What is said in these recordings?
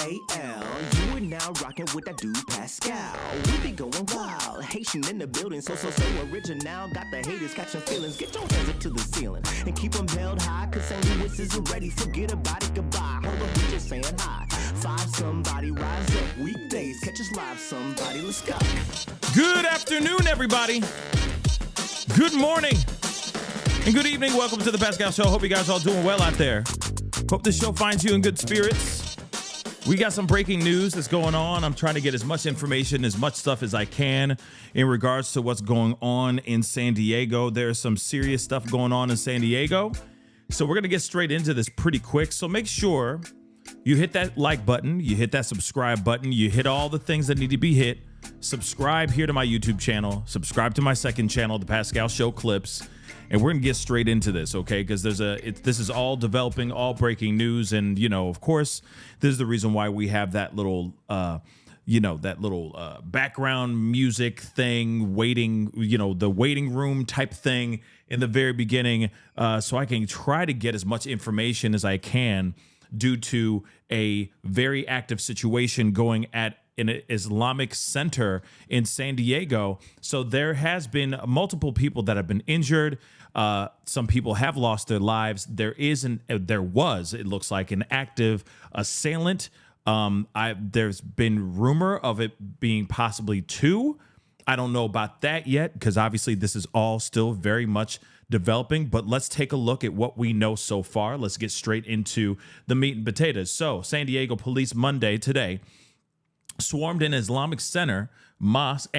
Pascal. You are now rocking with that dude Pascal. We be going wild, Haitian in the building, so original. Got the haters catching feelings. Get your hands up to the ceiling and keep them held high, cause St. Louis isn't ready. Forget about it, goodbye. Hold on, we just saying hi. Five somebody, rise up. Weekdays, catch us live, somebody. Let's go. Good afternoon, everybody. Good morning and good evening. Welcome to the Pascal Show. Hope you guys all doing well out there. Hope this show finds you in good spirits. We got some breaking news that's going on. I'm trying to get as much information, as much stuff as I can in regards to what's going on in San Diego. There's some serious stuff going on in San Diego. So we're going to get straight into this pretty quick. So make sure you hit that like button, you hit that subscribe button, you hit all the things that need to be hit. Subscribe here to my YouTube channel, subscribe to my second channel, The Pascal Show Clips. And we're gonna get straight into this, okay? Because this is all developing, all breaking news, and of course, this is the reason why we have that little, background music thing, waiting, the waiting room type thing in the very beginning, so I can try to get as much information as I can due to a very active situation going at in an Islamic center in San Diego. So there has been multiple people that have been injured. Some people have lost their lives. There was, it looks like, an active assailant. There's been rumor of it being possibly two. I don't know about that yet, because obviously this is all still very much developing, but let's take a look at what we know so far. Let's get straight into the meat and potatoes. So San Diego police Monday today swarmed an Islamic center, mosque,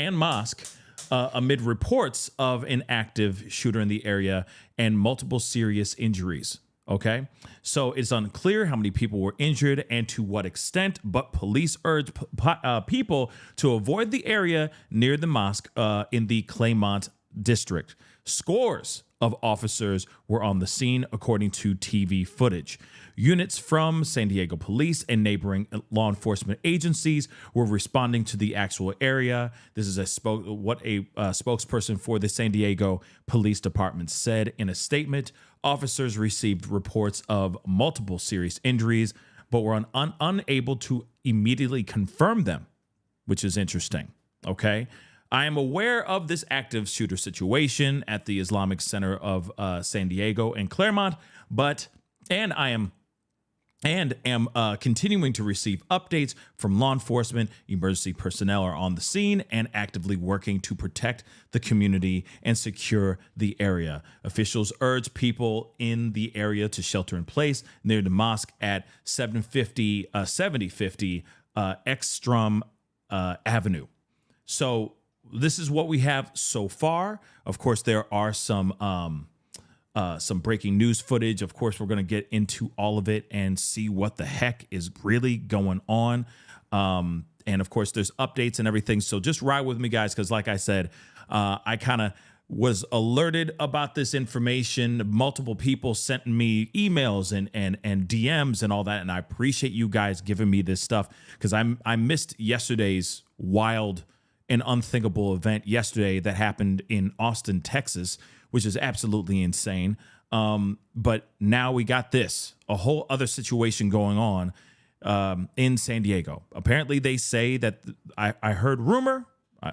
amid reports of an active shooter in the area and multiple serious injuries. Okay, so it's unclear how many people were injured and to what extent, but police urged people to avoid the area near the mosque in the Claymont district. Scores of officers were on the scene, according to TV footage. Units from San Diego police and neighboring law enforcement agencies were responding to the actual area. This is what a spokesperson for the San Diego Police Department said in a statement. Officers received reports of multiple serious injuries, but were unable to immediately confirm them, which is interesting. Okay. I am aware of this active shooter situation at the Islamic Center of San Diego and Claremont, and am continuing to receive updates from law enforcement. Emergency personnel are on the scene and actively working to protect the community and secure the area. Officials urge people in the area to shelter in place near the mosque at 7050 Ekstrom Avenue. So this is what we have so far. Of course, there are some breaking news footage. Of course, we're going to get into all of it and see what the heck is really going on. And of course, there's updates and everything. So just ride with me, guys, because like I said, was alerted about this information. Multiple people sent me emails and DMs and all that, and I appreciate you guys giving me this stuff, because I missed yesterday's wild and unthinkable event yesterday that happened in Austin, Texas, which is absolutely insane. But now we got this, a whole other situation going on in San Diego. Apparently they say that I heard rumor.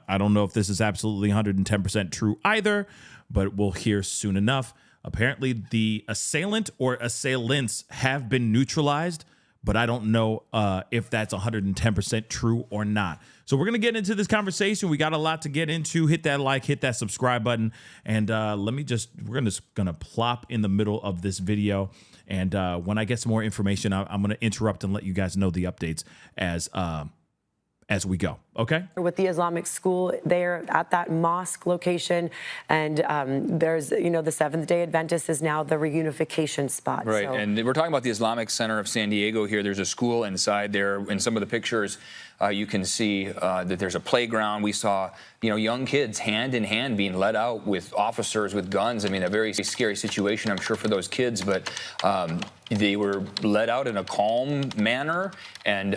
I don't know if this is absolutely 110% true either, but we'll hear soon enough. Apparently the assailant or assailants have been neutralized, but I don't know if that's 110% true or not. So we're going to get into this conversation. We got a lot to get into. Hit that like, hit that subscribe button. And we're just going to plop in the middle of this video. And when I get some more information, I'm going to interrupt and let you guys know the updates as we go. Okay. With the Islamic school there at that mosque location. And there's, the Seventh-day Adventist is now the reunification spot. Right. So. And we're talking about the Islamic Center of San Diego here. There's a school inside there. In some of the pictures, you can see that there's a playground. We saw, young kids hand in hand being let out with officers with guns. I mean, a very scary situation, I'm sure, for those kids. But they were let out in a calm manner, and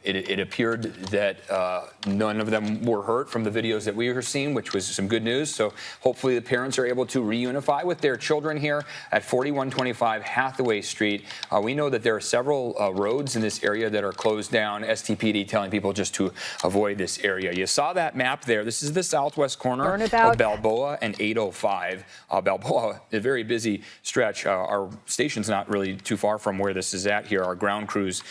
it appeared that none of them were hurt from the videos that we were seeing, which was some good news. So hopefully the parents are able to reunify with their children here at 4125 Hathaway Street. We know that there are several roads in this area that are closed down. STPD telling people just to avoid this area. You saw that map there. This is the southwest corner of Balboa and 805. Balboa, a very busy stretch. Our station's not really too far from where this is at here. Our ground crews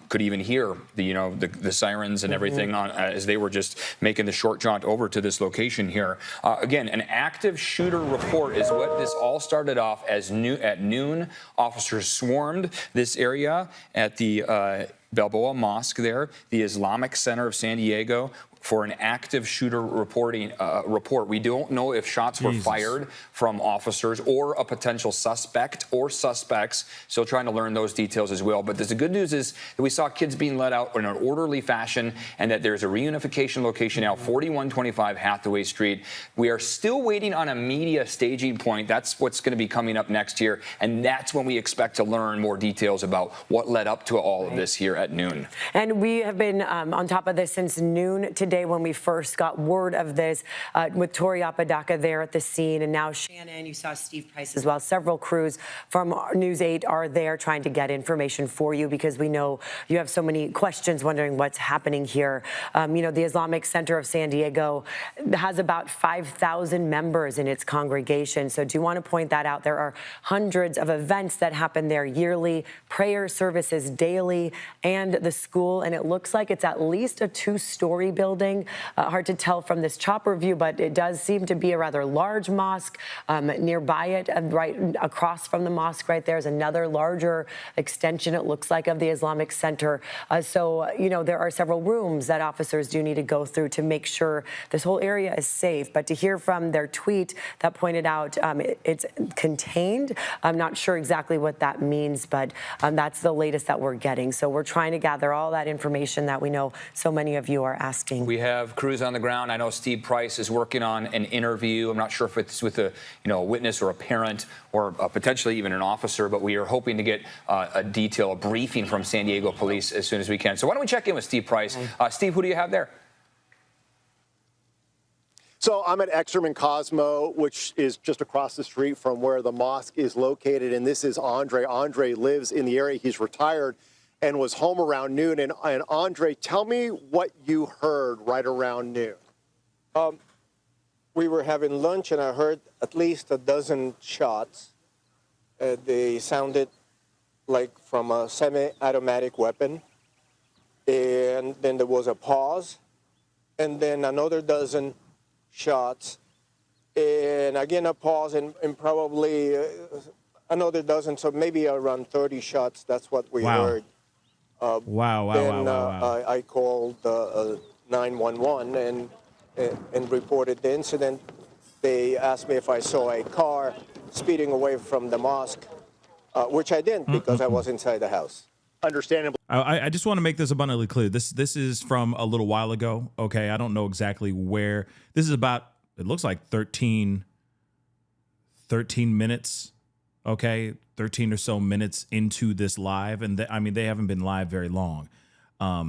could even hear the sirens and everything as they were just making the short jaunt over to this location here. Again, an active shooter report is what this all started off as. At noon, officers swarmed this area at the Balboa Mosque there, the Islamic Center of San Diego, for an active shooter report. We don't know if shots were fired from officers or a potential suspect or suspects. Still trying to learn those details as well. But the good news is that we saw kids being let out in an orderly fashion, and that there's a reunification location now, 4125 Hathaway Street. We are still waiting on a media staging point. That's what's going to be coming up next year, and that's when we expect to learn more details about what led up to all of this here at noon. And we have been on top of this since noon today when we first got word of this, with Tori Apodaca there at the scene, and now Shannon, you saw Steve Price as well. Several crews from News 8 are there trying to get information for you, because we know you have so many questions wondering what's happening here. The Islamic Center of San Diego has about 5,000 members in its congregation. So do want to point that out. There are hundreds of events that happen there yearly, prayer services daily, and the school, and it looks like it's at least a 2-story building. Hard to tell from this chopper view, but it does seem to be a rather large mosque. Nearby it, right across from the mosque right there, is another larger extension, it looks like, of the Islamic Center. So there are several rooms that officers do need to go through to make sure this whole area is safe. But to hear from their tweet that pointed out it's contained, I'm not sure exactly what that means, but that's the latest that we're getting. So we're trying to gather all that information that we know so many of you are asking. We have crews on the ground. I know Steve Price is working on an interview. I'm not sure if it's with a witness or a parent or potentially even an officer, but we are hoping to get a briefing from San Diego Police as soon as we can. So why don't we check in with Steve Price? Steve, who do you have there? So I'm at Exerman Cosmo, which is just across the street from where the mosque is located, and this is Andre. Andre lives in the area. He's retired and was home around noon. And Andre, tell me what you heard right around noon. We were having lunch, and I heard at least a dozen shots. They sounded like from a semi-automatic weapon. And then there was a pause, and then another dozen shots, and again a pause, and probably another dozen, so maybe around 30 shots. That's what we heard. Wow. I called 911 and reported the incident. They asked me if I saw a car speeding away from the mosque, which I didn't, because I was inside the house. Understandable. I just want to make this abundantly clear. This is from a little while ago. Okay, I don't know exactly where. This is about it looks like 13 minutes, okay, 13 or so minutes into this live. And I mean, they haven't been live very long,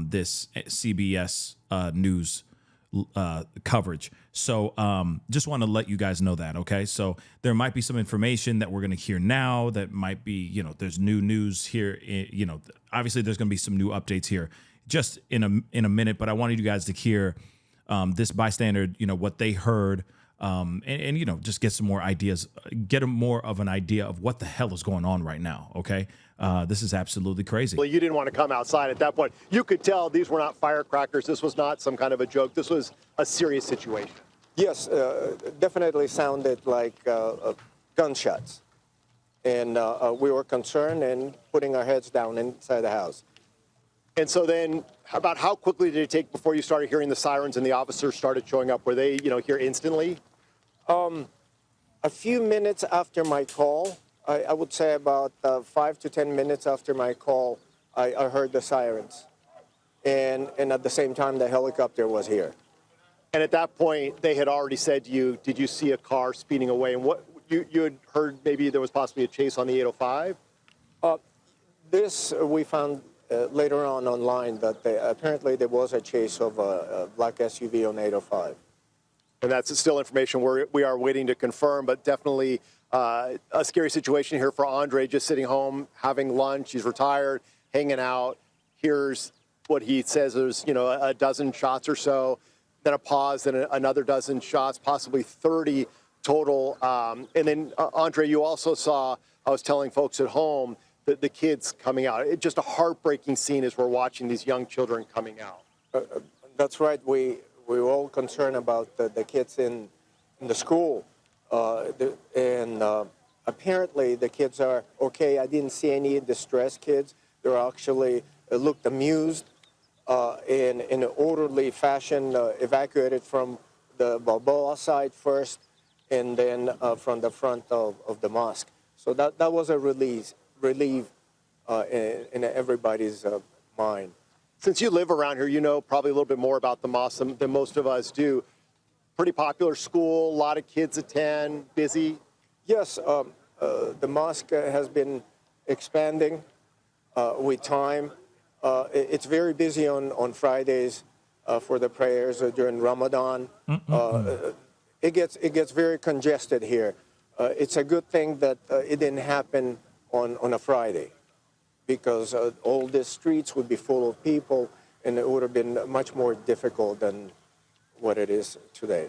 this CBS News coverage. So just want to let you guys know that, okay? So there might be some information that we're going to hear now that might be, you know, there's new news here. You know, obviously there's going to be some new updates here just in a minute, but I wanted you guys to hear this bystander, you know, what they heard, and you know, just get some more ideas, get more of an idea of what the hell is going on right now, okay? This is absolutely crazy. Well, you didn't want to come outside at that point. You could tell these were not firecrackers. This was not some kind of a joke. This was a serious situation. Yes, definitely sounded like gunshots. And we were concerned and putting our heads down inside the house. And so then about how quickly did it take before you started hearing the sirens and the officers started showing up? Were they, you know, here instantly? A few minutes after my call, I would say about 5 to 10 minutes after my call, I heard the sirens. And at the same time, the helicopter was here. And at that point, they had already said to you, did you see a car speeding away? And what you had heard maybe there was possibly a chase on the 805? This we found later on online that apparently there was a chase of a black SUV on 805. And that's still information we are waiting to confirm, but definitely a scary situation here for Andre, just sitting home, having lunch. He's retired, hanging out. Here's what he says there's, you know, a dozen shots or so, then a pause, then another dozen shots, possibly 30 total. And then, Andre, you also saw, I was telling folks at home, the kids coming out. It's just a heartbreaking scene as we're watching these young children coming out. That's right. We were all concerned about the kids in the school. And apparently the kids are okay. I didn't see any distressed kids. They actually looked amused in an orderly fashion, evacuated from the Balboa side first and then from the front of the mosque. So that was a relief in everybody's mind. Since you live around here, you know probably a little bit more about the mosque than most of us do. Pretty popular school, a lot of kids attend, busy? Yes, the mosque has been expanding with time. It's very busy on Fridays for the prayers during Ramadan. It gets very congested here. It's a good thing that it didn't happen on a Friday, because all the streets would be full of people and it would have been much more difficult than what it is today.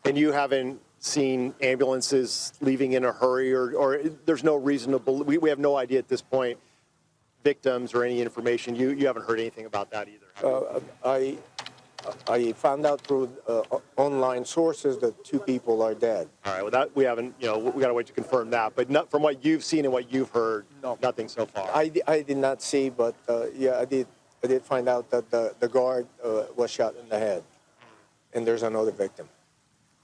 And you haven't seen ambulances leaving in a hurry, or there's no reason to believe, we have no idea at this point, victims or any information. You haven't heard anything about that either. I found out through online sources that 2 people are dead. All right, well, that we haven't, you know, we got to wait to confirm that. But not, from what you've seen and what you've heard, no, nothing so far. I did not see, but yeah, I did find out that the guard was shot in the head, and there's another victim.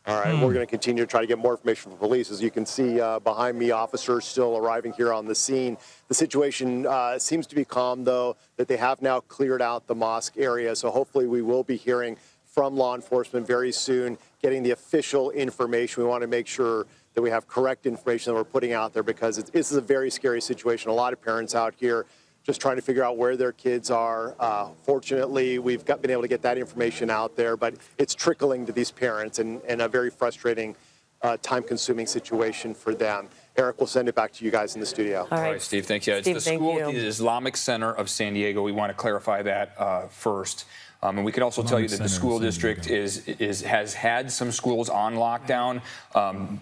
All right, we're going to continue to try to get more information from police. As you can see behind me, officers still arriving here on the scene. The situation seems to be calm, though, that they have now cleared out the mosque area. So hopefully we will be hearing from law enforcement very soon, getting the official information. We want to make sure that we have correct information that we're putting out there, because this is a very scary situation. A lot of parents out here just trying to figure out where their kids are. Fortunately, we've been able to get that information out there, but it's trickling to these parents, and a very frustrating, time-consuming situation for them. Eric, we'll send it back to you guys in the studio. All right, Steve, thank you. Steve, it's the school, the Islamic Center of San Diego. We want to clarify that first. And we can also tell you that the school district has had some schools on lockdown.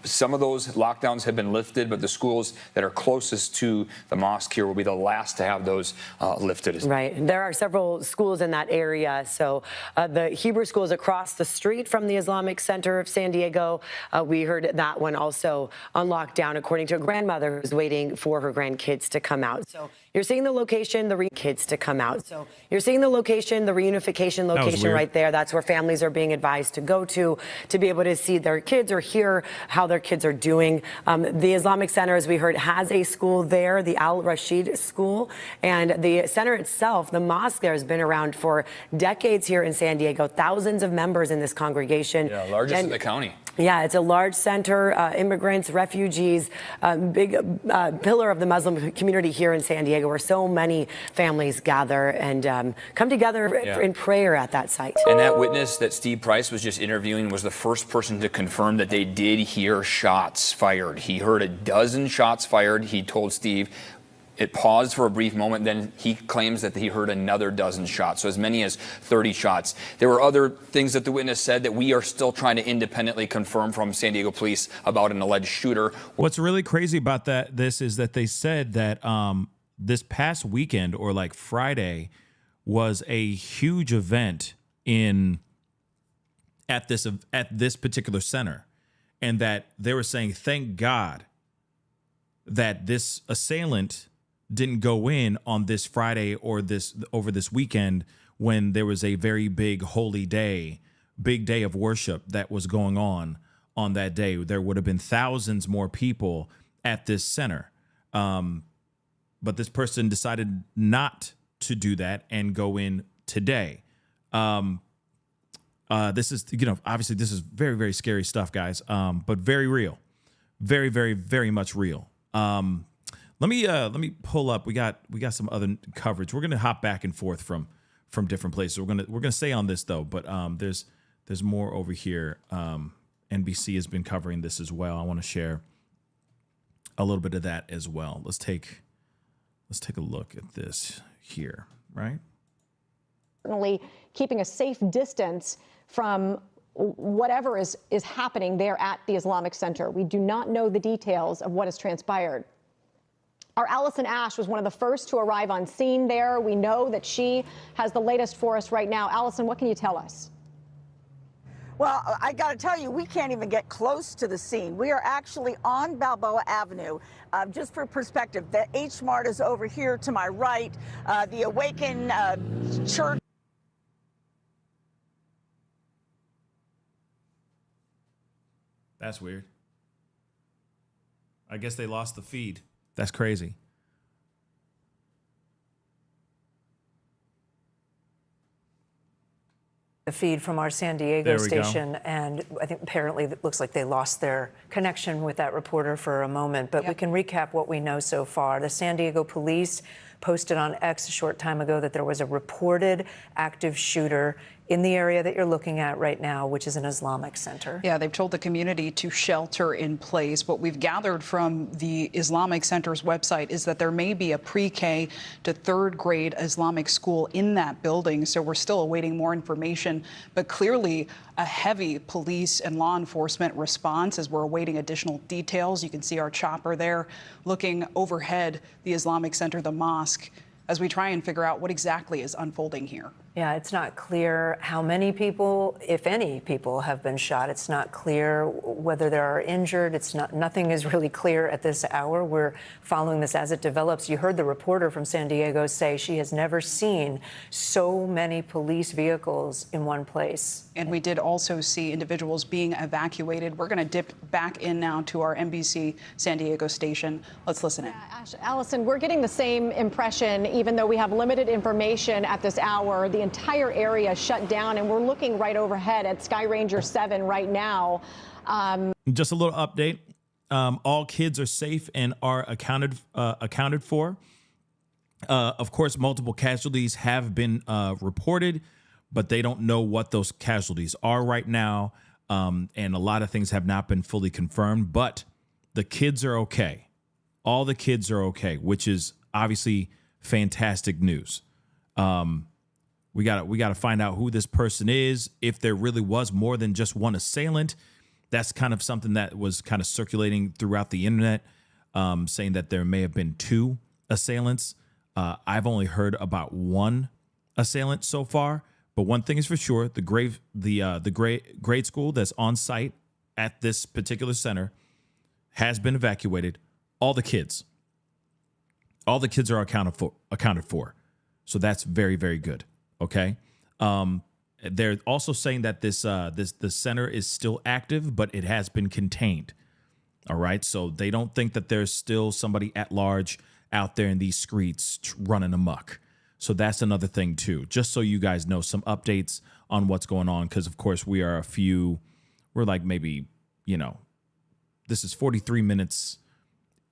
Some of those lockdowns have been lifted, but the schools that are closest to the mosque here will be the last to have those lifted. Right. There are several schools in that area. So the Hebrew school is across the street from the Islamic Center of San Diego. We heard that one also on lockdown, according to a grandmother who's waiting for her grandkids to come out. So You're seeing the location, kids to come out. So you're seeing the location, the reunification location right there. That's where families are being advised to go to be able to see their kids or hear how their kids are doing. The Islamic Center, as we heard, has a school there, the Al Rashid School. And the center itself, the mosque there, has been around for decades here in San Diego. Thousands of members in this congregation. Yeah, largest in the county. Yeah, it's a large center, immigrants, refugees, big pillar of the Muslim community here in San Diego, where so many families gather and come together in prayer at that site. And that witness that Steve Price was just interviewing was the first person to confirm that they did hear shots fired. He heard a dozen shots fired. He told Steve. It paused for a brief moment, then he claims that he heard another dozen shots, so as many as 30 shots. There were other things that the witness said that we are still trying to independently confirm from San Diego police about an alleged shooter. What's really crazy about this is that they said that this past weekend, or like Friday, was a huge event at this particular center, and that they were saying, thank God that this assailant didn't go in on this Friday or over this weekend, when there was a very big holy day, big day of worship that was going on that day. There would have been thousands more people at this center. But this person decided not to do that and go in today. This is, obviously this is very, very scary stuff, guys. But very real, very, very, very much real. Let me pull up. We got some other coverage. We're gonna hop back and forth from different places. We're gonna stay on this though, but there's more over here. NBC has been covering this as well. I want to share a little bit of that as well. Let's take a look at this here, right? Certainly keeping a safe distance from whatever is happening there at the Islamic Center. We do not know the details of what has transpired. Our Allison Ash was one of the first to arrive on scene there. We know that she has the latest for us right now. Allison, what can you tell us? Well, I got to tell you, we can't even get close to the scene. We are actually on Balboa Avenue. Just for perspective, the H Mart is over here to my right. The Awaken Church. That's weird. I guess they lost the feed. That's crazy. The feed from our San Diego station, and I think apparently it looks like they lost their connection with that reporter for a moment, but we can recap what we know so far. The San Diego police posted on X a short time ago that there was a reported active shooter in the area that you're looking at right now, which is an Islamic center. Yeah, they've told the community to shelter in place. What we've gathered from the Islamic Center's website is that there may be a pre-K to third grade Islamic school in that building. So we're still awaiting more information, but clearly a heavy police and law enforcement response as we're awaiting additional details. You can see our chopper there looking overhead the Islamic Center, the mosque, as we try and figure out what exactly is unfolding here. Yeah, it's not clear how many people, if any people, have been shot. It's not clear whether there are injured. Nothing is really clear at this hour. We're following this as it develops. You heard the reporter from San Diego say she has never seen so many police vehicles in one place. And we did also see individuals being evacuated. We're going to dip back in now to our NBC San Diego station. Let's listen in. Allison, we're getting the same impression, even though we have limited information at this hour. The entire area shut down, and we're looking right overhead at Sky Ranger 7 right now. Just a little update. All kids are safe and are accounted for. Of course, multiple casualties have been reported, but they don't know what those casualties are right now. And a lot of things have not been fully confirmed, but the kids are okay. All the kids are okay, which is obviously fantastic news. We got to find out who this person is. If there really was more than just one assailant, that's kind of something that was kind of circulating throughout the internet, saying that there may have been two assailants. I've only heard about one assailant so far, but one thing is for sure: the grade school that's on site at this particular center has been evacuated. All the kids All the kids are accounted for. So that's very, very good. Okay. They're also saying that the center is still active, but it has been contained. All right. So they don't think that there's still somebody at large out there in these streets running amok. So that's another thing too, just so you guys know some updates on what's going on. Cause of course we're like maybe, this is 43 minutes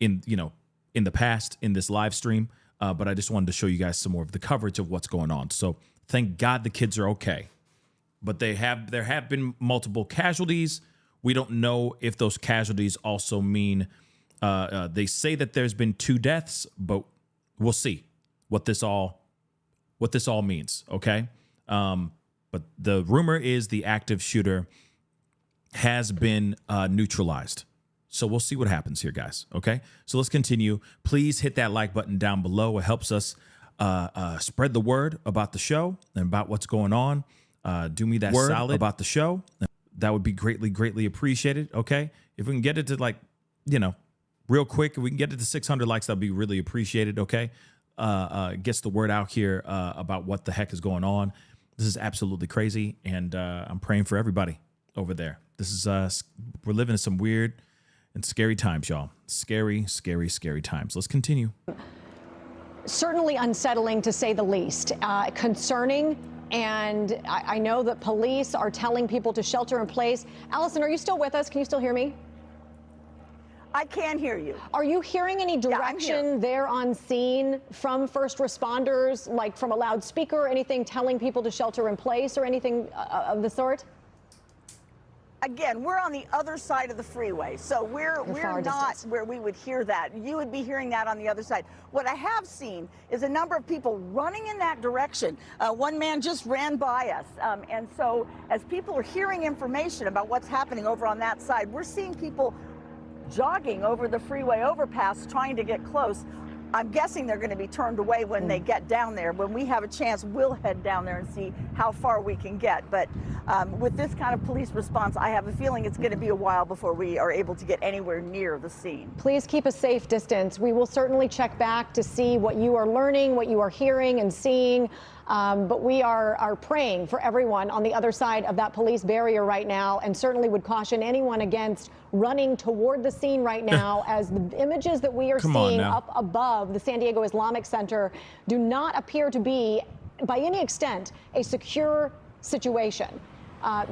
in the past in this live stream. But I just wanted to show you guys some more of the coverage of what's going on. So thank God the kids are okay. But there have been multiple casualties. We don't know if those casualties also mean they say that there's been 2 deaths, but we'll see what this all means. Okay. But the rumor is the active shooter has been neutralized. So we'll see what happens here, guys. Okay. So let's continue. Please hit that like button down below. It helps us spread the word about the show and about what's going on. Do me that solid about the show. That would be greatly, greatly appreciated. Okay. If we can get it to real quick, if we can get it to 600 likes, that'd be really appreciated. Okay. Gets the word out here about what the heck is going on. This is absolutely crazy. And I'm praying for everybody over there. This is we're living in some weird and scary times, y'all. Scary, scary, scary times. Let's continue. Certainly unsettling, to say the least. Concerning, and I know that police are telling people to shelter in place. Allison, are you still with us? Can you still hear me? I can hear you. Are you hearing any direction there on scene from first responders, like from a loudspeaker or anything telling people to shelter in place or anything of the sort? Again, we're on the other side of the freeway, so we're not where we would hear that. You would be hearing that on the other side. What I have seen is a number of people running in that direction. One man just ran by us, and so as people are hearing information about what's happening over on that side, we're seeing people jogging over the freeway overpass trying to get close. I'm guessing they're going to be turned away when they get down there. When we have a chance, we'll head down there and see how far we can get. But with this kind of police response, I have a feeling it's going to be a while before we are able to get anywhere near the scene. Please keep a safe distance. We will certainly check back to see what you are learning, what you are hearing and seeing. But we are praying for everyone on the other side of that police barrier right now, and certainly would caution anyone against running toward the scene right now, as the images that we are seeing up above the San Diego Islamic Center do not appear to be, by any extent, a secure situation.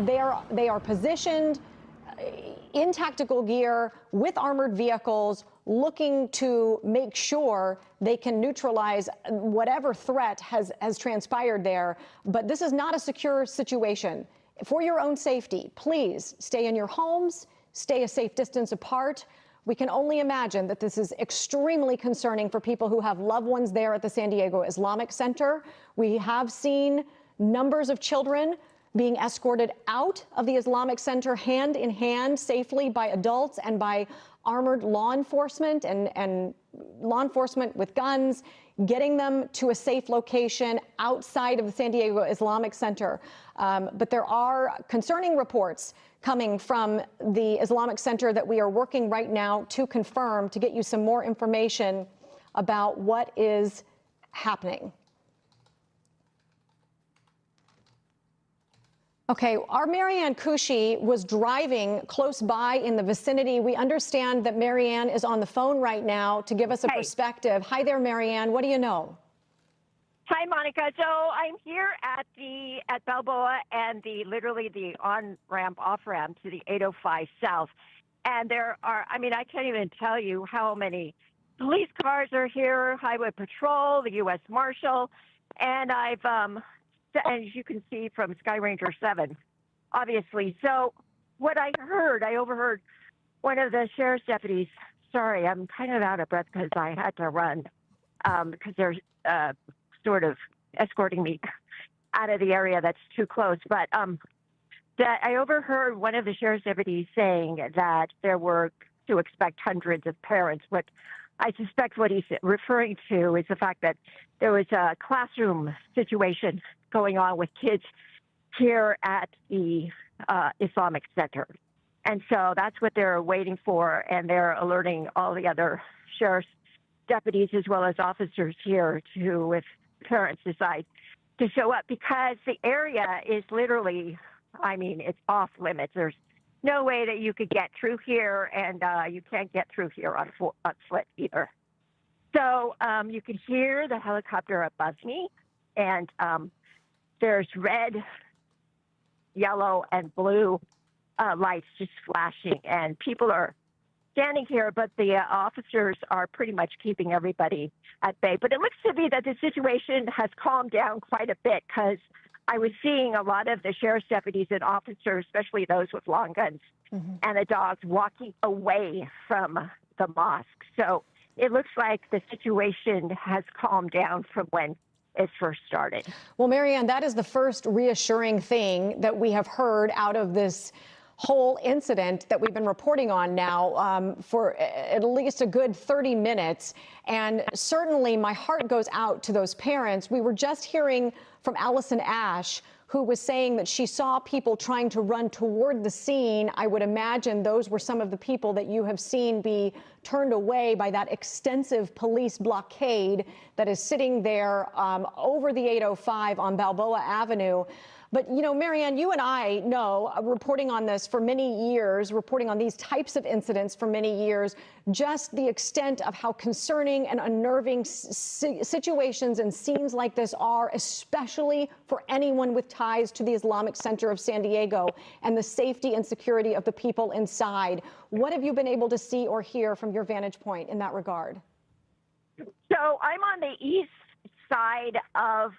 They are positioned in tactical gear with armored vehicles, looking to make sure they can neutralize whatever threat has transpired there. But this is not a secure situation. For your own safety, please stay in your homes, stay a safe distance apart. We can only imagine that this is extremely concerning for people who have loved ones there at the San Diego Islamic Center. We have seen numbers of children being escorted out of the Islamic Center hand in hand safely by adults and by armored law enforcement and law enforcement with guns, getting them to a safe location outside of the San Diego Islamic Center. But there are concerning reports coming from the Islamic Center that we are working right now to confirm, to get you some more information about what is happening. Okay, our Marianne Cushy was driving close by in the vicinity. We understand that Marianne is on the phone right now to give us a perspective. Hi there, Marianne. What do you know? Hi, Monica. So I'm here at Balboa and literally the on-ramp, off-ramp to the 805 South. And there are, I mean, I can't even tell you how many police cars are here, Highway Patrol, the U.S. Marshal, and as you can see from Sky Ranger 7, obviously. So what I overheard one of the sheriff's deputies, sorry, I'm kind of out of breath because I had to run because they're sort of escorting me out of the area that's too close. But that I overheard one of the sheriff's deputies saying that there were to expect hundreds of parents. What I suspect what he's referring to is the fact that there was a classroom situation going on with kids here at the Islamic Center. And so that's what they're waiting for, and they're alerting all the other sheriff's deputies as well as officers here to, if parents decide to show up, because the area is literally, I mean, it's off limits. There's no way that you could get through here, and you can't get through here on foot either. So you can hear the helicopter above me, and there's red, yellow, and blue lights just flashing, and people are standing here, but the officers are pretty much keeping everybody at bay. But it looks to me that the situation has calmed down quite a bit, because I was seeing a lot of the sheriff's deputies and officers, especially those with long guns and the dogs, walking away from the mosque. So it looks like the situation has calmed down from when it first started. Well, Marianne, that is the first reassuring thing that we have heard out of this whole incident that we've been reporting on now for at least a good 30 minutes. And certainly my heart goes out to those parents. We were just hearing from Allison Ash, who was saying that she saw people trying to run toward the scene. I would imagine those were some of the people that you have seen be turned away by that extensive police blockade that is sitting there over the 805 on Balboa Avenue. But, you know, Marianne, you and I know, reporting on this for many years, reporting on these types of incidents for many years, just the extent of how concerning and unnerving situations and scenes like this are, especially for anyone with ties to the Islamic Center of San Diego and the safety and security of the people inside. What have you been able to see or hear from your vantage point in that regard? So I'm on the east side of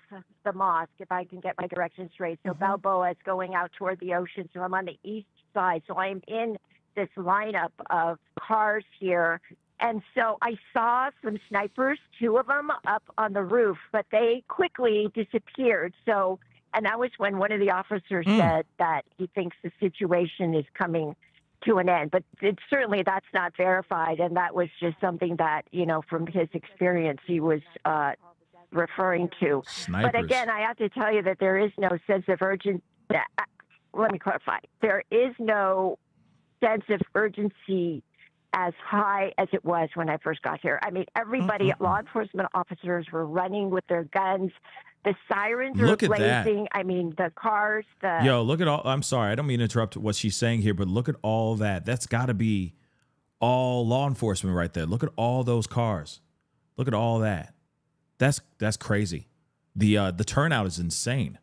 the mosque, if I can get my directions straight. So Balboa is going out toward the ocean, so I'm on the east side. So I'm in this lineup of cars here. And so I saw some snipers, 2 of them up on the roof, but they quickly disappeared. So, and that was when one of the officers said that he thinks the situation is coming to an end. But certainly that's not verified, and that was just something that, you know, from his experience, he was referring to. Snipers. But again, I have to tell you that there is no sense of urgency. Let me clarify. There is no sense of urgency as high as it was when I first got here. I mean, everybody, law enforcement officers were running with their guns. The sirens are blazing. I mean, the cars, Yo, look at all, I'm sorry, I don't mean to interrupt what she's saying here, but look at all that. That's got to be all law enforcement right there. Look at all those cars. Look at all that. That's crazy. The turnout is insane.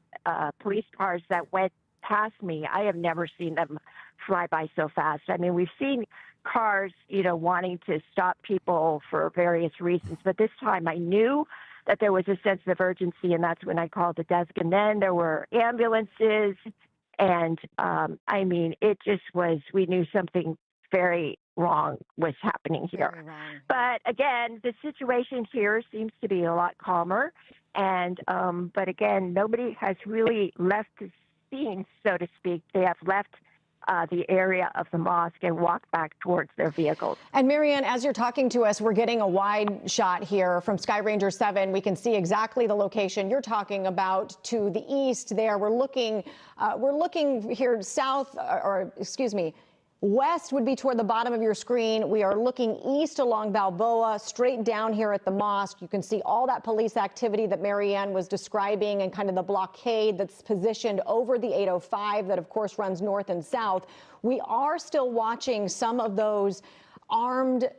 Police cars that went past me, I have never seen them fly by so fast. I mean, we've seen cars, you know, wanting to stop people for various reasons, but this time I knew that there was a sense of urgency, and that's when I called the desk. And then there were ambulances, and I mean, it just was, we knew something very wrong was happening here. But again, the situation here seems to be a lot calmer. And but again, nobody has really left the scene, so to speak. They have left the area of the mosque and walked back towards their vehicles. And Marianne, as you're talking to us, we're getting a wide shot here from Sky Ranger 7. We can see exactly the location you're talking about to the east there. We're looking here south, or excuse me, west would be toward the bottom of your screen. We are looking east along Balboa, straight down here at the mosque. You can see all that police activity that Marianne was describing and kind of the blockade that's positioned over the 805 that, of course, runs north and south. We are still watching some of those armed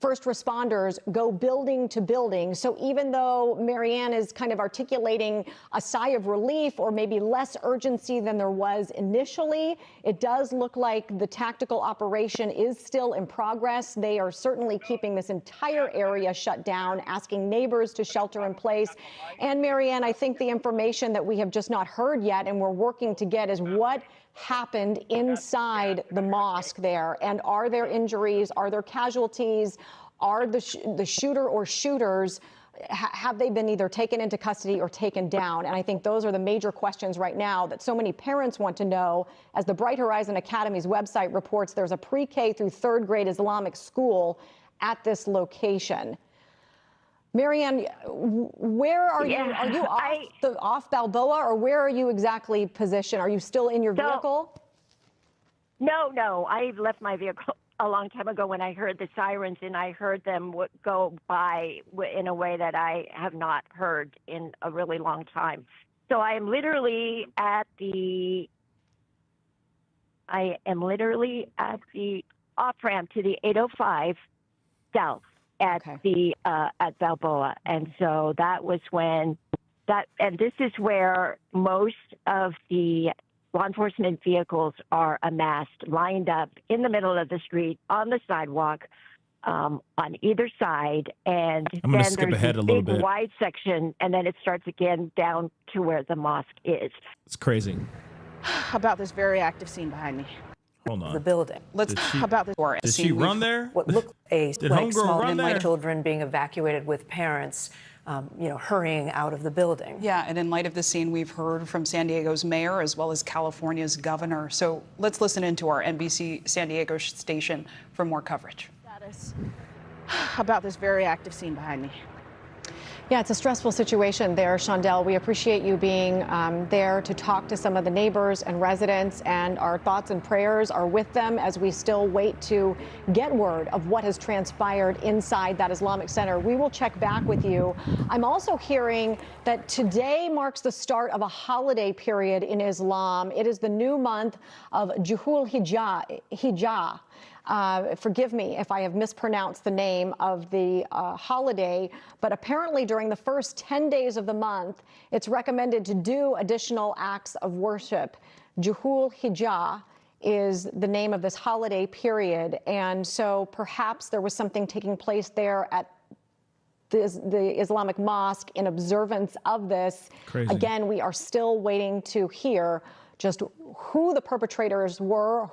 first responders go building to building. So even though Marianne is kind of articulating a sigh of relief or maybe less urgency than there was initially, it does look like the tactical operation is still in progress. They are certainly keeping this entire area shut down, asking neighbors to shelter in place. And Marianne, I think the information that we have just not heard yet and we're working to get is what happened inside the mosque there, and are there injuries, are there casualties, are the shooter or shooters, have they been either taken into custody or taken down? And I think those are the major questions right now that so many parents want to know. As the Bright Horizon Academy's website reports, there's a pre-K through 3rd grade Islamic school at this location. Marianne, where are you? Are you off Balboa, or where are you exactly positioned? Are you still in your vehicle? No, I left my vehicle a long time ago when I heard the sirens, and I heard them go by in a way that I have not heard in a really long time. So I am literally at the off-ramp to the 805 South at at Balboa. And so that was when and this is where most of the law enforcement vehicles are amassed, lined up in the middle of the street, on the sidewalk, on either side. And I'm going to skip ahead a little bit. Wide section, and then it starts again down to where the mosque is. It's crazy. About this very active scene behind me. Hold on. The building. Let's talk about this. Did she run there? What looked like small run there? children being evacuated with parents, hurrying out of the building. Yeah, and in light of the scene, we've heard from San Diego's mayor as well as California's governor. So let's listen into our NBC San Diego station for more coverage. About this very active scene behind me. Yeah, it's a stressful situation there, Shondell. We appreciate you being there to talk to some of the neighbors and residents, and our thoughts and prayers are with them as we still wait to get word of what has transpired inside that Islamic center. We will check back with you. I'm also hearing that today marks the start of a holiday period in Islam. It is the new month of Juhul Hijjah. Forgive me if I have mispronounced the name of the holiday, but apparently during the first 10 days of the month, it's recommended to do additional acts of worship. Juhul Hijjah is the name of this holiday period, and so perhaps there was something taking place there at the Islamic mosque in observance of this. Crazy. Again, we are still waiting to hear just who the perpetrators were,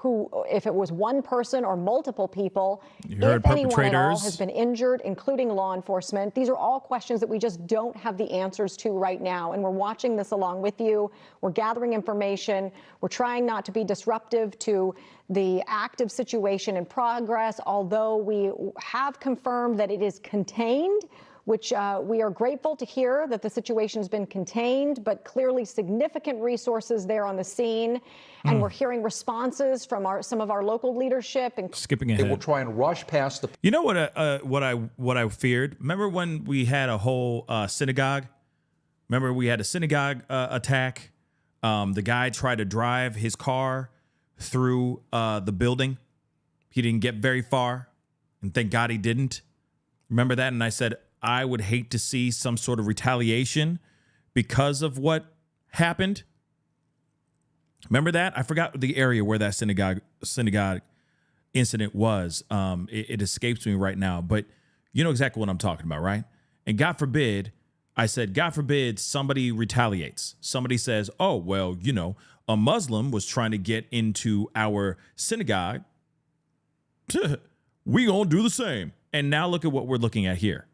if it was one person or multiple people, if anyone at all has been injured, including law enforcement. These are all questions that we just don't have the answers to right now. And we're watching this along with you. We're gathering information. We're trying not to be disruptive to the active situation in progress, although we have confirmed that it is contained, which we are grateful to hear that the situation has been contained, but clearly significant resources there on the scene. And we're hearing responses from some of our local leadership. And skipping ahead. They will try and rush past the. You know what I feared? Remember when we had a whole synagogue? Remember we had a synagogue attack? The guy tried to drive his car through the building. He didn't get very far, and thank God he didn't. Remember that? And I said, I would hate to see some sort of retaliation because of what happened. Remember that? I forgot the area where that synagogue incident was. It escapes me right now, but you know exactly what I'm talking about, right? And God forbid, I said, God forbid somebody retaliates. Somebody says, oh, well, a Muslim was trying to get into our synagogue. We gonna do the same. And now look at what we're looking at here.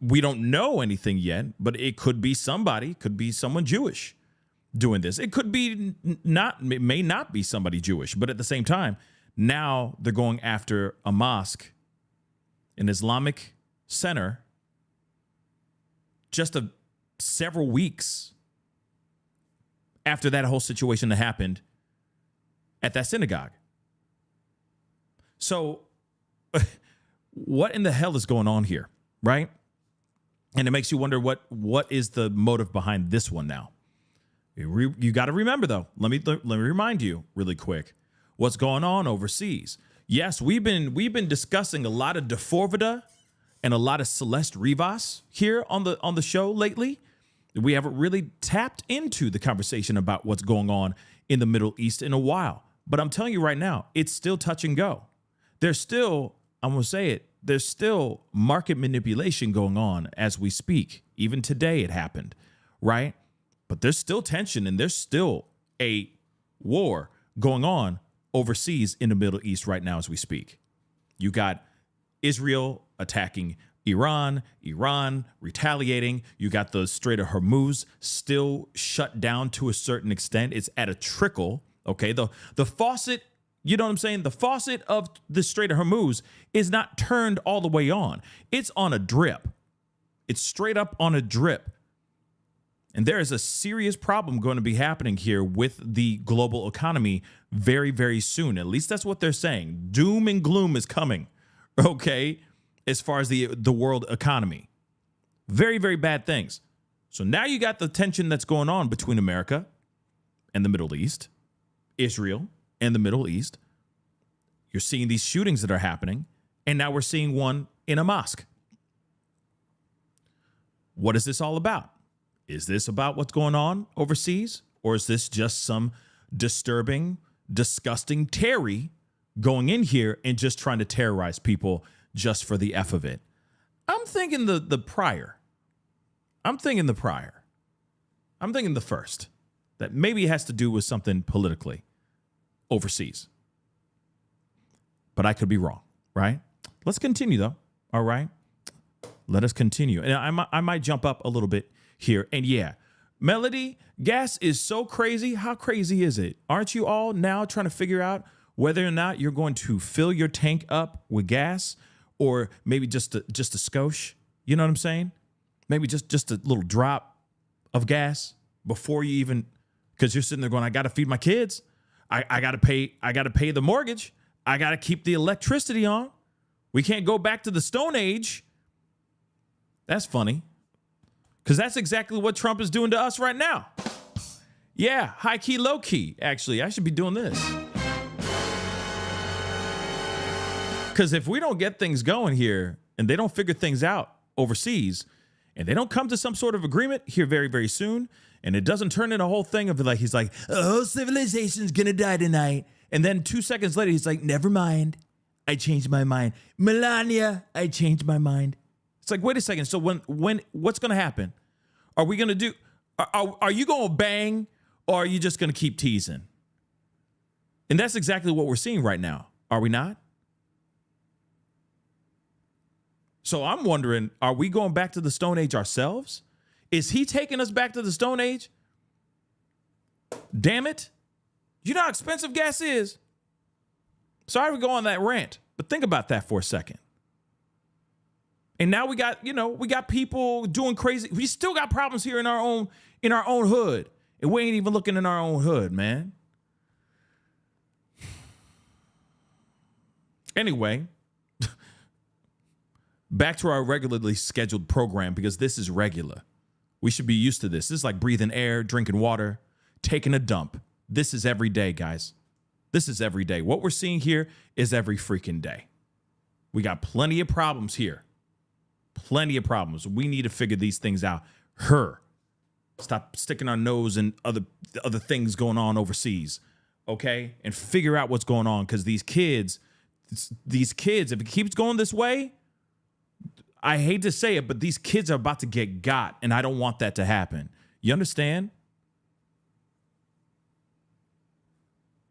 We don't know anything yet, but it could be somebody, could be someone Jewish doing this. It could be it may not be somebody Jewish, but at the same time, now they're going after a mosque, an Islamic center, just several weeks after that whole situation that happened at that synagogue. So what in the hell is going on here, right? And it makes you wonder what is the motive behind this one now. You got to remember, though, let me remind you really quick what's going on overseas. Yes, we've been discussing a lot of De Forvida and a lot of Celeste Rivas here on the show lately. We haven't really tapped into the conversation about what's going on in the Middle East in a while. But I'm telling you right now, it's still touch and go. There's still, I'm going to say it, there's still market manipulation going on as we speak. Even today it happened, right? But there's still tension and there's still a war going on overseas in the Middle East right now as we speak. You got Israel attacking Iran retaliating. You got the Strait of Hormuz still shut down to a certain extent. It's at a trickle, okay? The faucet, you know what I'm saying? The faucet of the Strait of Hormuz is not turned all the way on. It's on a drip. It's straight up on a drip. And there is a serious problem going to be happening here with the global economy very, very soon. At least that's what they're saying. Doom and gloom is coming, okay, as far as the world economy. Very, very bad things. So now you got the tension that's going on between America and the Middle East, Israel and the Middle East. You're seeing these shootings that are happening, and now we're seeing one in a mosque. What is this all about? Is this about what's going on overseas? Or is this just some disturbing, disgusting Terry going in here and just trying to terrorize people just for the F of it? I'm thinking the prior. I'm thinking the prior. I'm thinking the first. That maybe it has to do with something politically overseas. But I could be wrong, right? Let's continue, though, all right? Let us continue. And I might jump up a little bit here. And yeah, Melody, gas is so crazy. How crazy is it? Aren't you all now trying to figure out whether or not you're going to fill your tank up with gas or maybe just a skosh? You know what I'm saying? Maybe just a little drop of gas before you even, because you're sitting there going, I got to feed my kids. I got to pay the mortgage. I got to keep the electricity on. We can't go back to the Stone Age. That's funny. Because that's exactly what Trump is doing to us right now. Yeah, high key, low key. Actually, I should be doing this. Because if we don't get things going here and they don't figure things out overseas and they don't come to some sort of agreement here very, very soon, and it doesn't turn into a whole thing of like, he's like, oh, civilization's going to die tonight. And then 2 seconds later, he's like, never mind. I changed my mind. Melania, I changed my mind. It's like, wait a second. So when what's going to happen? Are we going to do, are you going to bang or are you just going to keep teasing? And that's exactly what we're seeing right now. Are we not? So I'm wondering, are we going back to the Stone Age ourselves? Is he taking us back to the Stone Age? Damn it. You know how expensive gas is? Sorry to go on that rant, but think about that for a second. And now we got people doing crazy. We still got problems here in our own hood. And we ain't even looking in our own hood, man. Anyway, back to our regularly scheduled program, because this is regular. We should be used to this. This is like breathing air, drinking water, taking a dump. This is every day, guys. This is every day. What we're seeing here is every freaking day. We got plenty of problems here. Plenty of problems. We need to figure these things out. Stop sticking our nose in other things going on overseas, okay? And figure out what's going on, because these kids, if it keeps going this way, I hate to say it, but these kids are about to get got, and I don't want that to happen. You understand?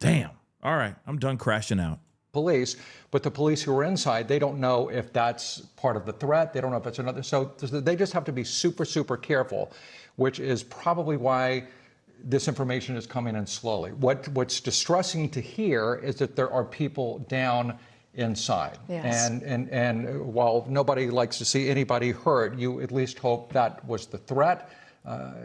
Damn. All right, I'm done crashing out. Police, but the police who are inside, they don't know if that's part of the threat. They don't know if it's another. So they just have to be super, super careful, which is probably why this information is coming in slowly. What's distressing to hear is that there are people down inside. Yes. And while nobody likes to see anybody hurt, you at least hope that was the threat.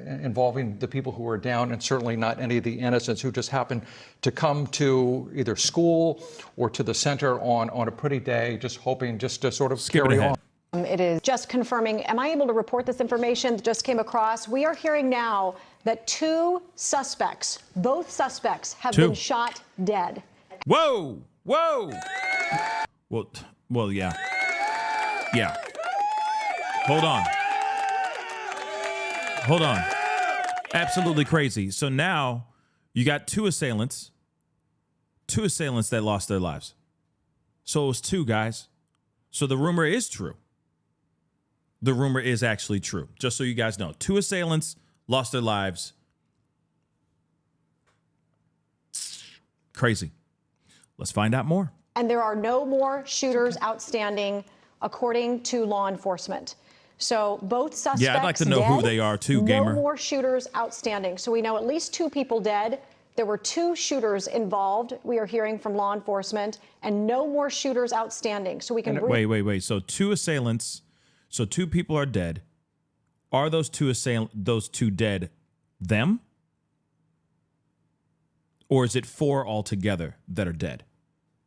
Involving the people who are down, and certainly not any of the innocents who just happen to come to either school or to the center on a pretty day, just hoping just to sort of carry on. It is just confirming. Am I able to report this information that just came across? We are hearing now that both suspects have been shot dead. Whoa. Well, yeah. Yeah. Hold on. Absolutely crazy. So now you got two assailants that lost their lives. So it was two guys. So the rumor is true. The rumor is actually true. Just so you guys know, two assailants lost their lives. Crazy. Let's find out more. And there are no more shooters outstanding, according to law enforcement. So both suspects I'd like to know who they are too, Gamer. No more shooters outstanding. So we know at least 2 people dead. There were 2 shooters involved, we are hearing from law enforcement, and no more shooters outstanding. So we can... Wait. So 2 assailants, so 2 people are dead. are those two dead them? Or is it 4 altogether that are dead?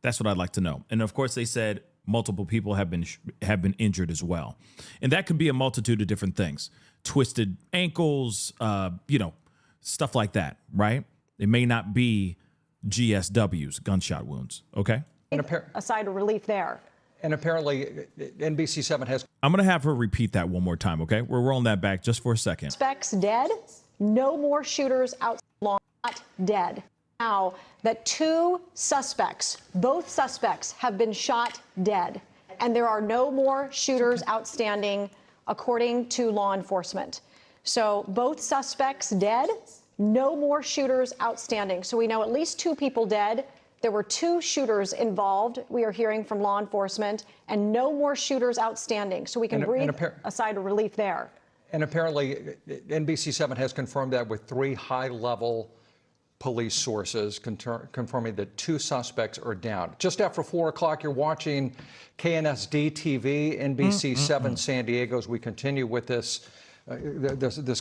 That's what I'd like to know. And of course, they said multiple people have been injured as well. And that could be a multitude of different things. Twisted ankles, stuff like that, right? It may not be GSWs, gunshot wounds, okay? A sigh of relief there. And apparently, NBC7 has... I'm going to have her repeat that one more time, okay? We're rolling that back just for a second. Suspects dead. No more shooters out. Not dead. Now that 2 suspects, both suspects, have been shot dead, and there are no more shooters outstanding, according to law enforcement. So both suspects dead, no more shooters outstanding. So we know at least 2 people dead. There were 2 shooters involved, we are hearing from law enforcement, and no more shooters outstanding. So we can breathe a sigh of relief there. And apparently, NBC7 has confirmed that with 3 high-level police sources confirming that 2 suspects are down. Just after 4 o'clock, you're watching KNSD TV, NBC7 San Diego, as we continue with this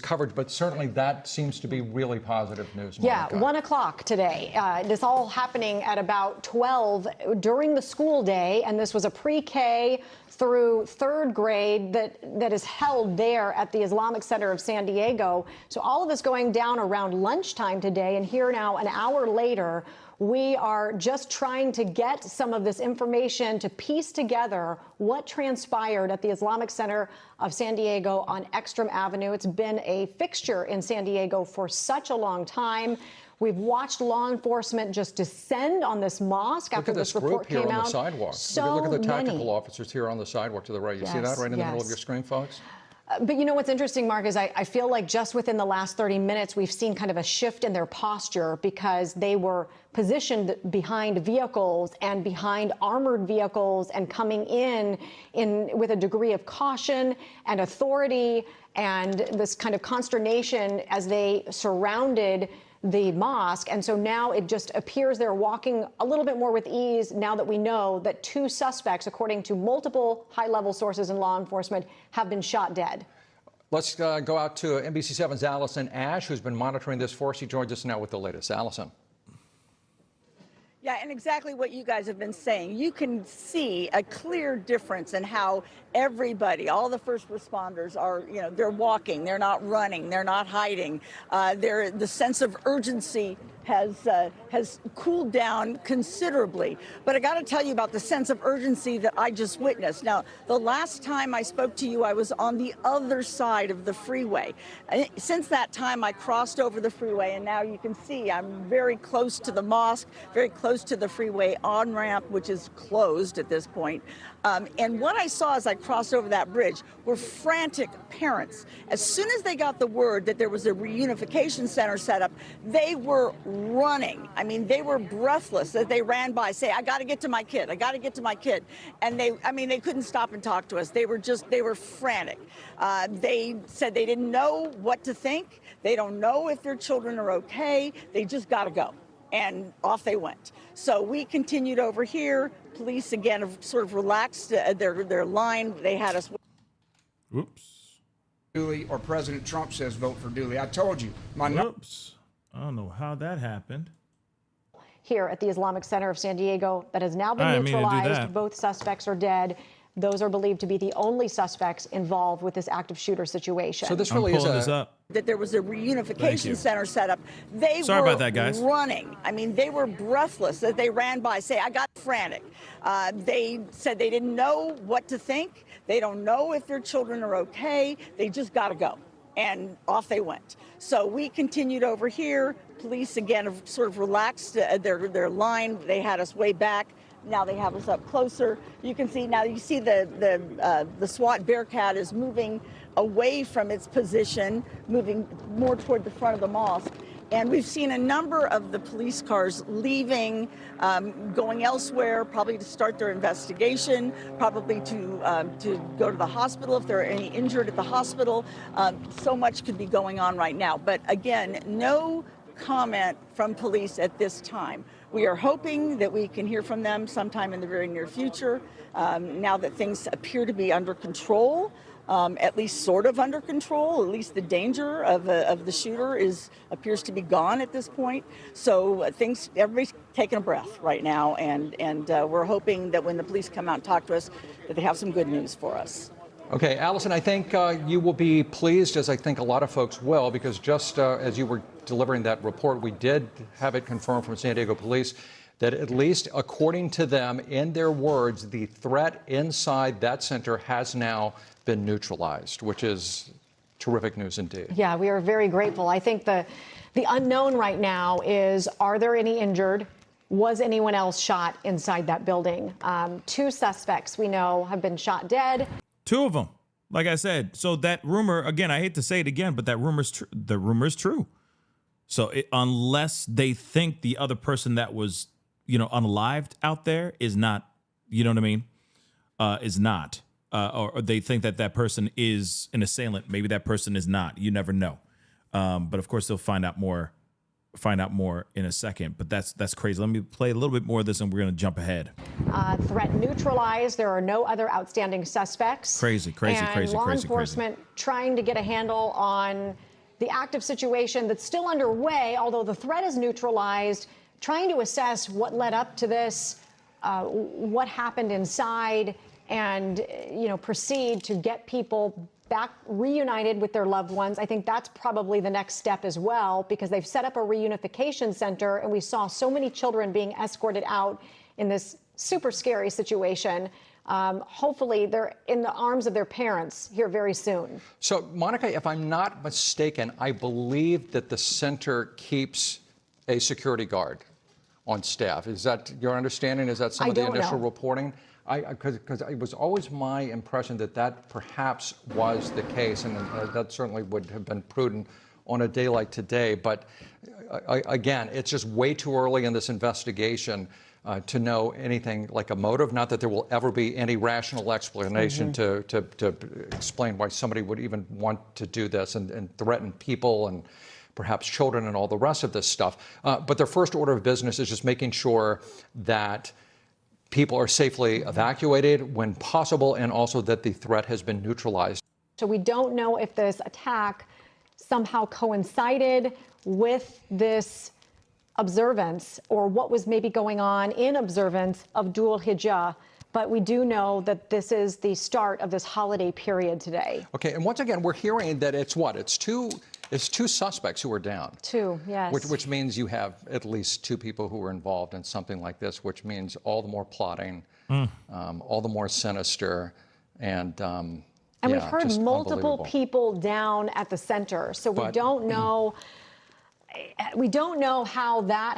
coverage, but certainly that seems to be really positive news, Monica. Yeah, 1 o'clock today. This all happening at about 12 during the school day, and this was a pre-K through 3rd grade that is held there at the Islamic Center of San Diego. So all of this going down around lunchtime today, and here now an hour later, we are just trying to get some of this information to piece together what transpired at the Islamic Center of San Diego on Ekstrom Avenue. It's been a fixture in San Diego for such a long time. We've watched law enforcement just descend on this mosque after this report came out. Look at this group here on the sidewalk. Look at the tactical officers here on the sidewalk to the right. You see that right in the middle of your screen, folks? But you know what's interesting, Mark, is I feel like just within the last 30 minutes, we've seen kind of a shift in their posture because they were positioned behind vehicles and behind armored vehicles and coming in with a degree of caution and authority and this kind of consternation as they surrounded the mosque. And so now it just appears they're walking a little bit more with ease now that we know that 2 suspects, according to multiple high-level sources in law enforcement, have been shot dead. Let's go out to NBC7's Allison Ash, who's been monitoring this for us. She joins us now with the latest. Allison. Yeah, and exactly what you guys have been saying. You can see a clear difference in how everybody, all the first responders are, they're walking, they're not running, they're not hiding. The sense of urgency has cooled down considerably. But I got to tell you about the sense of urgency that I just witnessed. Now, the last time I spoke to you, I was on the other side of the freeway. Since that time, I crossed over the freeway, and now you can see I'm very close to the mosque, very close to the freeway on-ramp, which is closed at this point. And what I saw as I crossed over that bridge were frantic parents. As soon as they got the word that there was a reunification center set up, they were running. I mean, they were breathless as they ran by, say, I got to get to my kid. I got to get to my kid. And they couldn't stop and talk to us. They were frantic. They said they didn't know what to think. They don't know if their children are okay. They just got to go. And off they went. So we continued over here. Police, again, have sort of relaxed their line. They had us. Oops. Dooley or President Trump says vote for Dooley. I told you. Oops. I don't know how that happened. Here at the Islamic Center of San Diego that has now been neutralized. Both suspects are dead. Those are believed to be the only suspects involved with this active shooter situation. So this really is that there was a reunification center set up. They Sorry were about that, guys. Running. I mean, they were breathless as they ran by, say, I got frantic. They said they didn't know what to think. They don't know if their children are okay. They just got to go. And off they went. So we continued over here. Police, again, have sort of relaxed their line. They had us way back. Now they have us up closer. You can see now. You see the SWAT Bearcat is moving away from its position, moving more toward the front of the mosque. And we've seen a number of the police cars leaving, going elsewhere, probably to start their investigation, probably to go to the hospital if there are any injured at the hospital. So much could be going on right now. But again, no comment from police at this time. We are hoping that we can hear from them sometime in the very near future. Now that things appear to be under control, at least sort of under control. At least the danger of the shooter appears to be gone at this point. So everybody's taking a breath right now, and we're hoping that when the police come out and talk to us, that they have some good news for us. Okay, Allison, I think you will be pleased, as I think a lot of folks will, because just as you were delivering that report, we did have it confirmed from San Diego Police that at least according to them, in their words, the threat inside that center has now been neutralized, which is terrific news indeed. Yeah, we are very grateful. I think the unknown right now is, are there any injured? Was anyone else shot inside that building? 2 suspects we know have been shot dead. 2 of them, like I said. So that rumor, again, I hate to say it again, but that rumor's true. The rumor is true. So unless they think the other person that was, unalived out there is not, you know what I mean, is not, or they think that person is an assailant. Maybe that person is not. You never know. But of course, they'll find out more in a second. But that's crazy. Let me play a little bit more of this, and we're going to jump ahead. Threat neutralized. There are no other outstanding suspects. Crazy. Law enforcement trying to get a handle on the active situation that's still underway, although the threat is neutralized, trying to assess what led up to this, what happened inside, and proceed to get people back reunited with their loved ones. I think that's probably the next step as well, because they've set up a reunification center, and we saw so many children being escorted out in this super scary situation. Hopefully they're in the arms of their parents here very soon. So, Monica, if I'm not mistaken, I believe that the center keeps a security guard on staff. Is that your understanding? Is that some of the initial reporting? Because it was always my impression that perhaps was the case, and that certainly would have been prudent on a day like today. But again, it's just way too early in this investigation to know anything like a motive. Not that there will ever be any rational explanation to explain why somebody would even want to do this and threaten people and perhaps children and all the rest of this stuff. But their first order of business is just making sure that people are safely evacuated when possible, and also that the threat has been neutralized. So we don't know if this attack somehow coincided with this observance, or what was maybe going on in observance of Dhul Hijjah. But we do know that this is the start of this holiday period today. Okay, and once again, we're hearing that it's two suspects who are down. 2, yes. Which means you have at least 2 people who are involved in something like this, which means all the more plotting, all the more sinister, and we've heard multiple people down at the center, so we don't know. We don't know how that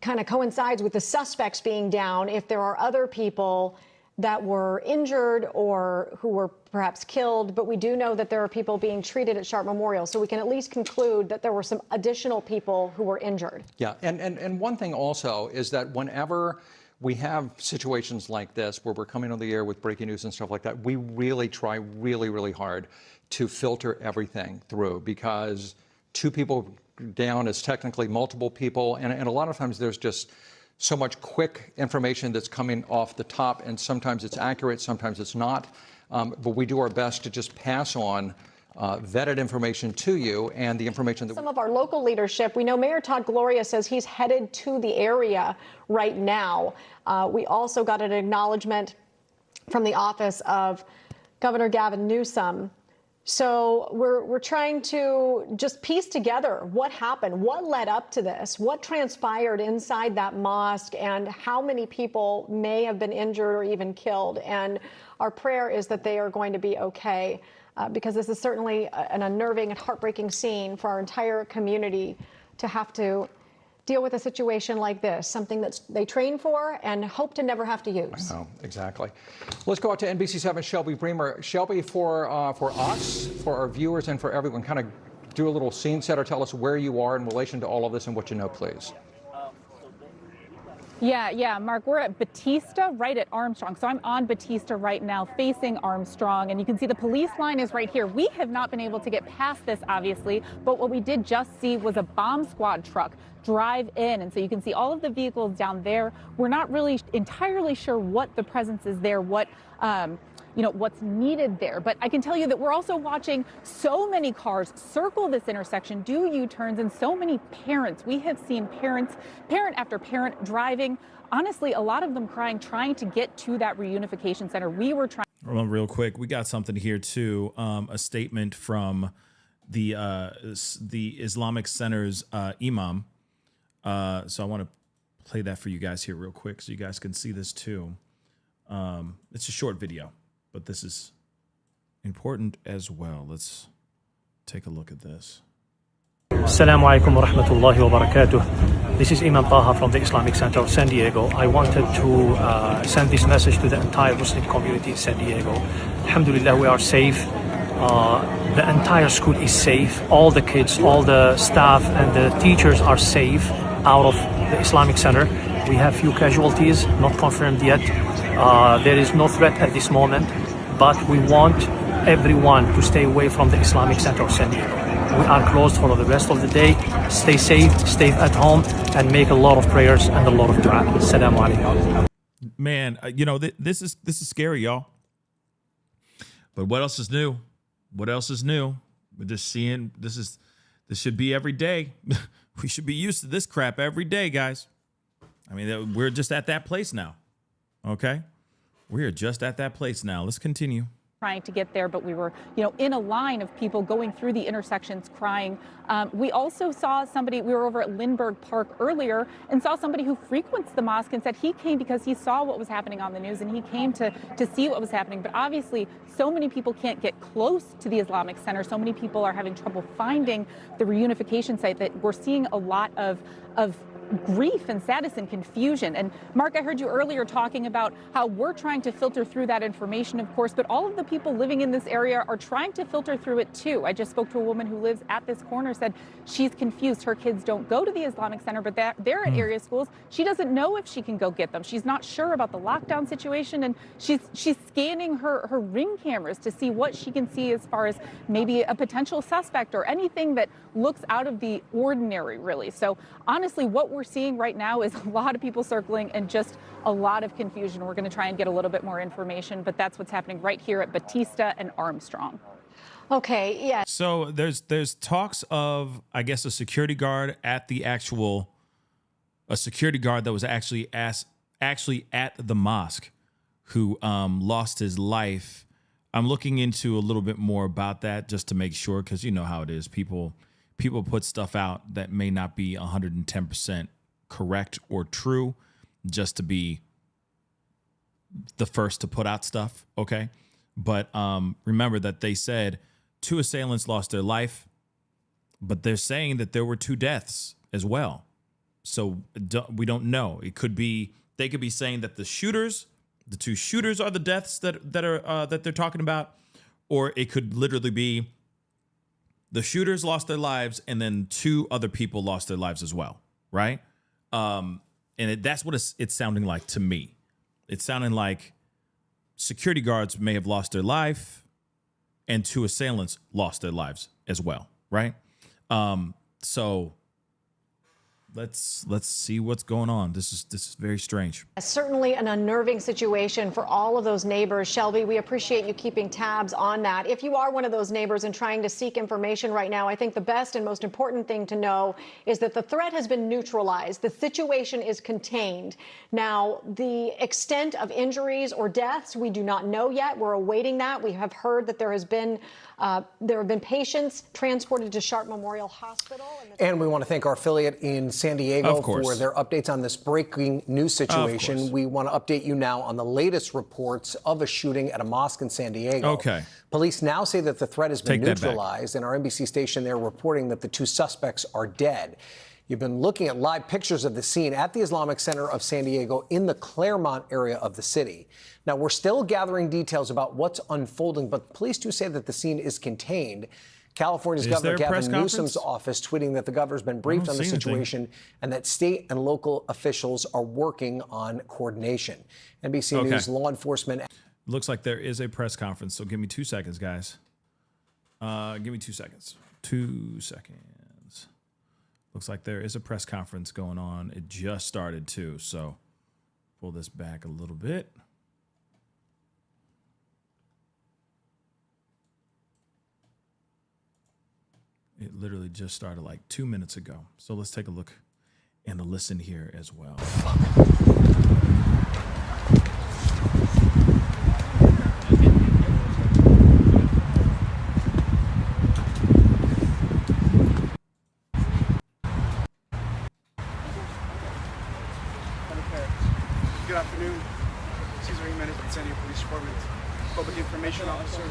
kind of coincides with the suspects being down. If there are other people that were injured or who were perhaps killed, but we do know that there are people being treated at Sharp Memorial, so we can at least conclude that there were some additional people who were injured. Yeah, and one thing also is that whenever we have situations like this where we're coming on the air with breaking news and stuff like that, we really try really hard to filter everything through, because 2 people down is technically multiple people, and a lot of times there's just so much quick information that's coming off the top, and sometimes it's accurate, sometimes it's not. But we do our best to just pass on vetted information to you, and the information that some of our local leadership. We know Mayor Todd Gloria says he's headed to the area right now. We also got an acknowledgement from the office of Governor Gavin Newsom. So we're trying to just piece together what happened, what led up to this, what transpired inside that mosque, and how many people may have been injured or even killed. And our prayer is that they are going to be okay, because this is certainly an unnerving and heartbreaking scene for our entire community to have to deal with a situation like this, something that they train for and hope to never have to use. I know, exactly. Let's go out to NBC7's Shelby Bremer. Shelby, for us, for our viewers, and for everyone, kind of do a little scene setter. Tell us where you are in relation to all of this and what you know, please. Yeah, Mark, we're at Batista, right at Armstrong. So I'm on Batista right now, facing Armstrong, and you can see the police line is right here. We have not been able to get past this, obviously, but what we did just see was a bomb squad truck drive in, and so you can see all of the vehicles down there. We're not really entirely sure what the presence is there, what what's needed there. But I can tell you that we're also watching so many cars circle this intersection, do U-turns, and so many parents. We have seen parent after parent driving, honestly, a lot of them crying, trying to get to that reunification center. We were trying. Well, real quick, we got something here too. A statement from the Islamic Center's Imam. So I want to play that for you guys here real quick so you guys can see this too. It's a short video, but this is important as well. Let's take a look at this. Assalamu alaikum wa rahmatullahi wa barakatuh. This is Imam Taha from the Islamic Center of San Diego. I wanted to send this message to the entire Muslim community in San Diego. Alhamdulillah, we are safe. The entire school is safe. All the kids, all the staff and the teachers are safe out of the Islamic Center. We have few casualties, not confirmed yet. There is no threat at this moment, but we want everyone to stay away from the Islamic Center of San Diego. We are closed for the rest of the day. Stay safe, stay at home, and make a lot of prayers and a lot of dua. Assalamu alaikum. Man, this is scary, y'all. But what else is new? What else is new? We're just seeing this should be every day. We should be used to this crap every day, guys. I mean, we're just at that place now. Okay? We are just at that place now. Let's continue. Trying to get there, but we were, in a line of people going through the intersections crying. We also saw somebody, we were over at Lindbergh Park earlier and saw somebody who frequents the mosque and said he came because he saw what was happening on the news and he came to see what was happening. But obviously, so many people can't get close to the Islamic Center. So many people are having trouble finding the reunification site that we're seeing a lot of grief and sadness and confusion. And Mark, I heard you earlier talking about how we're trying to filter through that information, of course, but all of the people living in this area are trying to filter through it too. I just spoke to a woman who lives at this corner, said she's confused. Her kids don't go to the Islamic Center, but they're at area schools. She doesn't know if she can go get them. She's not sure about the lockdown situation, and she's scanning her Ring cameras to see what she can see as far as maybe a potential suspect or anything that looks out of the ordinary, really. So honestly, what we're seeing right now is a lot of people circling and just a lot of confusion. We're going to try and get a little bit more information, but that's what's happening right here at Batista and Armstrong. Okay, yeah. So there's talks of, I guess, a security guard at that was actually at the mosque who lost his life. I'm looking into a little bit more about that just to make sure, because you know how it is. People put stuff out that may not be 110% correct or true just to be the first to put out stuff, okay? But remember that they said 2 assailants lost their life, but they're saying that there were 2 deaths as well. So we don't know. It could be, they could be saying that the 2 shooters are the deaths that they're talking about, or it could literally be the shooters lost their lives and then 2 other people lost their lives as well, right? And that's what it's sounding like to me. It's sounding like security guards may have lost their life and 2 assailants lost their lives as well, right? So let's see what's going on. This is very strange. Certainly an unnerving situation for all of those neighbors. Shelby, we appreciate you keeping tabs on that. If you are one of those neighbors and trying to seek information right now, I think the best and most important thing to know is that the threat has been neutralized. The situation is contained. Now, the extent of injuries or deaths, we do not know yet. We're awaiting that. We have heard that there have been patients transported to Sharp Memorial Hospital. And we want to thank our affiliate in San Diego for their updates on this breaking news situation. We want to update you now on the latest reports of a shooting at a mosque in San Diego. Okay. Police now say that the threat has been neutralized, and our NBC station there reporting that the 2 suspects are dead. You've been looking at live pictures of the scene at the Islamic Center of San Diego in the Claremont area of the city. Now, we're still gathering details about what's unfolding, but police do say that the scene is contained. California's Governor Gavin Newsom's office tweeting that the governor's been briefed on the situation and that state and local officials are working on coordination. NBC News law enforcement. Looks like there is a press conference, so give me 2 seconds, guys. Give me 2 seconds. 2 seconds. Looks like there is a press conference going on. It just started too, so pull this back a little bit. It literally just started like 2 minutes ago. So let's take a look and a listen here as well. Good afternoon. Cesar Jimenez with San Diego Police Department, Public Information Officer.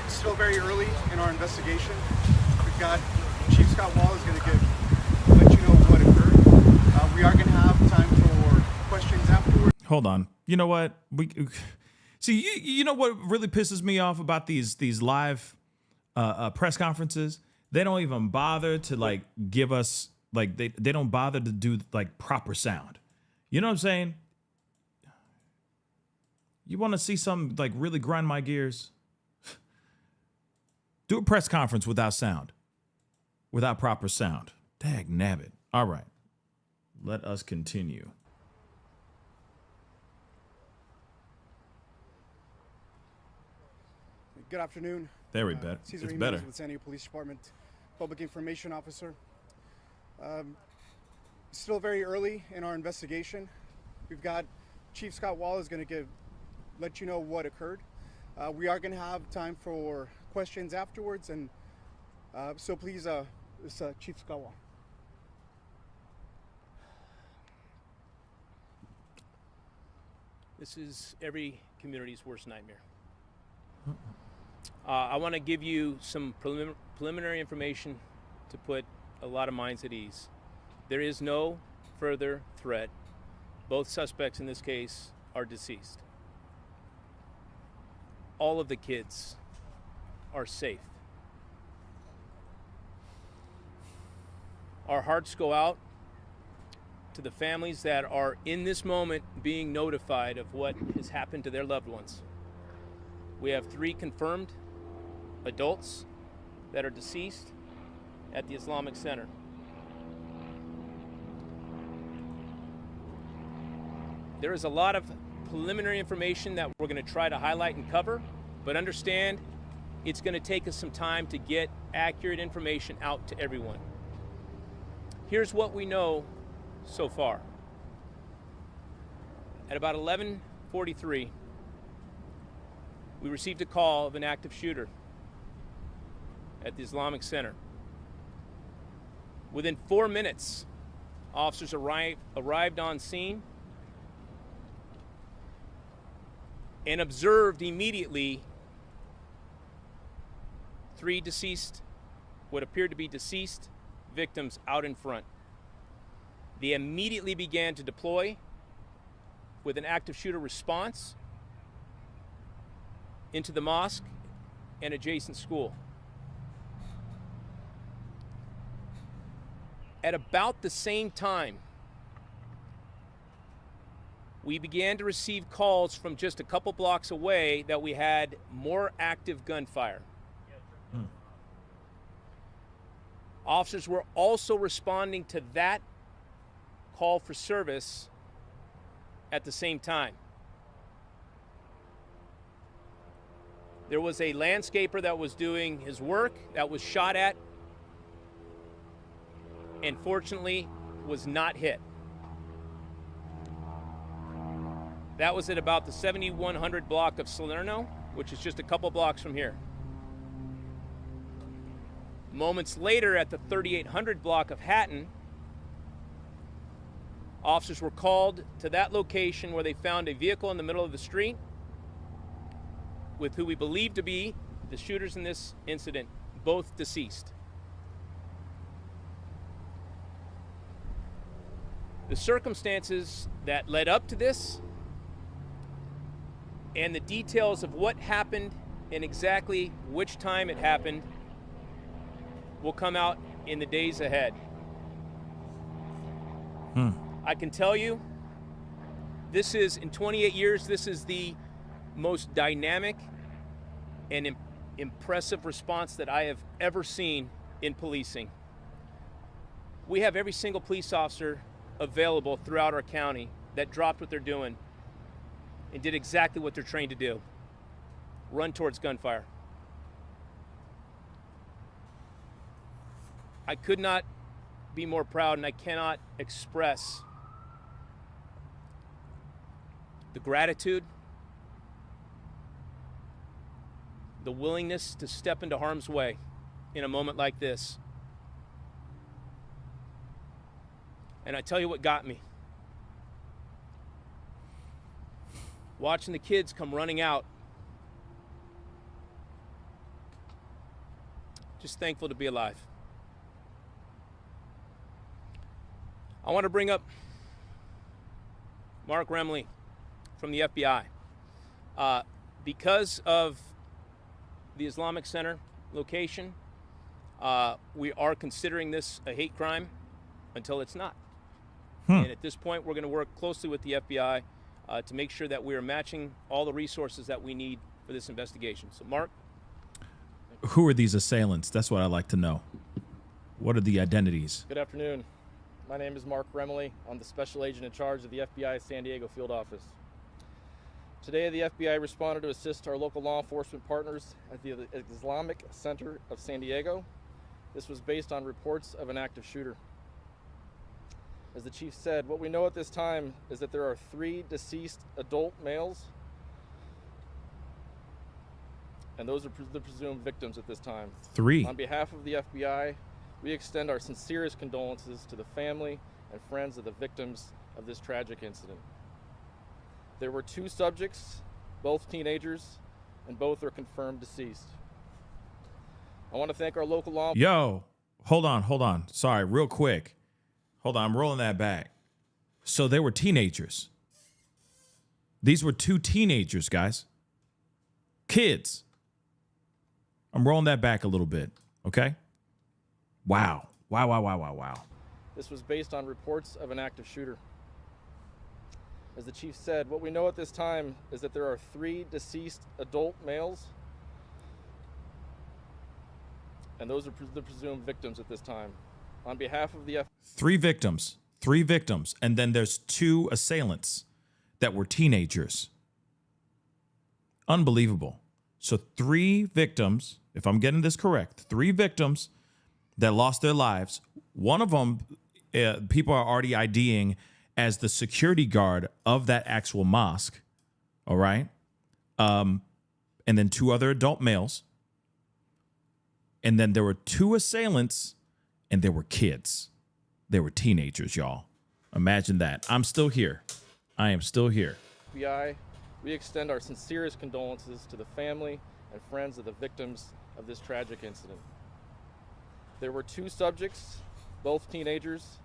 It's still very early in our investigation. We've got Chief Scott Wall is going to let you know what occurred. We are going to have time for questions afterwards. Hold on. You know what? You know what really pisses me off about these live press conferences? They don't even bother to like give us like they don't bother to do like proper sound. You know what I'm saying? You want to see something like really grind my gears? Do a press conference without sound, without proper sound. Dag nabbit. All right, let us continue. Good afternoon. There we bet. Cesar It's Jimenez better. with San Diego Police Department, Public Information Officer. Still very early in our investigation. We've got Chief Scott Wall is going to let you know what occurred. We are going to have time for questions afterwards, and so please, this Chief Scott Wall. This is every community's worst nightmare. I want to give you some preliminary information to put a lot of minds at ease. There is no further threat. Both suspects in this case are deceased. All of the kids are safe. Our hearts go out to the families that are in this moment being notified of what has happened to their loved ones. We have 3 confirmed adults that are deceased at the Islamic Center. There is a lot of preliminary information that we're going to try to highlight and cover, but understand it's going to take us some time to get accurate information out to everyone. Here's what we know so far. At about 11:43, we received a call of an active shooter at the Islamic Center. Within 4 minutes, officers arrived on scene and observed immediately 3 deceased, what appeared to be deceased victims out in front. They immediately began to deploy with an active shooter response into the mosque and adjacent school. At about the same time, we began to receive calls from just a couple blocks away that we had more active gunfire. Officers were also responding to that call for service at the same time. There was a landscaper that was doing his work that was shot at and fortunately was not hit. That was at about the 7100 block of Salerno, which is just a couple blocks from here. Moments later, at the 3800 block of Hatton, officers were called to that location where they found a vehicle in the middle of the street with who we believe to be the shooters in this incident, both deceased. The circumstances that led up to this and the details of what happened and exactly which time it happened will come out in the days ahead. I can tell you, this is, in 28 years, this is the most dynamic and impressive response that I have ever seen in policing. We have every single police officer available throughout our county that dropped what they're doing and did exactly what they're trained to do: run towards gunfire. I could not be more proud, and I cannot express the gratitude, the willingness to step into harm's way in a moment like this. And I tell you what got me. Watching the kids come running out. Just thankful to be alive. I want to bring up Mark Remley from the FBI. Because of the Islamic Center location, we are considering this a hate crime until it's not. And at this point, we're going to work closely with the FBI to make sure that we are matching all the resources that we need for this investigation. So, Mark? Who are these assailants? That's what I'd like to know. What are the identities? Good afternoon. My name is Mark Remley. I'm the special agent in charge of the FBI San Diego field office. Today, the FBI responded to assist our local law enforcement partners at the Islamic Center of San Diego. This was based on reports of an active shooter. As the chief said, what we know at this time is that there are 3 deceased adult males, and those are the presumed victims at this time. 3. On behalf of the FBI, we extend our sincerest condolences to the family and friends of the victims of this tragic incident. There were 2 subjects, both teenagers, and both are confirmed deceased. I want to thank our local law... Yo, hold on. Sorry, real quick. Hold on, I'm rolling that back. So they were teenagers. These were 2 teenagers, guys. Kids. I'm rolling that back a little bit, okay? Wow. This was based on reports of an active shooter. As the chief said, what we know at this time is that there are 3 deceased adult males, and those are the presumed victims at this time. On behalf of the 3 victims, and then there's 2 assailants that were teenagers. Unbelievable. So 3 victims, if I'm getting this correct, 3 victims that lost their lives. One of them, people are already IDing as the security guard of that actual mosque. All right. And then 2 other adult males. And then there were 2 assailants, and there were kids. They were teenagers, y'all. Imagine that. I'm still here. I am still here. FBI, we extend our sincerest condolences to the family and friends of the victims of this tragic incident. There were 2 subjects, both teenagers,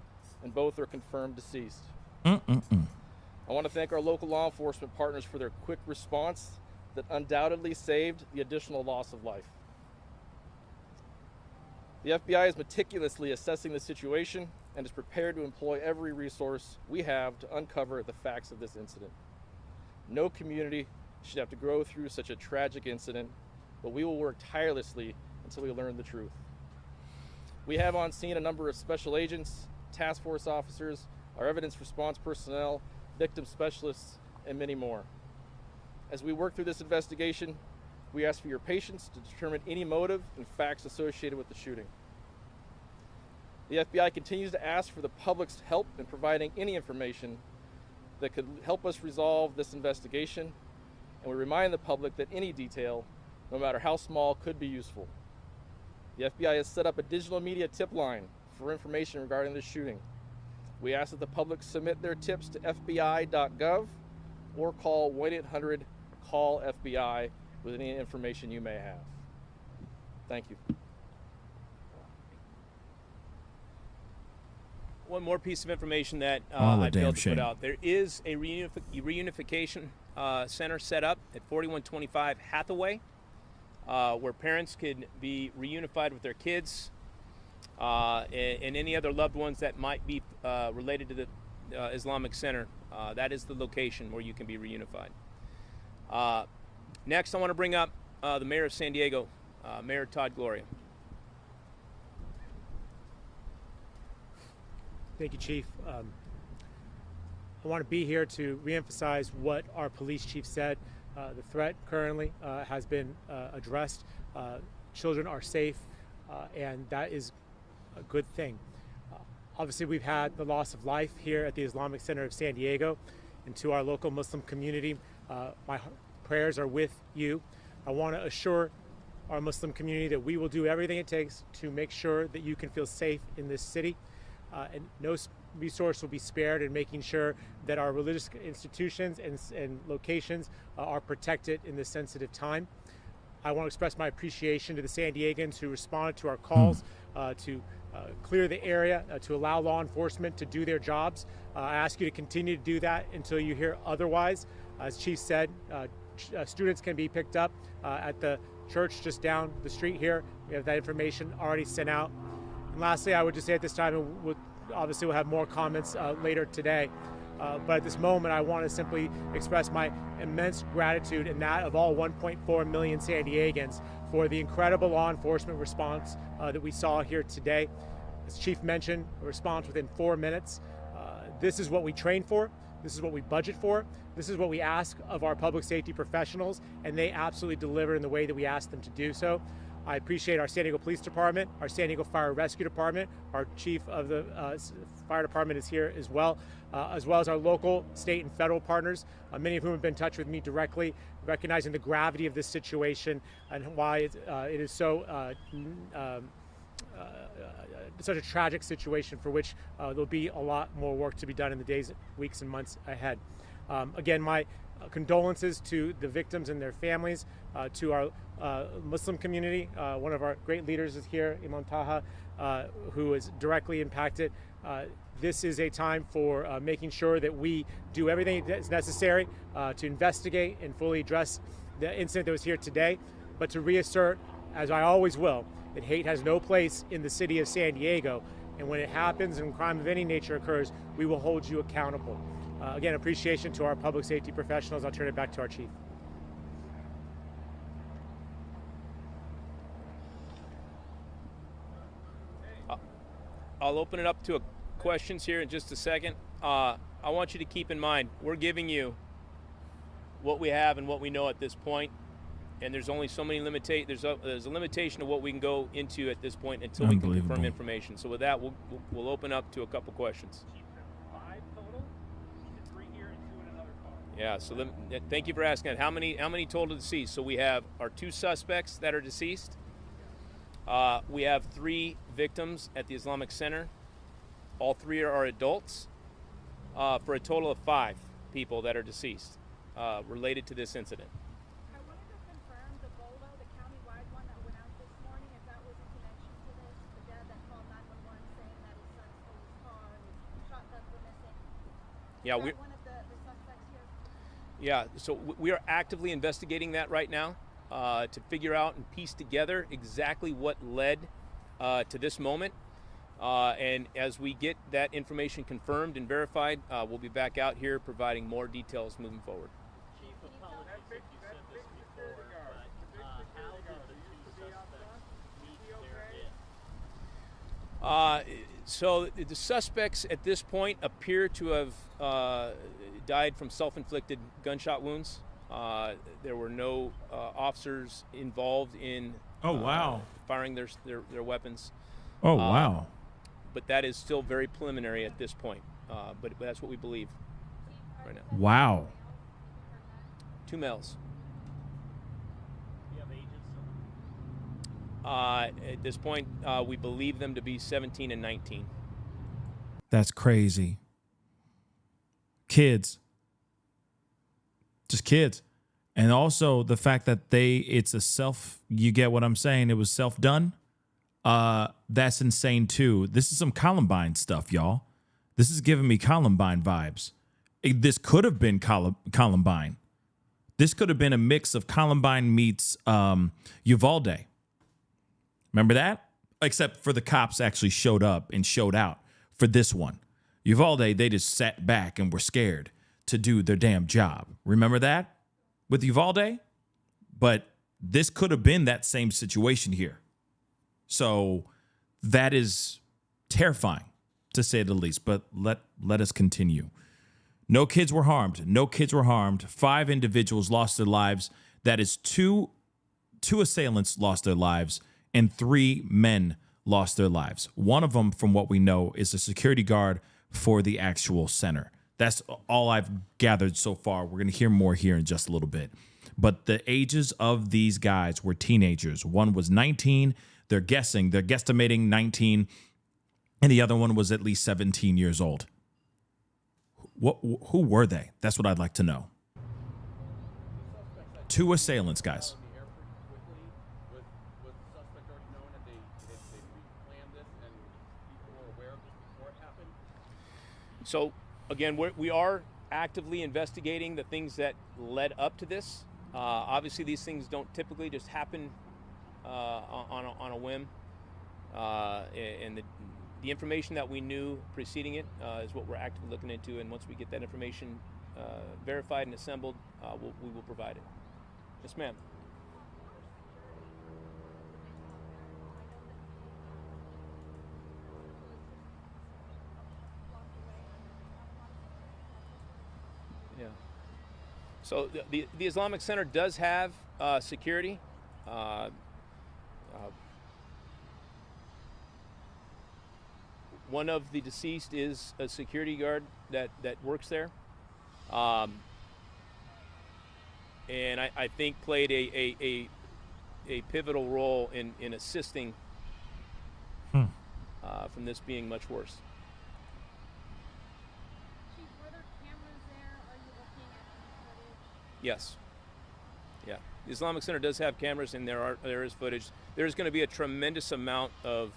and both are confirmed deceased. I want to thank our local law enforcement partners for their quick response that undoubtedly saved the additional loss of life. The FBI is meticulously assessing the situation and is prepared to employ every resource we have to uncover the facts of this incident. No community should have to go through such a tragic incident, but we will work tirelessly until we learn the truth. We have on scene a number of special agents, task force officers, our evidence response personnel, victim specialists, and many more. As we work through this investigation, we ask for your patience to determine any motive and facts associated with the shooting. The FBI continues to ask for the public's help in providing any information that could help us resolve this investigation, and we remind the public that any detail, no matter how small, could be useful. The FBI has set up a digital media tip line for information regarding this shooting. We ask that the public submit their tips to FBI.gov or call 1-800-CALL-FBI with any information you may have. Thank you. One more piece of information that I failed to put out. There is a reunification center set up at 4125 Hathaway, where parents could be reunified with their kids and any other loved ones that might be related to the Islamic Center. That is the location where you can be reunified. Next, I want to bring up the mayor of San Diego, Mayor Todd Gloria. Thank you, Chief. I want to be here to reemphasize what our police chief said. The threat currently has been addressed. Children are safe, and that is a good thing. Obviously, we've had the loss of life here at the Islamic Center of San Diego, and to our local Muslim community, my prayers are with you. I want to assure our Muslim community that we will do everything it takes to make sure that you can feel safe in this city, and no resource will be spared in making sure that our religious institutions and locations are protected in this sensitive time. I want to express my appreciation to the San Diegans who responded to our calls to clear the area, to allow law enforcement to do their jobs. I ask you to continue to do that until you hear otherwise. As Chief said, students can be picked up at the church just down the street here. We have that information already sent out. And lastly, I would just say at this time, and obviously we'll have more comments later today, but at this moment, I want to simply express my immense gratitude and that of all 1.4 million San Diegans for the incredible law enforcement response that we saw here today. As Chief mentioned, a response within 4 minutes. This is what we train for. This is what we budget for. This is what we ask of our public safety professionals, and they absolutely deliver in the way that we ask them to do so. I appreciate our San Diego Police Department, our San Diego Fire Rescue Department, our Chief of the Fire Department is here as well as our local, state, and federal partners, many of whom have been in touch with me directly, recognizing the gravity of this situation and why it is so such a tragic situation for which there'll be a lot more work to be done in the days, weeks, and months ahead. Again, my condolences to the victims and their families, to our Muslim community. One of our great leaders is here, Imam Taha, who is directly impacted. This is a time for making sure that we do everything that's necessary to investigate and fully address the incident that was here today, but to reassert, as I always will, that hate has no place in the city of San Diego, and when it happens and crime of any nature occurs, we will hold you accountable. Again, appreciation to our public safety professionals. I'll turn it back to our Chief. I'll open it up to questions here in just a second. I want you to keep in mind, we're giving you what we have and what we know at this point, and there's only so many there's a limitation of what we can go into at this point until we can confirm information. So with that, we'll open up to a couple questions. Yeah, so thank you for asking that. How many total deceased? So we have our 2 suspects that are deceased. We have 3 victims at the Islamic Center. All 3 are adults, for a total of 5 people that are deceased related to this incident. I wanted to confirm the BOLA, the county-wide one that went out this morning, if that was in connection to this, the dad that called 911 saying that his son stole his car and his shotguns were missing. Yeah, Is that one of the suspects here? Yeah, so we are actively investigating that right now to figure out and piece together exactly what led to this moment. And as we get that information confirmed and verified, we'll be back out here providing more details moving forward. Chief, apologies if you said this before, but how did the 2 suspects meet their end? So the suspects at this point appear to have died from self-inflicted gunshot wounds. There were no officers involved in firing their weapons. Oh, wow. But that is still very preliminary at this point. But that's what we believe right now. Wow. 2 males. Do you have ages? At this point, we believe them to be 17 and 19. That's crazy. Kids. Just kids. And also the fact that it's you get what I'm saying? It was self-done. That's insane too. This is some Columbine stuff, y'all. This is giving me Columbine vibes. This could have been Columbine. This could have been a mix of Columbine meets Uvalde. Remember that? Except for the cops actually showed up and showed out for this one. Uvalde, they just sat back and were scared to do their damn job. Remember that with Uvalde? But this could have been that same situation here. So that is terrifying, to say the least. But let us continue. No kids were harmed. No kids were harmed. 5 individuals lost their lives. That is 2 assailants lost their lives, and 3 men lost their lives. One of them, from what we know, is a security guard for the actual center. That's all I've gathered so far. We're going to hear more here in just a little bit. But the ages of these guys were teenagers. One was 19. They're guesstimating 19. And the other one was at least 17 years old. Who were they? That's what I'd like to know. 2 assailants, guys. So, again, we are actively investigating the things that led up to this. Obviously, these things don't typically just happen on a whim. And the information that we knew preceding it is what we're actively looking into. And once we get that information verified and assembled, we will provide it. Yes, ma'am. Yeah. So the Islamic Center does have security. One of the deceased is a security guard that works there, and I think played a pivotal role in assisting from this being much worse. Chief, were there cameras there? Are you looking at any footage? Yes. Yeah. The Islamic Center does have cameras, and there is footage. There's going to be a tremendous amount of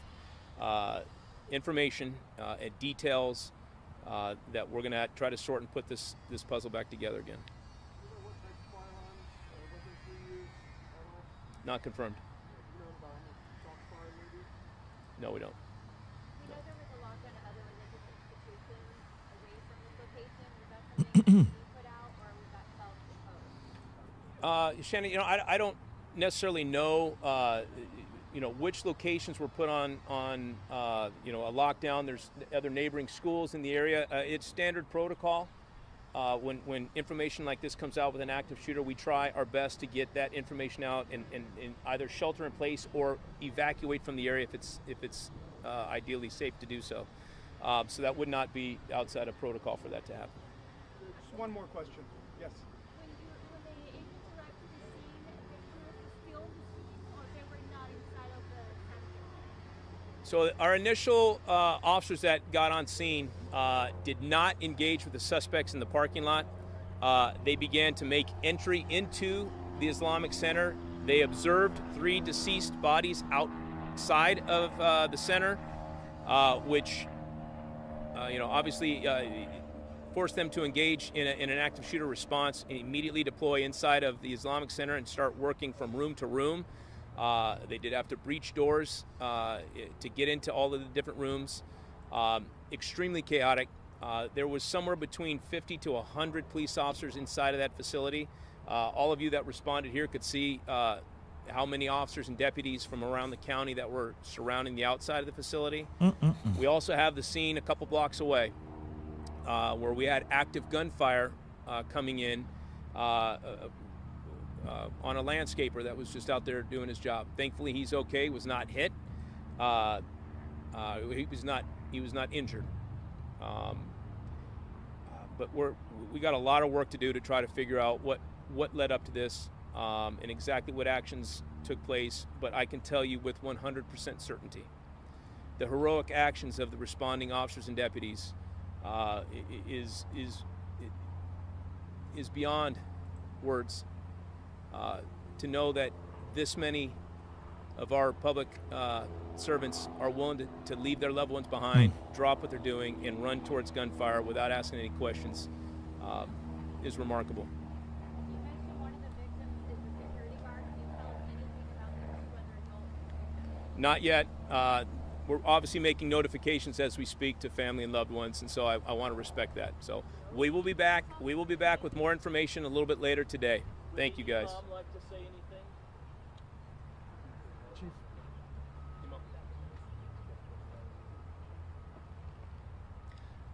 information and details that we're going to try to sort and put this puzzle back together again. Not confirmed. No, we don't. We know there was a lockdown at other religious institutions away from this location. Was that something that you put out, or was that self-imposed? Shannon, I don't necessarily know, which locations were put on a lockdown. There's other neighboring schools in the area. It's standard protocol. When information like this comes out with an active shooter, we try our best to get that information out and either shelter in place or evacuate from the area if it's ideally safe to do so. So that would not be outside of protocol for that to happen. Just one more question. Yes. When the agents arrived to the scene, they were still the scene, or they were not inside of the center? So our initial officers that got on scene did not engage with the suspects in the parking lot. They began to make entry into the Islamic Center. They observed 3 deceased bodies outside of the center, which obviously forced them to engage in an active shooter response and immediately deploy inside of the Islamic Center and start working from room to room. They did have to breach doors to get into all of the different rooms. Extremely chaotic. There was somewhere between 50 to 100 police officers inside of that facility. All of you that responded here could see how many officers and deputies from around the county that were surrounding the outside of the facility. We also have the scene a couple blocks away where we had active gunfire coming in on a landscaper that was just out there doing his job. Thankfully, he's okay. Was not hit. He was not injured. But we got a lot of work to do to try to figure out what led up to this and exactly what actions took place. But I can tell you with 100% certainty, the heroic actions of the responding officers and deputies is beyond words. To know that this many of our public servants are willing to leave their loved ones behind, drop what they're doing, and run towards gunfire without asking any questions is remarkable. You mentioned one of the victims is the security guard. Can you tell us anything about this, whether it's Not yet. We're obviously making notifications as we speak to family and loved ones, and so I want to respect that. So we will be back. We will be back with more information a little bit later today. Thank you, guys. Imam like to say anything? Chief.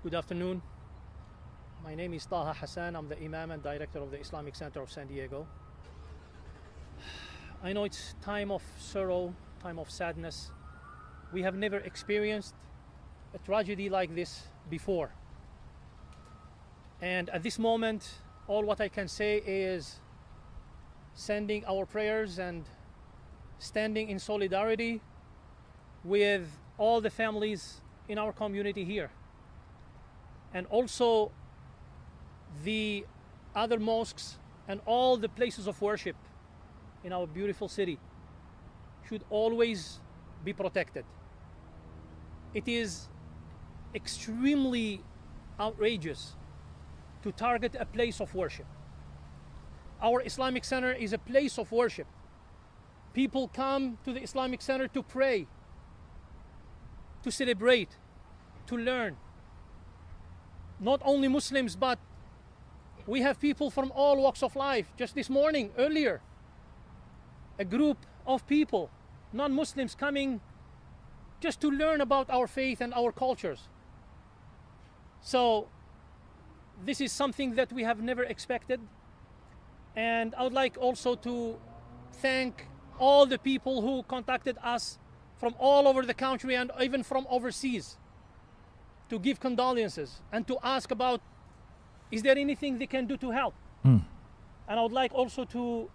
Good afternoon. My name is Taha Hassan. I'm the Imam and Director of the Islamic Center of San Diego. I know it's time of sorrow, time of sadness. We have never experienced a tragedy like this before. And at this moment, all what I can say is sending our prayers and standing in solidarity with all the families in our community here. And also the other mosques and all the places of worship in our beautiful city should always be protected. It is extremely outrageous to target a place of worship. Our Islamic Center is a place of worship. People come to the Islamic Center to pray, to celebrate, to learn. Not only Muslims, but we have people from all walks of life. Just this morning, earlier, a group of people, non-Muslims, coming just to learn about our faith and our cultures. So this is something that we have never expected. And I would like also to thank all the people who contacted us from all over the country and even from overseas to give condolences and to ask about, is there anything they can do to help? And I would like also to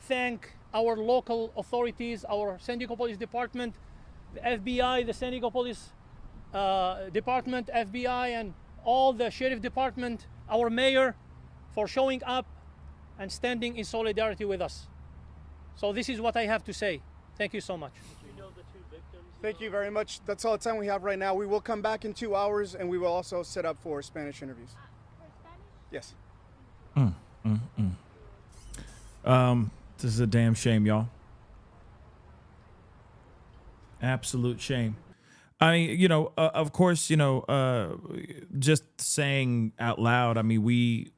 thank our local authorities, our San Diego Police Department, the FBI, the San Diego Police Department, FBI, and all the Sheriff Department, our mayor, for showing up and standing in solidarity with us. So this is what I have to say. Thank you so much. Thank you very much. That's all the time we have right now. We will come back in 2 hours, and we will also set up for Spanish interviews. Yes. This is a damn shame, y'all. Absolute shame. I mean, you know, of course, you know, just saying out loud, I mean,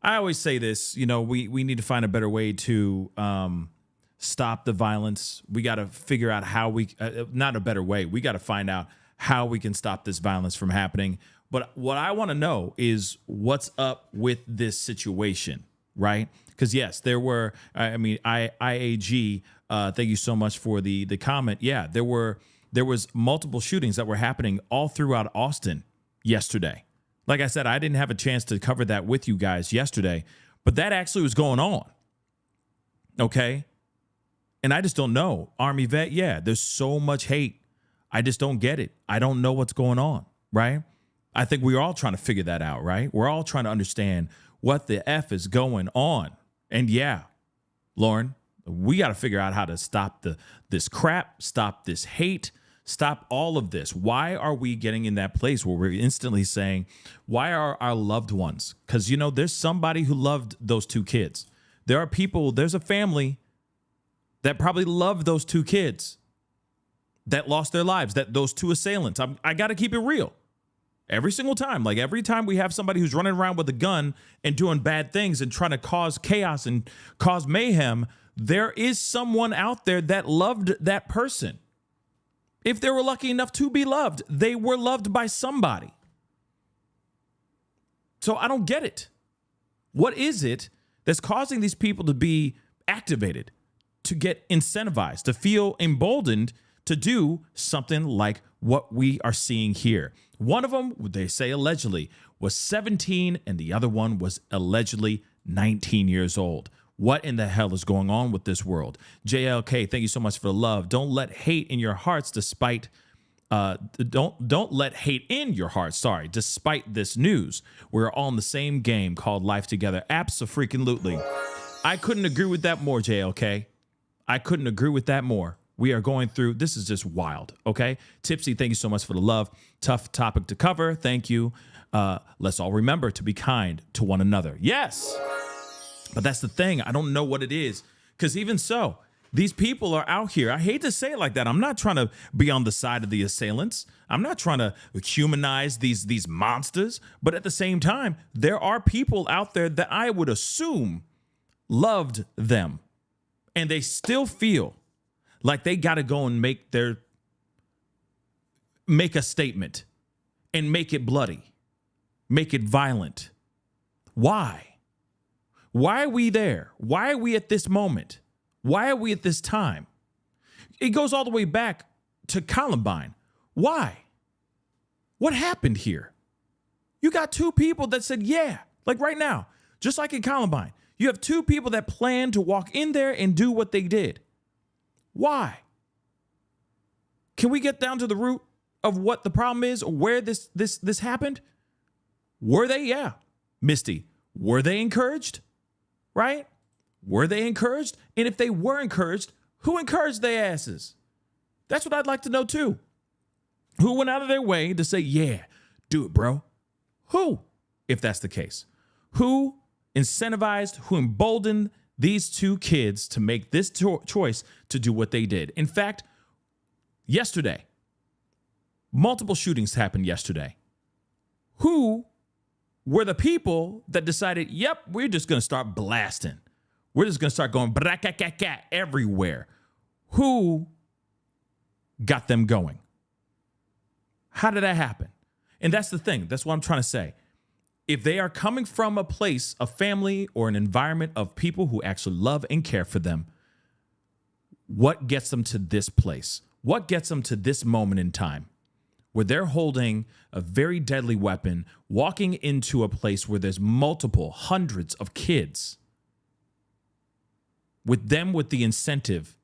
I always say this, you know, we need to find a better way to stop the violence. We got to figure out how not a better way. We got to find out how we can stop this violence from happening. But what I want to know is what's up with this situation, right? Because yes, there were, I mean, IAG, thank you so much for the comment. Yeah, there was multiple shootings that were happening all throughout Austin yesterday. Like I said, I didn't have a chance to cover that with you guys yesterday, but that actually was going on. Okay. And I just don't know. Army vet, yeah, there's so much hate. I just don't get it. I don't know what's going on, right? I think we're all trying to figure that out, right? We're all trying to understand what the F is going on. And yeah, Lauren, we got to figure out how to stop this crap, stop this hate, stop all of this. Why are we getting in that place where we're instantly saying, why are our loved ones? Because, you know, there's somebody who loved those two kids. There are people, there's a family that probably loved those two kids that lost their lives, that those two assailants. I got to keep it real. Every single time, like every time we have somebody who's running around with a gun and doing bad things and trying to cause chaos and cause mayhem, there is someone out there that loved that person. If they were lucky enough to be loved, they were loved by somebody. So I don't get it. What is it that's causing these people to be activated, to get incentivized, to feel emboldened to do something like what we are seeing here? One of them, they say allegedly, was 17 and the other one was allegedly 19 years old. What in the hell is going on with this world? JLK, thank you so much for the love. Don't let hate in your hearts despite don't let hate in your heart, despite this news. We're all in the same game called life together. Abso-freaking-lutely. I couldn't agree with that more, JLK. I couldn't agree with that more. We are going through, this is just wild, okay? Tipsy, thank you so much for the love. Tough topic to cover, thank you. Let's all remember to be kind to one another. Yes, but that's the thing. I don't know what it is, because even so, these people are out here. I hate to say it like that. I'm not trying to be on the side of the assailants. I'm not trying to humanize these monsters, but at the same time, there are people out there that I would assume loved them, and they still feel like they got to go and make a statement and make it bloody, make it violent. Why? Why are we there? Why are we at this moment? Why are we at this time? It goes all the way back to Columbine. Why? What happened here? You got two people that said, yeah, like right now, just like in Columbine, you have two people that plan to walk in there and do what they did. Why? Can we get down to the root of what the problem is or where this happened? Were they? Yeah. Misty, were they encouraged? Right? Were they encouraged? And if they were encouraged, who encouraged their asses? That's what I'd like to know too. Who went out of their way to say, yeah, do it, bro? Who, if that's the case? Who incentivized, who emboldened these two kids to make this choice to do what they did? In fact, yesterday, multiple shootings happened yesterday. Who were the people that decided, yep, we're just going to start blasting. We're just going to start going bra-ka-ka-ka everywhere. Who got them going? How did that happen? And that's the thing. That's what I'm trying to say. If they are coming from a place, a family, or an environment of people who actually love and care for them, what gets them to this place? What gets them to this moment in time where they're holding a very deadly weapon, walking into a place where there's multiple hundreds of kids, with the incentive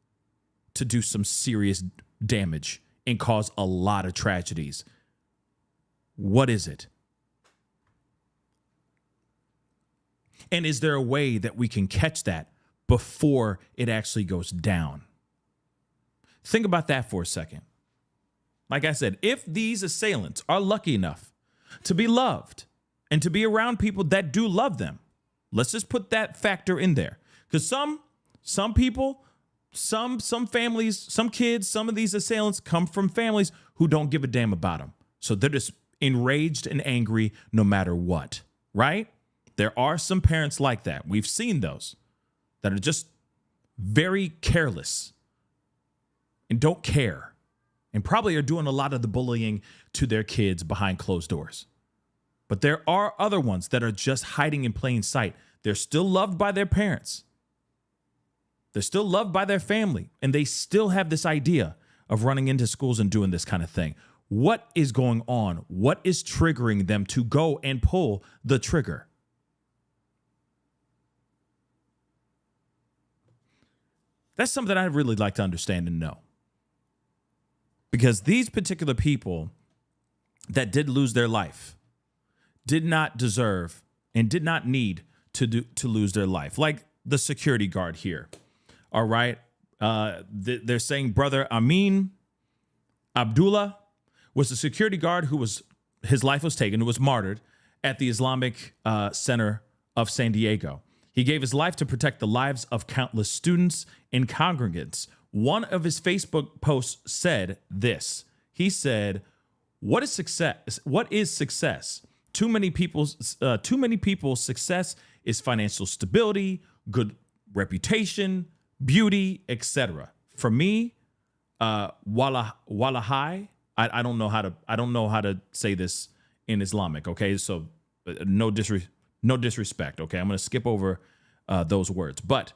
to do some serious damage and cause a lot of tragedies? What is it? And is there a way that we can catch that before it actually goes down? Think about that for a second. Like I said, if these assailants are lucky enough to be loved and to be around people that do love them, let's just put that factor in there. Because some people, some families, some kids, some of these assailants come from families who don't give a damn about them. So they're just enraged and angry no matter what, right? There are some parents like that. We've seen those that are just very careless and don't care and probably are doing a lot of the bullying to their kids behind closed doors. But there are other ones that are just hiding in plain sight. They're still loved by their parents. They're still loved by their family, and they still have this idea of running into schools and doing this kind of thing. What is going on? What is triggering them to go and pull the trigger? That's something I'd really like to understand and know. Because these particular people that did lose their life did not deserve and did not need to lose their life. Like the security guard here. All right. They're saying brother Amin Abdullah was the security guard his life was taken, who was martyred at the Islamic Center of San Diego. He gave his life to protect the lives of countless students and congregants. One of his Facebook posts said this. He said, "What is success? What is success? Too many people's success is financial stability, good reputation, beauty, etc. For me, wallahi, I don't know how to say this in Islamic. Okay, so no disrespect. Okay, I'm going to skip over those words, but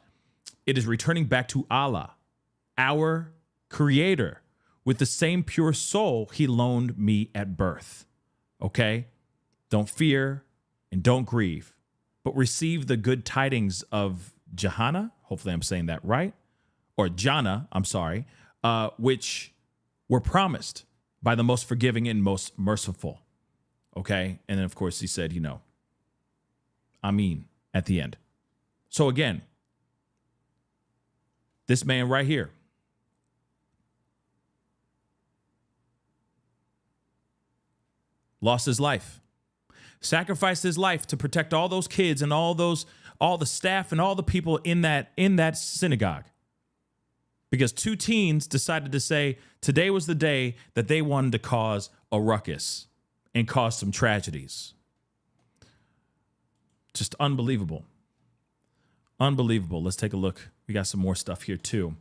it is returning back to Allah, our Creator, with the same pure soul He loaned me at birth. Okay, don't fear and don't grieve, but receive the good tidings of Jahannah. Hopefully, I'm saying that right, or Jannah. I'm sorry, which were promised by the most forgiving and most merciful. Okay. And then, of course, he said, Amin at the end. So again, this man right here, lost his life, sacrificed his life to protect all those kids and all the staff and all the people in that synagogue. Because two teens decided to say today was the day that they wanted to cause a ruckus and cause some tragedies. Just unbelievable. Unbelievable. Let's take a look. We got some more stuff here too,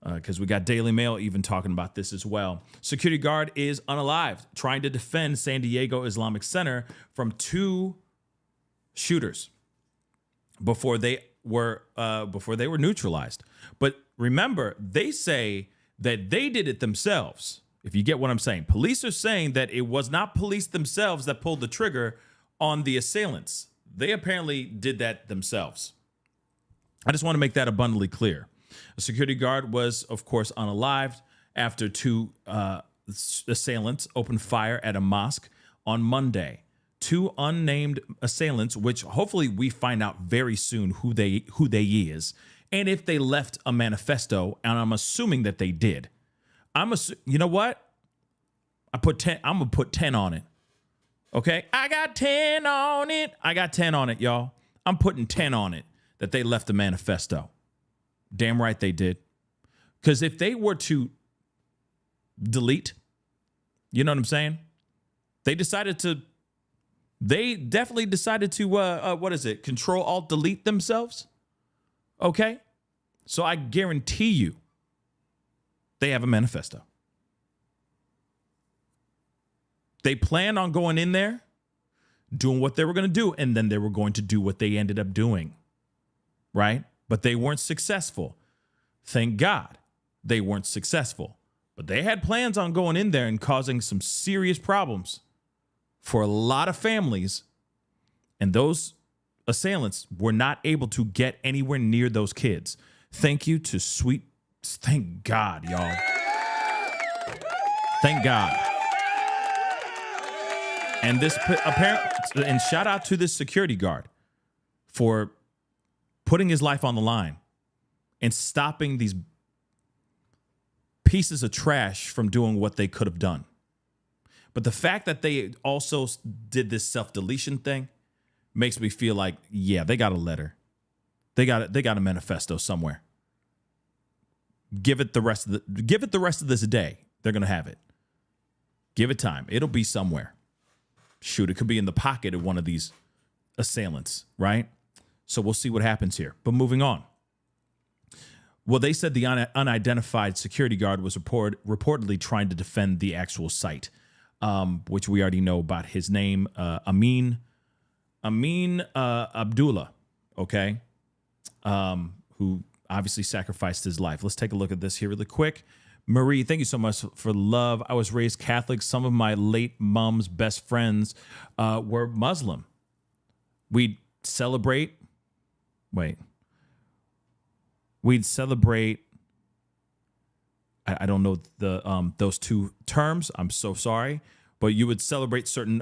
because we got Daily Mail even talking about this as well. Security guard is unalived, trying to defend San Diego Islamic Center from two shooters before they were neutralized. But remember, they say that they did it themselves. If you get what I'm saying, police are saying that it was not police themselves that pulled the trigger on the assailants. They apparently did that themselves. I just want to make that abundantly clear. A security guard was, of course, unalived after two assailants opened fire at a mosque on Monday. Two unnamed assailants, which hopefully we find out very soon who they is, and if they left a manifesto, and I'm assuming that they did. You know what? I'm gonna put 10 on it. Okay, I got 10 on it. I got 10 on it, y'all. I'm putting 10 on it that they left the manifesto. Damn right they did. Because if they were to delete, you know what I'm saying? They definitely decided to, Control, Alt, delete themselves. Okay? So I guarantee you they have a manifesto. They planned on going in there, doing what they were going to do, and then they were going to do what they ended up doing. Right? But they weren't successful. Thank God they weren't successful. But they had plans on going in there and causing some serious problems for a lot of families. And those assailants were not able to get anywhere near those kids. Thank you to thank God, y'all. Thank God. And and shout out to this security guard for putting his life on the line and stopping these pieces of trash from doing what they could have done. But the fact that they also did this self-deletion thing makes me feel like, yeah, they got a letter. They got a manifesto somewhere. Give it the rest of this day. They're gonna have it. Give it time. It'll be somewhere. Shoot, it could be in the pocket of one of these assailants, right? So we'll see what happens here. But moving on. Well, they said the unidentified security guard was reportedly trying to defend the actual site, which we already know about his name, Amin Abdullah, okay, who obviously sacrificed his life. Let's take a look at this here really quick. Marie, thank you so much for love. I was raised Catholic. Some of my late mom's best friends were Muslim. We'd celebrate. I don't know those two terms. I'm so sorry. But you would celebrate certain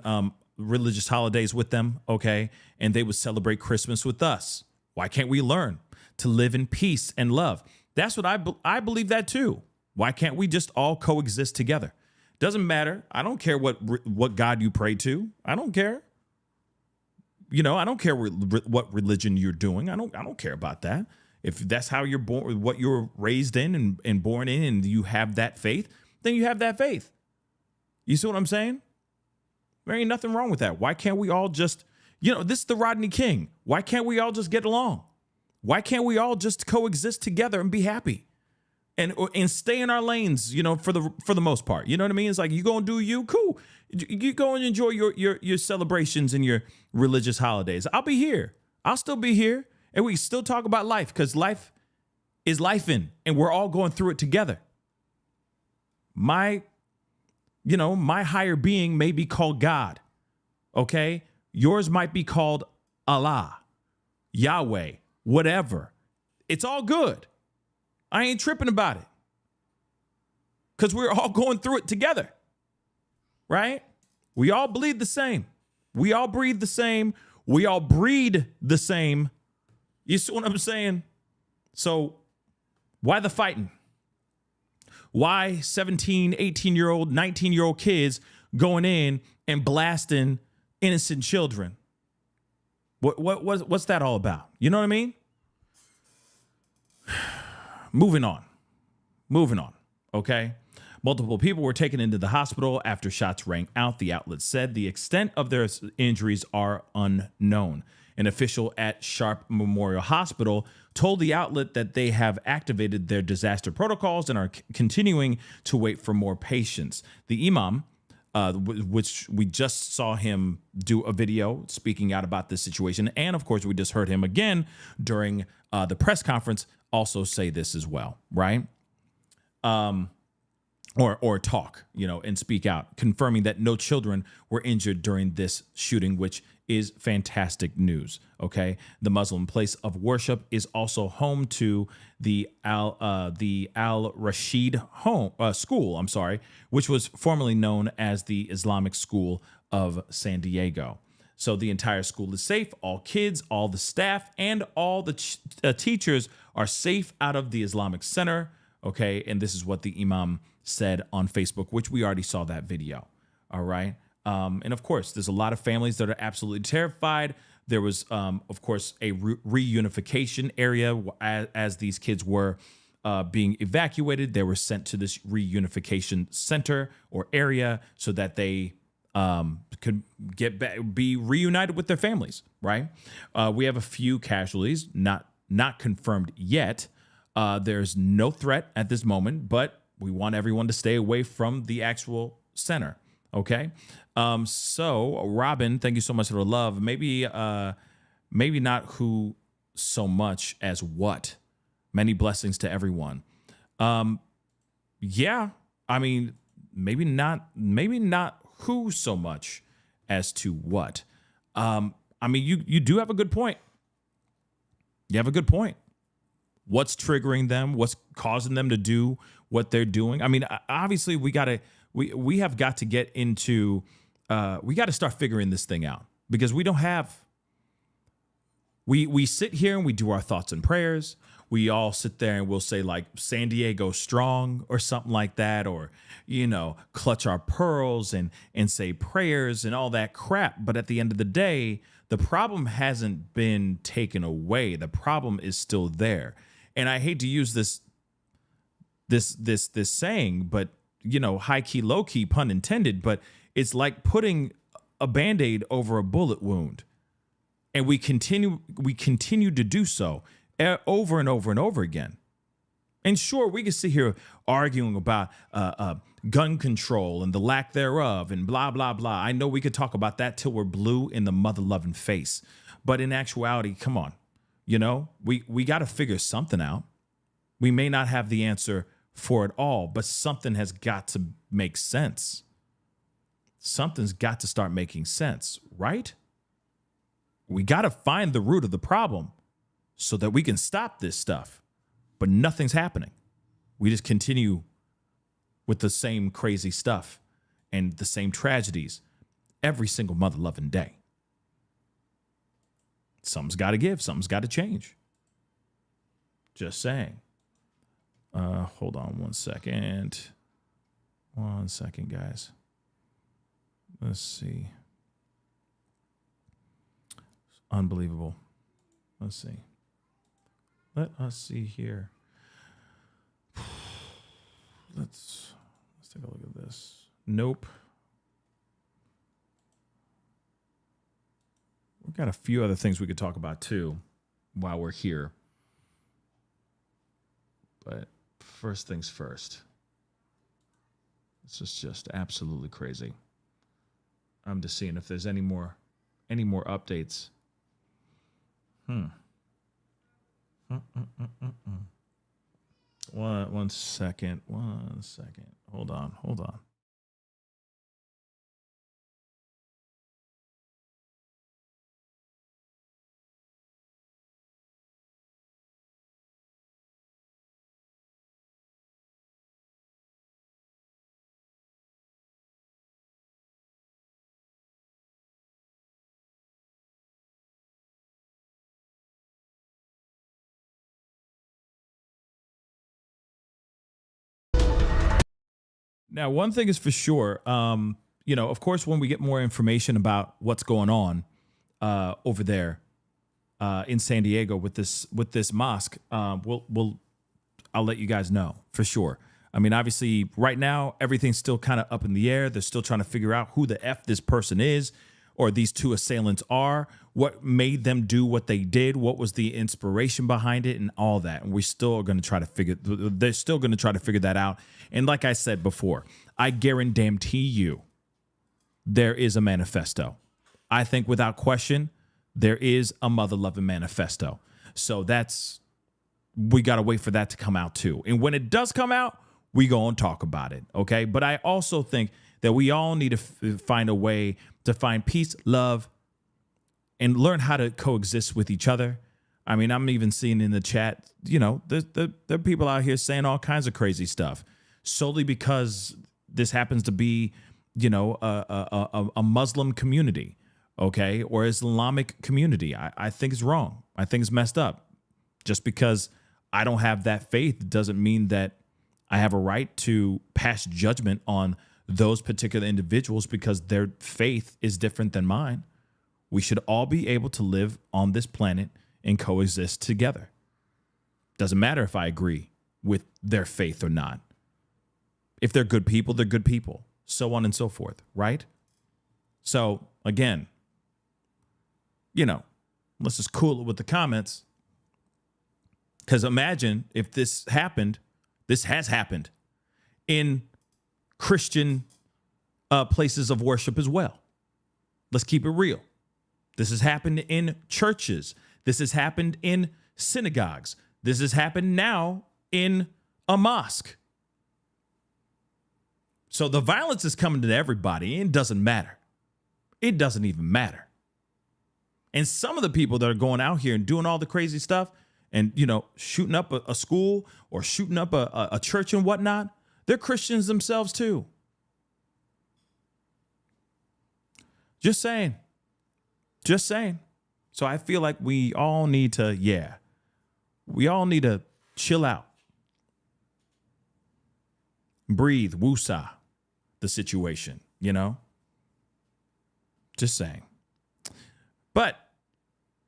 religious holidays with them, okay? And they would celebrate Christmas with us. Why can't we learn to live in peace and love? That's what I believe that too. Why can't we just all coexist together? Doesn't matter. I don't care what God you pray to. I don't care. You know, I don't care what religion you're doing. I don't care about that. If that's how you're born, what you're raised in and born in, and you have that faith, then you have that faith. You see what I'm saying? There ain't nothing wrong with that. Why can't we all just, this is the Rodney King. Why can't we all just get along? Why can't we all just coexist together and be happy? And stay in our lanes, for the most part. You know what I mean? It's like, you gonna do you, cool. You go and enjoy your celebrations and your religious holidays. I'll be here. I'll still be here. And we still talk about life, because life is lifing, and we're all going through it together. My higher being may be called God, okay? Yours might be called Allah, Yahweh, whatever. It's all good. I ain't tripping about it, because we're all going through it together, right? We all bleed the same. We all breathe the same. We all breed the same. You see what I'm saying? So why the fighting? Why 17, 18-year-old, 19-year-old kids going in and blasting innocent children? What's that all about? You know what I mean? Moving on, okay? Multiple people were taken into the hospital after shots rang out. The outlet said the extent of their injuries are unknown. An official at Sharp Memorial Hospital told the outlet that they have activated their disaster protocols and are continuing to wait for more patients. The Imam, which we just saw him do a video speaking out about this situation, and of course we just heard him again during the press conference also say this as well, right? or talk, and speak out, confirming that no children were injured during this shooting, which is fantastic news. Okay, the Muslim place of worship is also home to the Al Rashid School. I'm sorry, which was formerly known as the Islamic School of San Diego. So the entire school is safe. All kids, all the staff, and all the teachers are safe out of the Islamic Center. Okay, and this is what the Imam said on Facebook, which we already saw that video. All right. And of course, there's a lot of families that are absolutely terrified. There was, of course, a reunification area as these kids were being evacuated. They were sent to this reunification center or area so that they could get back, be reunited with their families. Right. We have a few casualties, not confirmed yet. There's no threat at this moment, but we want everyone to stay away from the actual center. Okay. So Robin, thank you so much for the love. Maybe not who so much as what. Many blessings to everyone. Yeah. I mean, maybe not who so much as to what. I mean, you do have a good point. You have a good point. What's triggering them? What's causing them to do what they're doing? I mean, obviously we have got to get into, we got to start figuring this thing out, because we don't have, we sit here and we do our thoughts and prayers. We all sit there and we'll say like San Diego strong or something like that, or, clutch our pearls and say prayers and all that crap. But at the end of the day, the problem hasn't been taken away. The problem is still there. And I hate to use this saying, but high key, low key, pun intended, but it's like putting a Band-Aid over a bullet wound. And we continue to do so over and over and over again. And sure, we can sit here arguing about gun control and the lack thereof and blah, blah, blah. I know we could talk about that till we're blue in the mother-loving face. But in actuality, come on, we got to figure something out. We may not have the answer for it all, but something has got to make sense. Something's got to start making sense, right? We got to find the root of the problem so that we can stop this stuff. But nothing's happening. We just continue with the same crazy stuff and the same tragedies every single mother-loving day. Something's got to give. Something's got to change. Just saying. Hold on 1 second. 1 second, guys. Let's see. Unbelievable. Let's see. Let us see here. Let's take a look at this. Nope. We've got a few other things we could talk about too while we're here. But first things first. This is just absolutely crazy. I'm just seeing if there's any more updates. One second. Hold on. Now, one thing is for sure, of course, when we get more information about what's going on over there in San Diego with this mosque, I'll let you guys know for sure. I mean, obviously, right now, everything's still kind of up in the air. They're still trying to figure out who the F this person is, or these two assailants are, what made them do what they did, what was the inspiration behind it, and all that. And they're still going to try to figure that out. And like I said before, I guarantee you there is a manifesto. I think without question, there is a mother-loving manifesto. So we got to wait for that to come out too. And when it does come out, we go and talk about it, okay? But I also think that we all need to find a way to find peace, love, and learn how to coexist with each other. I mean, I'm even seeing in the chat, you know, there are people out here saying all kinds of crazy stuff solely because this happens to be, you know, a Muslim community, okay, or Islamic community. I think it's wrong. I think it's messed up. Just because I don't have that faith doesn't mean that I have a right to pass judgment on those particular individuals because their faith is different than mine. We should all be able to live on this planet and coexist together. Doesn't matter if I agree with their faith or not. If they're good people, they're good people. So on and so forth, right? So, again, you know, let's just cool it with the comments. Because imagine if this happened, this has happened in Christian places of worship as well. Let's keep it real. This has happened in churches. This has happened in synagogues. This has happened now in a mosque. So the violence is coming to everybody. And it doesn't matter. It doesn't even matter. And some of the people that are going out here and doing all the crazy stuff and, you know, shooting up a school or shooting up a church and whatnot, they're Christians themselves too. Just saying. Just saying. So I feel like we all need to, we all need to chill out. Breathe, woosah the situation, you know? Just saying. But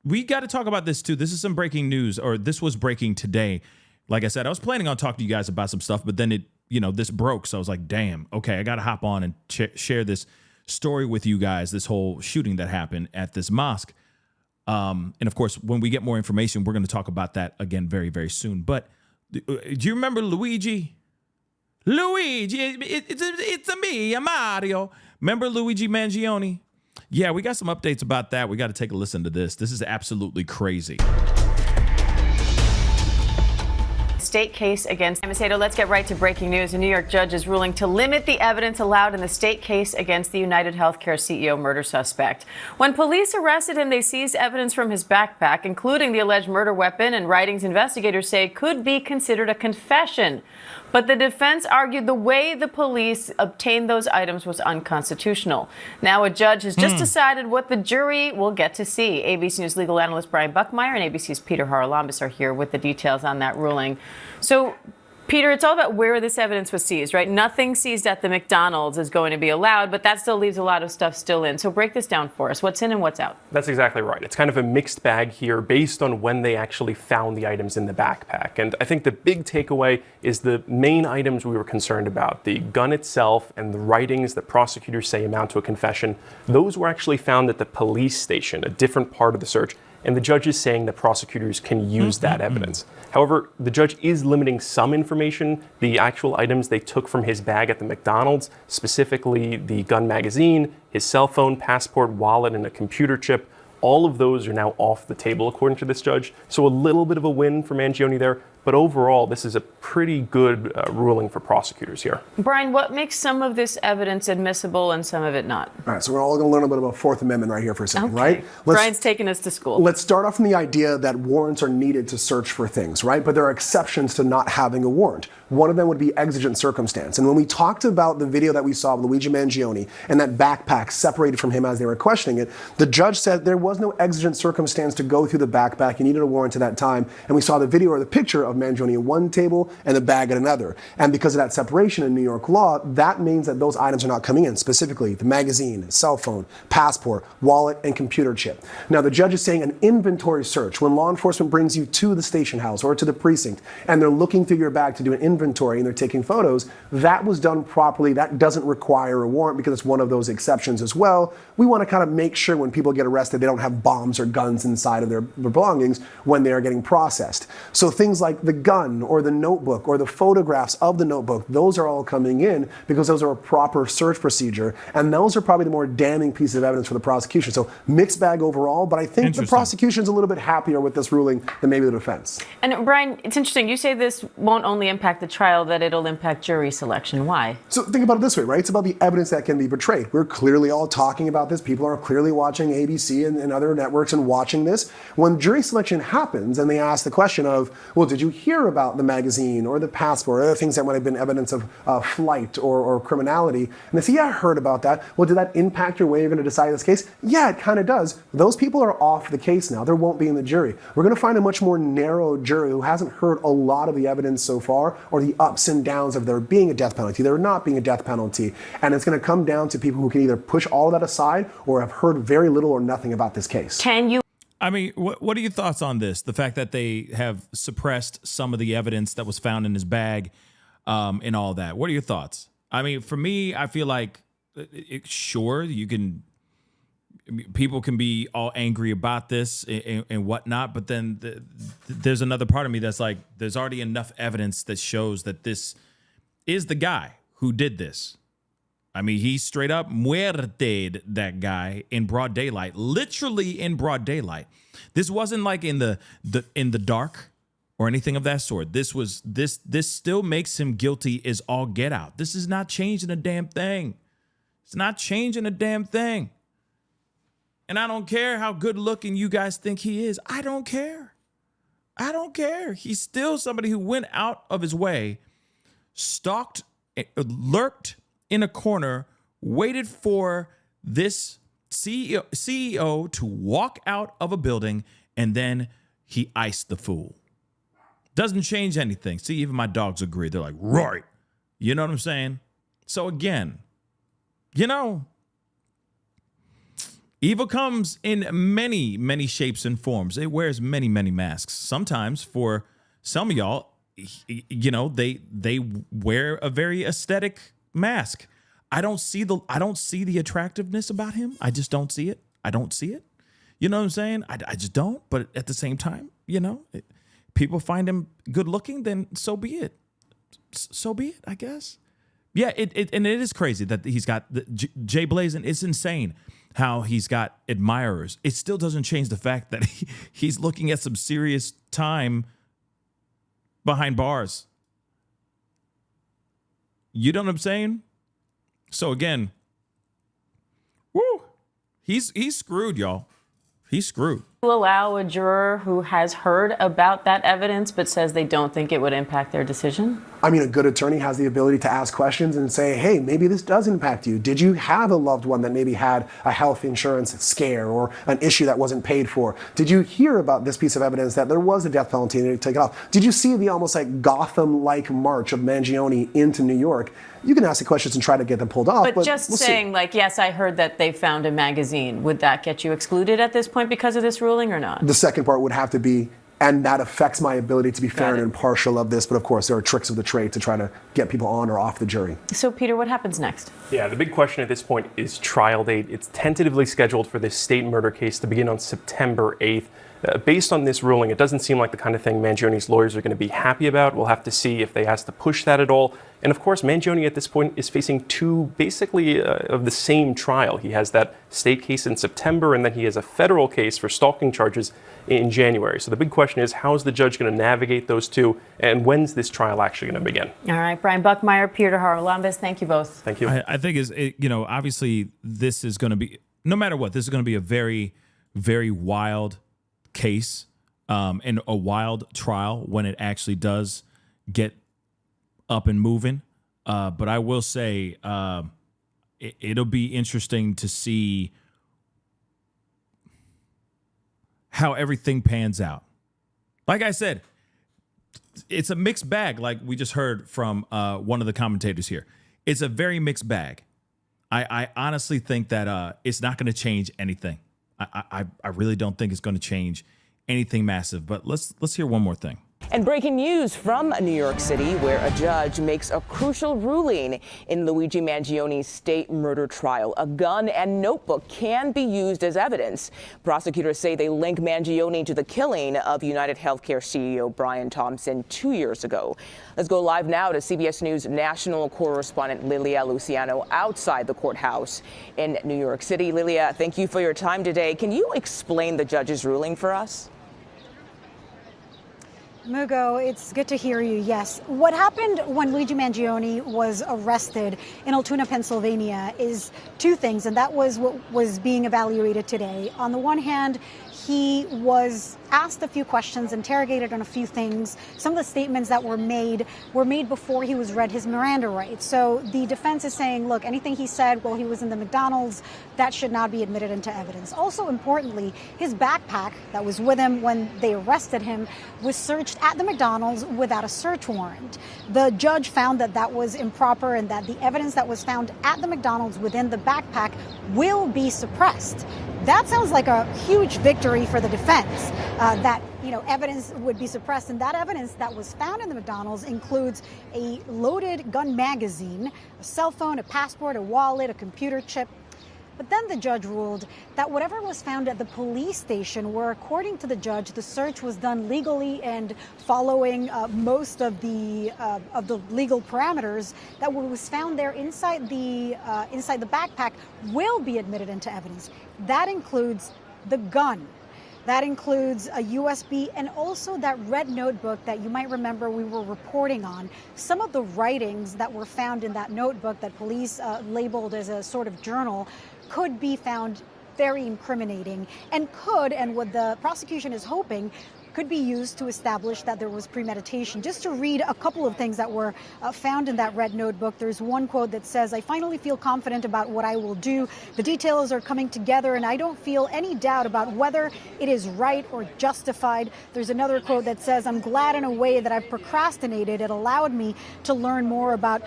we got to talk about this too. This is some breaking news, or this was breaking today. Like I said, I was planning on talking to you guys about some stuff, but then it, you know, this broke. So I was like, damn, okay, I got to hop on and share this story with you guys, this whole shooting that happened at this mosque. And of course, when we get more information, we're going to talk about that again very, very soon. But do you remember Luigi? Luigi, it's me, Mario. Remember Luigi Mangione? Yeah, we got some updates about that. We got to take a listen to this. This is absolutely crazy. State case against Manifesto. Let's get right to breaking news. A New York judge is ruling to limit the evidence allowed in the state case against the United Healthcare CEO murder suspect. When police arrested him, they seized evidence from his backpack, including the alleged murder weapon and writings investigators say could be considered a confession. But the defense argued the way the police obtained those items was unconstitutional. Now a judge has just decided what the jury will get to see. ABC News legal analyst Brian Buckmeyer and ABC's Peter Haralambous are here with the details on that ruling. So, Peter, it's all about where this evidence was seized, right? Nothing seized at the McDonald's is going to be allowed, but that still leaves a lot of stuff still in. So break this down for us. What's in and what's out? That's exactly right. It's kind of a mixed bag here based on when they actually found the items in the backpack. And I think the big takeaway is the main items we were concerned about, the gun itself and the writings that prosecutors say amount to a confession. Those were actually found at the police station, a different part of the search. And the judge is saying that prosecutors can use that evidence. However, the judge is limiting some information, the actual items they took from his bag at the McDonald's, specifically the gun magazine, his cell phone, passport, wallet, and a computer chip. All of those are now off the table, according to this judge. So a little bit of a win for Mangione there. But overall, this is a pretty good ruling for prosecutors here. Brian, what makes some of this evidence admissible and some of it not? All right, so we're all going to learn a bit about Fourth Amendment right here for a second, right? Brian's taking us to school. Let's start off from the idea that warrants are needed to search for things, right? But there are exceptions to not having a warrant. One of them would be exigent circumstance. And when we talked about the video that we saw of Luigi Mangione and that backpack separated from him as they were questioning it, the judge said there was no exigent circumstance to go through the backpack. You needed a warrant at that time. And we saw the video or the picture of Mangione at one table and the bag at another. And because of that separation in New York law, that means that those items are not coming in, specifically the magazine, cell phone, passport, wallet, and computer chip. Now, the judge is saying an inventory search, when law enforcement brings you to the station house or to the precinct and they're looking through your bag to do an inventory and they're taking photos, that was done properly. That doesn't require a warrant because it's one of those exceptions as well. We want to kind of make sure when people get arrested, they don't have bombs or guns inside of their belongings when they are getting processed. So things like the gun or the notebook or the photographs of the notebook, those are all coming in because those are a proper search procedure. And those are probably the more damning pieces of evidence for the prosecution. So mixed bag overall, but I think the prosecution's a little bit happier with this ruling than maybe the defense. And Brian, it's interesting. You say this won't only impact the trial, that it'll impact jury selection. Why? So think about it this way, right? It's about the evidence that can be portrayed. We're clearly all talking about this. People are clearly watching ABC and other networks and watching this. When jury selection happens and they ask the question of, well, did you hear about the magazine or the passport or other things that might have been evidence of flight or criminality? And they say, yeah, I heard about that. Well, did that impact your way you're going to decide this case? Yeah, it kind of does. Those people are off the case now. There won't be in the jury. We're going to find a much more narrow jury who hasn't heard a lot of the evidence so far or the ups and downs of there being a death penalty, there not being a death penalty. And it's going to come down to people who can either push all of that aside or have heard very little or nothing about this case. Can you? I mean, what are your thoughts on this? The fact that they have suppressed some of the evidence that was found in his bag and all that. What are your thoughts? I mean, for me, I feel like, sure, you can, people can be all angry about this and whatnot, but then there's another part of me that's like, there's already enough evidence that shows that this is the guy who did this. I mean, he straight up muerted that guy in broad daylight, literally in broad daylight. This wasn't like in the dark or anything of that sort. This still makes him guilty as all get out. This is not changing a damn thing. It's not changing a damn thing. And I don't care how good looking you guys think he is. I don't care. I don't care. He's still somebody who went out of his way, stalked, lurked in a corner, waited for this CEO to walk out of a building, and then he iced the fool. Doesn't change anything. See, even my dogs agree. They're like, right. You know what I'm saying? So again, you know, evil comes in many, many shapes and forms. It wears many, many masks. Sometimes for some of y'all, you know, they wear a very aesthetic mask. I don't see the attractiveness about him. I just don't see it. I don't see it. You know what I'm saying? I just don't. But at the same time, you know, people find him good looking, then so be it. So be it, I guess. Yeah, and it is crazy that he's got Jay Blazin. It's insane how he's got admirers. It still doesn't change the fact that he's looking at some serious time behind bars. You know what I'm saying? So again, woo, he's screwed, y'all. He's screwed. Allow a juror who has heard about that evidence but says they don't think it would impact their decision? I mean, a good attorney has the ability to ask questions and say, hey, maybe this does impact you. Did you have a loved one that maybe had a health insurance scare or an issue that wasn't paid for? Did you hear about this piece of evidence that there was a death penalty and they take it off? Did you see the almost like Gotham-like march of Mangione into New York? You can ask the questions and try to get them pulled off. But just we'll saying, like, yes, I heard that they found a magazine, would that get you excluded at this point because of this ruling or not? The second part would have to be, and that affects my ability to be fair and impartial of this. But of course, there are tricks of the trade to try to get people on or off the jury. So, Peter, what happens next? Yeah, the big question at this point is trial date. It's tentatively scheduled for this state murder case to begin on September 8th. Based on this ruling, it doesn't seem like the kind of thing Mangione's lawyers are going to be happy about. We'll have to see if they ask to push that at all. And of course, Mangione at this point is facing two basically of the same trial. He has that state case in September, and then he has a federal case for stalking charges in January. So the big question is, how is the judge going to navigate those two, and when's this trial actually going to begin? All right, Brian Buckmeyer, Peter Haralambous, thank you both. Thank you. I think obviously this is going to be, no matter what, this is going to be a very, very wild case and a wild trial when it actually does get up and moving. But I will say it'll be interesting to see how everything pans out. Like I said, it's a mixed bag, like we just heard from one of the commentators here. It's a very mixed bag. I honestly think that it's not going to change anything. I really don't think it's going to change anything massive. But let's hear one more thing. And breaking news from New York City, where a judge makes a crucial ruling in Luigi Mangione's state murder trial. A gun and notebook can be used as evidence. Prosecutors say they link Mangione to the killing of United Healthcare CEO Brian Thompson 2 years ago. Let's go live now to CBS News national correspondent Lilia Luciano outside the courthouse in New York City. Lilia, thank you for your time today. Can you explain the judge's ruling for us? Murdaugh, it's good to hear you. Yes. What happened when Luigi Mangione was arrested in Altoona, Pennsylvania is two things, and that was what was being evaluated today. On the one hand, he was asked a few questions, interrogated on a few things. Some of the statements that were made before he was read his Miranda rights. So the defense is saying, look, anything he said while he was in the McDonald's, that should not be admitted into evidence. Also, importantly, his backpack that was with him when they arrested him was searched at the McDonald's without a search warrant. The judge found that that was improper and that the evidence that was found at the McDonald's within the backpack will be suppressed. That sounds like a huge victory for the defense, that evidence would be suppressed. And that evidence that was found in the McDonald's includes a loaded gun magazine, a cell phone, a passport, a wallet, a computer chip. But then the judge ruled that whatever was found at the police station, where according to the judge, the search was done legally and following most of the legal parameters, that what was found there inside the backpack will be admitted into evidence. That includes the gun. That includes a USB and also that red notebook that you might remember we were reporting on. Some of the writings that were found in that notebook that police labeled as a sort of journal could be found very incriminating and what the prosecution is hoping could be used to establish that there was premeditation. Just to read a couple of things that were found in that red notebook, there's one quote that says, "I finally feel confident about what I will do. The details are coming together and I don't feel any doubt about whether it is right or justified." There's another quote that says, "I'm glad in a way that I've procrastinated. It allowed me to learn more about,"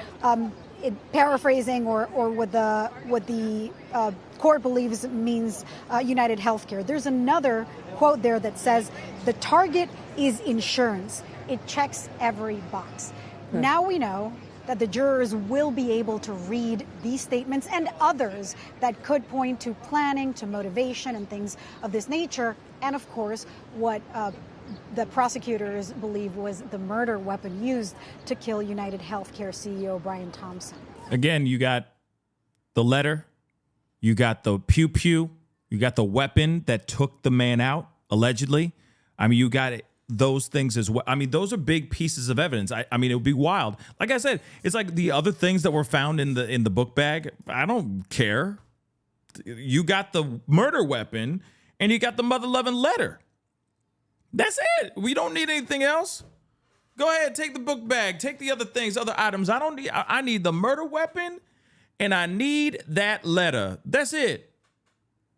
paraphrasing or what the court believes means United Healthcare. There's another quote there that says, "The target is insurance. It checks every box." Now we know that the jurors will be able to read these statements and others that could point to planning, to motivation and things of this nature. And of course, what the prosecutors believe was the murder weapon used to kill United Healthcare CEO Brian Thompson. Again, you got the letter, you got the pew-pew, you got the weapon that took the man out, allegedly. I mean, you got those things as well. I mean, those are big pieces of evidence. I mean, it would be wild. Like I said, it's like the other things that were found in the book bag. I don't care. You got the murder weapon and you got the mother-loving letter. That's it. We don't need anything else. Go ahead, take the book bag, take the other things, other items. I need the murder weapon and I need that letter. That's it.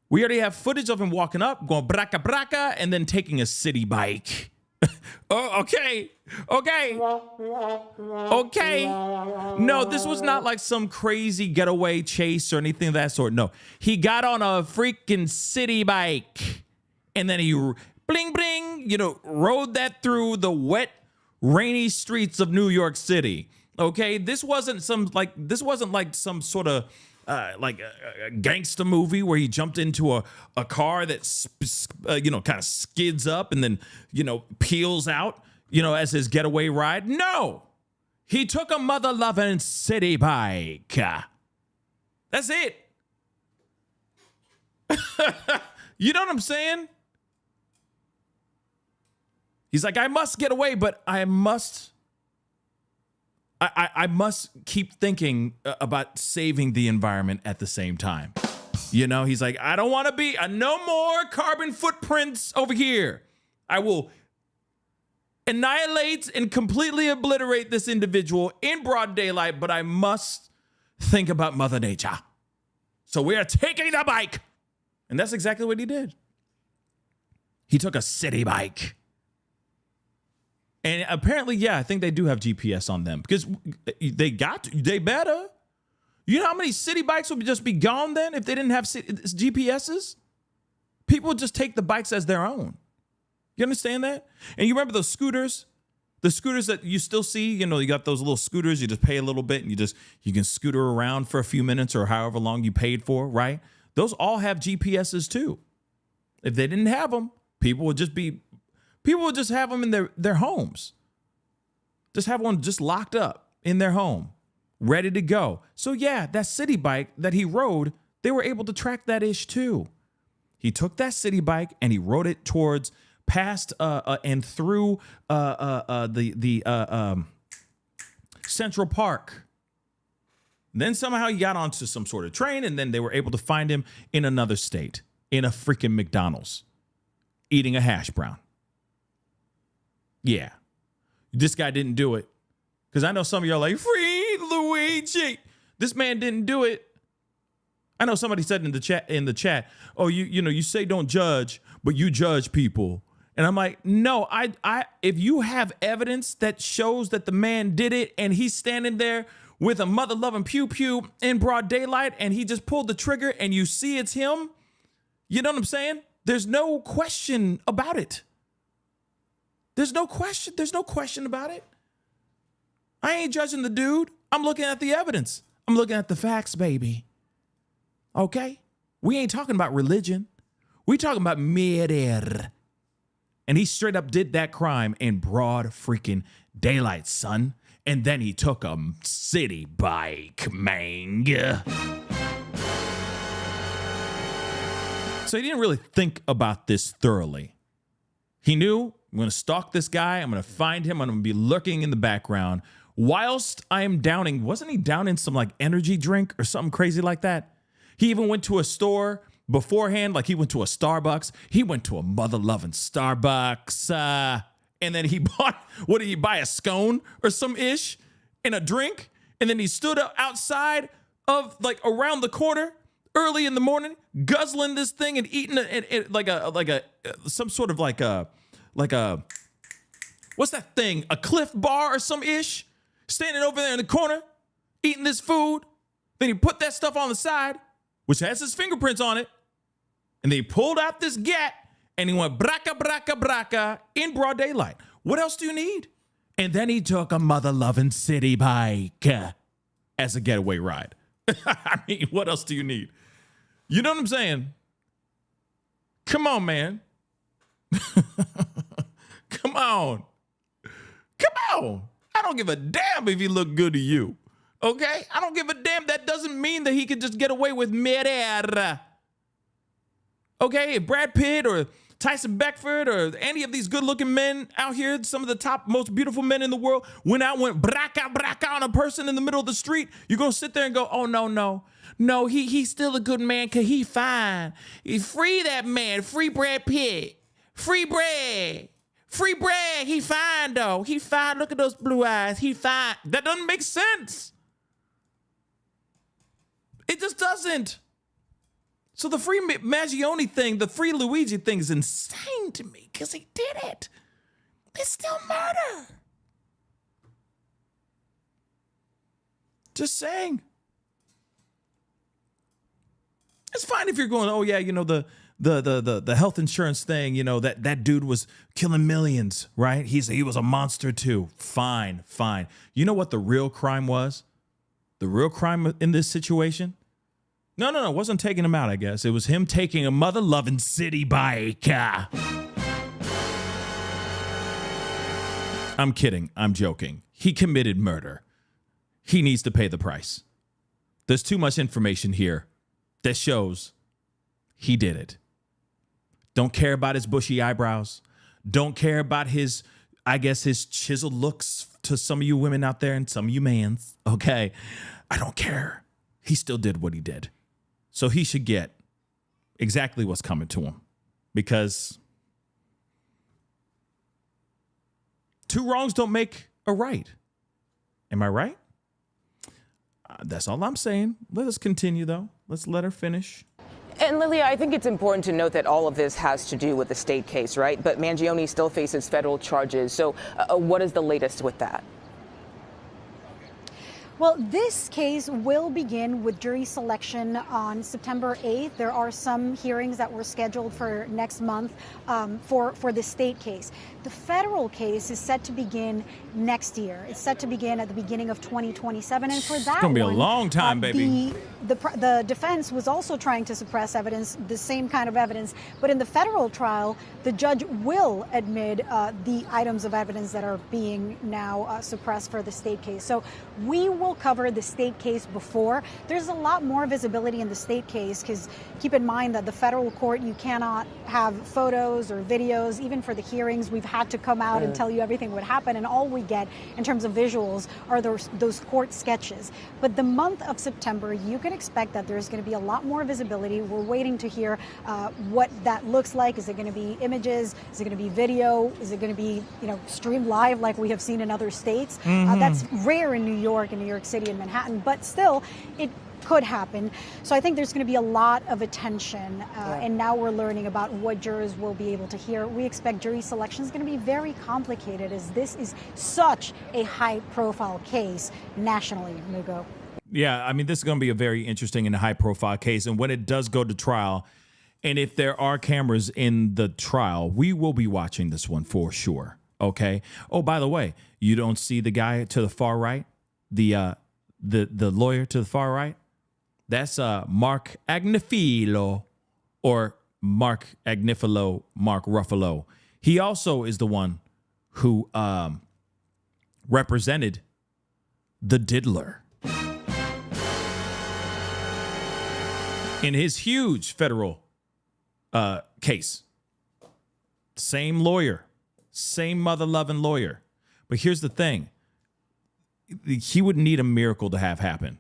We already have footage of him walking up, going braca braca, and then taking a city bike. Oh, okay. No, this was not like some crazy getaway chase or anything of that sort. No, he got on a freaking city bike and then he bling, bling, rode that through the wet, rainy streets of New York City. Okay, this wasn't like some sort of like a gangster movie where he jumped into a car that kind of skids up and then peels out as his getaway ride. No, he took a mother-loving city bike. That's it. You know what I'm saying? He's like, I must get away, but I must keep thinking about saving the environment at the same time. He's like, I don't want to be no more carbon footprints over here. I will annihilate and completely obliterate this individual in broad daylight, but I must think about Mother Nature. So we are taking the bike. And that's exactly what he did. He took a city bike. And apparently, I think they do have GPS on them because they better. You know how many city bikes would just be gone then if they didn't have GPSs? People would just take the bikes as their own. You understand that? And you remember those scooters The scooters that you still see, you know, you got those little scooters, you just pay a little bit and you can scooter around for a few minutes or however long you paid for, right? Those all have GPSs too. If they didn't have them, people would just have them in their homes. Just have one just locked up in their home, ready to go. So yeah, that city bike that he rode, they were able to track that ish too. He took that city bike and he rode it towards past and through the Central Park. Then somehow he got onto some sort of train, and then they were able to find him in another state, in a freaking McDonald's, eating a hash brown. Yeah, this guy didn't do it. Because I know some of y'all are like, free Luigi. This man didn't do it. I know somebody said in the chat, oh, you say don't judge, but you judge people. And I'm like, no, if you have evidence that shows that the man did it and he's standing there with a mother-loving pew-pew in broad daylight and he just pulled the trigger and you see it's him, you know what I'm saying? There's no question about it. There's no question about it. I ain't judging the dude. I'm looking at the evidence. I'm looking at the facts, baby. Okay? We ain't talking about religion. We talking about murder. And he straight up did that crime in broad freaking daylight, son. And then he took a city bike, man. So he didn't really think about this thoroughly. He knew, I'm going to stalk this guy. I'm going to find him. I'm going to be lurking in the background whilst I am downing. Wasn't he downing some like energy drink or something crazy like that? He even went to a store beforehand, like he went to a Starbucks. He went to a mother-loving Starbucks. And then he bought, what did he buy, a scone or some ish and a drink? And then he stood up outside of, like, around the corner early in the morning, guzzling this thing and eating it some sort of like a, what's that thing? A Cliff Bar or some ish? Standing over there in the corner, eating this food. Then he put that stuff on the side, which has his fingerprints on it. And they pulled out this gat and he went braca, braca, braca in broad daylight. What else do you need? And then he took a mother-loving city bike as a getaway ride. I mean, what else do you need? You know what I'm saying? Come on, man. Come on. Come on. I don't give a damn if he look good to you. Okay? I don't give a damn. That doesn't mean that he could just get away with murder. Okay? If Brad Pitt or Tyson Beckford or any of these good-looking men out here, some of the top, most beautiful men in the world, went braca, braca on a person in the middle of the street, you're going to sit there and go, oh, no. No, he's still a good man because he fine. Free that man. Free Brad Pitt. Free Brad. Free Brad. He fine, though. He fine. Look at those blue eyes. He fine. That doesn't make sense. It just doesn't. So the free Mangione thing, the free Luigi thing is insane to me because he did it. It's still murder. Just saying. It's fine if you're going, oh yeah, you know, the health insurance thing, you know, that dude was killing millions, right? He was a monster too. Fine. You know what the real crime was? The real crime in this situation? No, it wasn't taking him out, I guess. It was him taking a mother-loving city bike. I'm kidding. I'm joking. He committed murder. He needs to pay the price. There's too much information here that shows he did it. Don't care about his bushy eyebrows. Don't care about his chiseled looks to some of you women out there and some of you mans. Okay. I don't care. He still did what he did. So he should get exactly what's coming to him because two wrongs don't make a right. Am I right? That's all I'm saying. Let us continue, though. Let's let her finish. And Lilia, I think it's important to note that all of this has to do with the state case, right? But Mangione still faces federal charges. So what is the latest with that? Well, this case will begin with jury selection on September 8th. There are some hearings that were scheduled for next month for the state case. The federal case is set to begin next year. It's set to begin at the beginning of 2027. And for that it's going to be a long time, baby. The defense was also trying to suppress evidence, the same kind of evidence. But in the federal trial, the judge will admit the items of evidence that are being now suppressed for the state case. So we will cover the state case before. There's a lot more visibility in the state case because keep in mind that the federal court, you cannot have photos or videos. Even for the hearings, we've had to come out and tell you everything would happen. And all we get in terms of visuals are those court sketches. But the month of September, you can expect that there's going to be a lot more visibility. We're waiting to hear what that looks like. Is it going to be images? Is it going to be video? Is it going to be, streamed live like we have seen in other states? That's rare in New York and New York City and Manhattan, but still, it could happen. So I think there's going to be a lot of attention, and now we're learning about what jurors will be able to hear. We expect jury selection is going to be very complicated as this is such a high-profile case nationally, Mugo. Yeah, I mean, this is going to be a very interesting and high-profile case, and when it does go to trial, and if there are cameras in the trial, we will be watching this one for sure, okay? Oh, by the way, you don't see the guy to the far right? The lawyer to the far right, that's Mark Agnifilo, or Mark Agnifilo, Mark Ruffalo. He also is the one who represented the diddler in his huge federal case. Same lawyer, same mother-loving lawyer. But here's the thing. He would need a miracle to have happen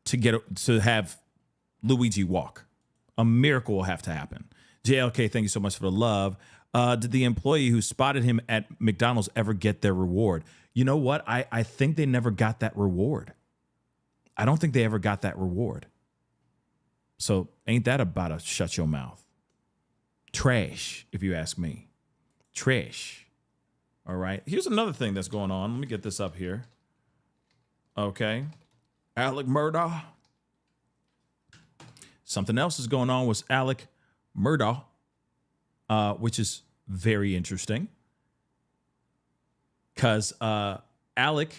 to have Luigi walk. A miracle will have to happen. JLK, thank you so much for the love. Did the employee who spotted him at McDonald's ever get their reward? You know what? I think they never got that reward. I don't think they ever got that reward. So ain't that about a shut your mouth? Trash, if you ask me. Trash. All right. Here's another thing that's going on. Let me get this up here. Okay. Alec Murdaugh. Something else is going on with Alec Murdaugh, which is very interesting. Because Alec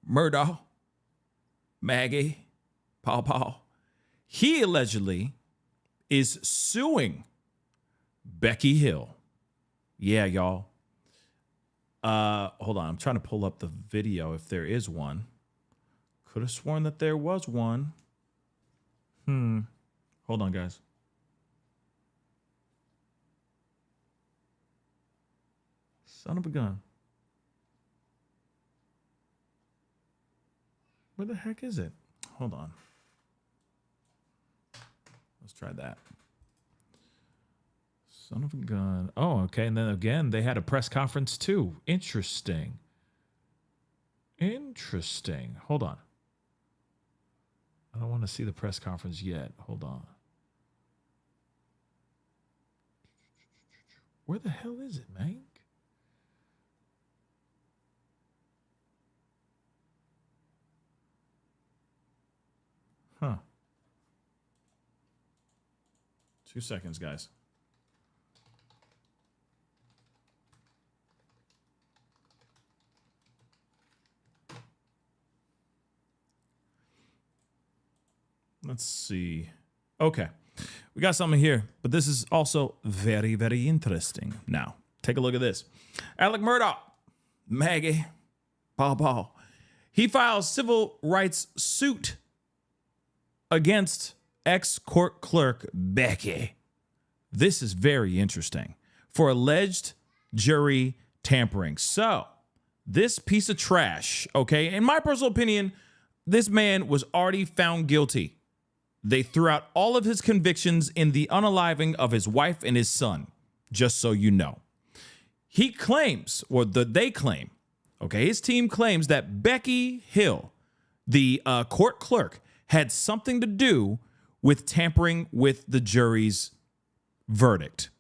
Murdaugh, Maggie, Paw, he allegedly is suing Becky Hill. Yeah, y'all. Hold on. I'm trying to pull up the video if there is one. Could have sworn that there was one. Hold on, guys. Son of a gun. Where the heck is it? Hold on. Let's try that. Son of a gun. Oh, okay. And then again, they had a press conference too. Interesting. Hold on. I don't want to see the press conference yet. Hold on. Where the hell is it, man? Huh. 2 seconds, guys. Let's see. Okay. We got something here, but this is also very, very interesting. Now, take a look at this. Alec Murdaugh, Maggie, Paw. He files civil rights suit against ex-court clerk Becky. This is very interesting. For alleged jury tampering. So, this piece of trash, okay, in my personal opinion, this man was already found guilty. They threw out all of his convictions in the unaliving of his wife and his son, just so you know. He claims, or they claim, okay, his team claims that Becky Hill, the court clerk, had something to do with tampering with the jury's verdict,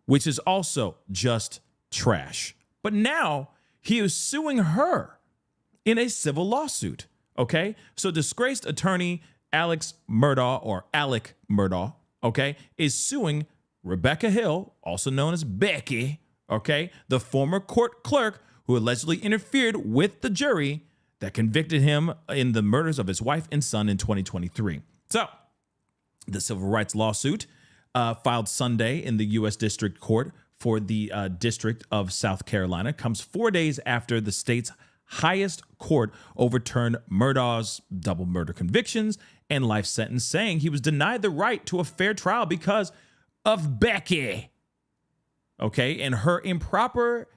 which is also just trash. But now he is suing her in a civil lawsuit Okay, so disgraced attorney Alex Murdaugh, or Alec Murdaugh, okay, is suing Rebecca Hill, also known as Becky, okay, the former court clerk who allegedly interfered with the jury that convicted him in the murders of his wife and son in 2023. So, the civil rights lawsuit filed Sunday in the U.S. District Court for the District of South Carolina comes 4 days after the state's highest court overturned Murdaugh's double murder convictions and life sentence, saying he was denied the right to a fair trial because of Becky, okay, and her improper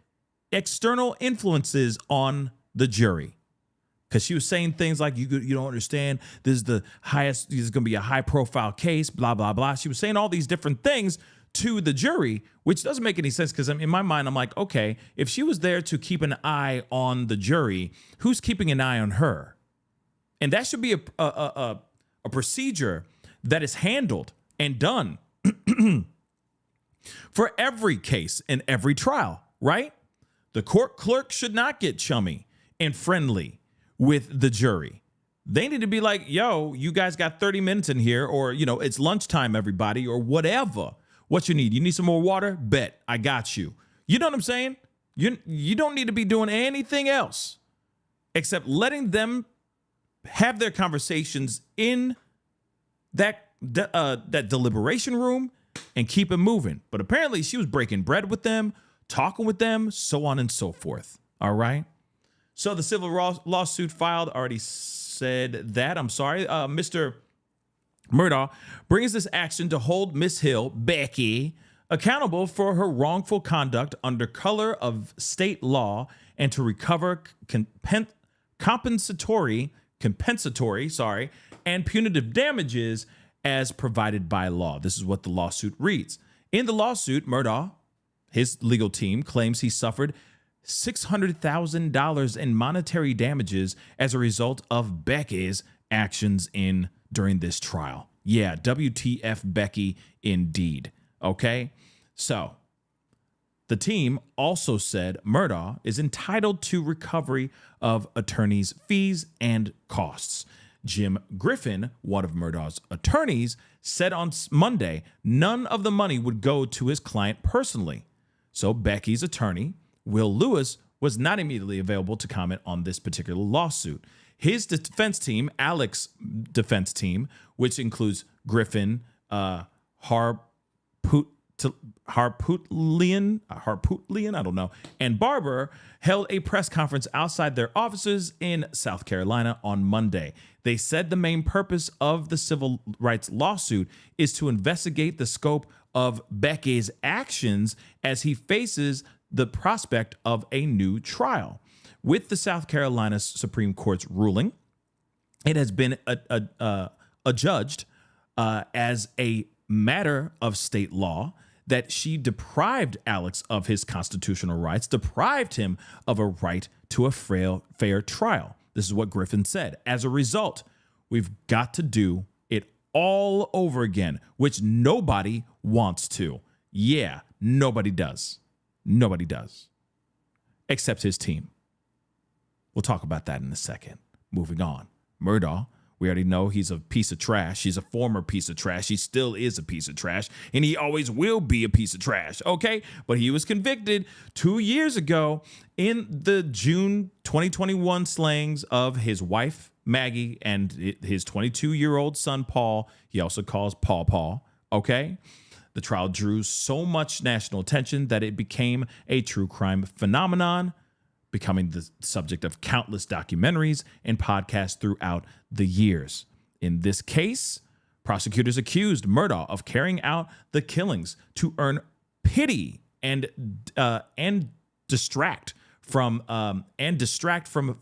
external influences on the jury. Because she was saying things like, you don't understand, this is the highest, this is going to be a high profile case, blah, blah, blah. She was saying all these different things to the jury, which doesn't make any sense, because in my mind, I'm like, okay, if she was there to keep an eye on the jury, who's keeping an eye on her? And that should be a procedure that is handled and done for every case and every trial, right? The court clerk should not get chummy and friendly with the jury. They need to be like, yo, you guys got 30 minutes in here, or, it's lunchtime, everybody, or whatever. What you need? You need some more water? Bet, I got you. You know what I'm saying? You don't need to be doing anything else except letting them have their conversations in that deliberation room and keep it moving. But apparently she was breaking bread with them, talking with them, so on and so forth. All right. So the civil lawsuit filed, already said that. I'm sorry. Mr. Murdaugh brings this action to hold Miss Hill, Becky, accountable for her wrongful conduct under color of state law and to recover compensatory, and punitive damages as provided by law. This is what the lawsuit reads. In the lawsuit, Murdaugh, his legal team, claims he suffered $600,000 in monetary damages as a result of Becky's actions during this trial. Yeah, WTF Becky indeed. Okay, so the team also said Murdaugh is entitled to recovery of attorneys' fees and costs. Jim Griffin, one of Murdaugh's attorneys, said on Monday none of the money would go to his client personally. So Becky's attorney, Will Lewis, was not immediately available to comment on this particular lawsuit. His defense team, Alec's defense team, which includes Griffin, Harpootlian, I don't know, and Barber, held a press conference outside their offices in South Carolina on Monday. They said the main purpose of the civil rights lawsuit is to investigate the scope of Becky's actions as he faces the prospect of a new trial. With the South Carolina Supreme Court's ruling, it has been adjudged as a matter of state law that she deprived Alex of his constitutional rights, deprived him of a right to a fair trial. This is what Griffin said. As a result, we've got to do it all over again, which nobody wants to. Yeah, nobody does. Nobody does, except his team. We'll talk about that in a second. Moving on. Murdaugh, we already know he's a piece of trash. He's a former piece of trash. He still is a piece of trash, and he always will be a piece of trash, okay? But he was convicted 2 years ago in the June 2021 slayings of his wife, Maggie, and his 22-year-old son, Paul. He also calls Paul, okay? The trial drew so much national attention that it became a true crime phenomenon, becoming the subject of countless documentaries and podcasts throughout the years. In this case, prosecutors accused Murdaugh of carrying out the killings to earn pity and distract from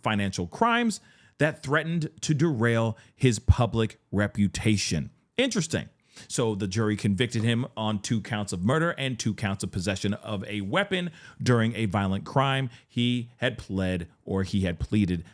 financial crimes that threatened to derail his public reputation. Interesting. So the jury convicted him on 2 counts of murder and 2 counts of possession of a weapon during a violent crime. He had pleaded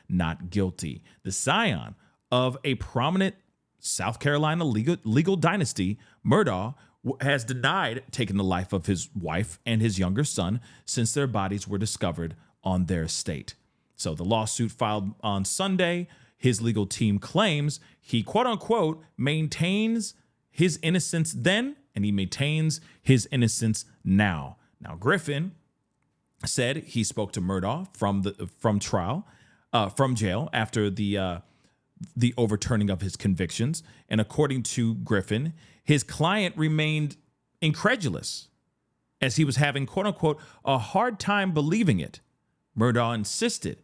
not guilty. The scion of a prominent South Carolina legal dynasty, Murdaugh has denied taking the life of his wife and his younger son since their bodies were discovered on their estate. So the lawsuit filed on Sunday, His legal team claims he, quote unquote, maintains his innocence then, and he maintains his innocence now. Now, Griffin said he spoke to Murdaugh from jail after the overturning of his convictions. And according to Griffin, his client remained incredulous as he was having, quote unquote, a hard time believing it. Murdaugh insisted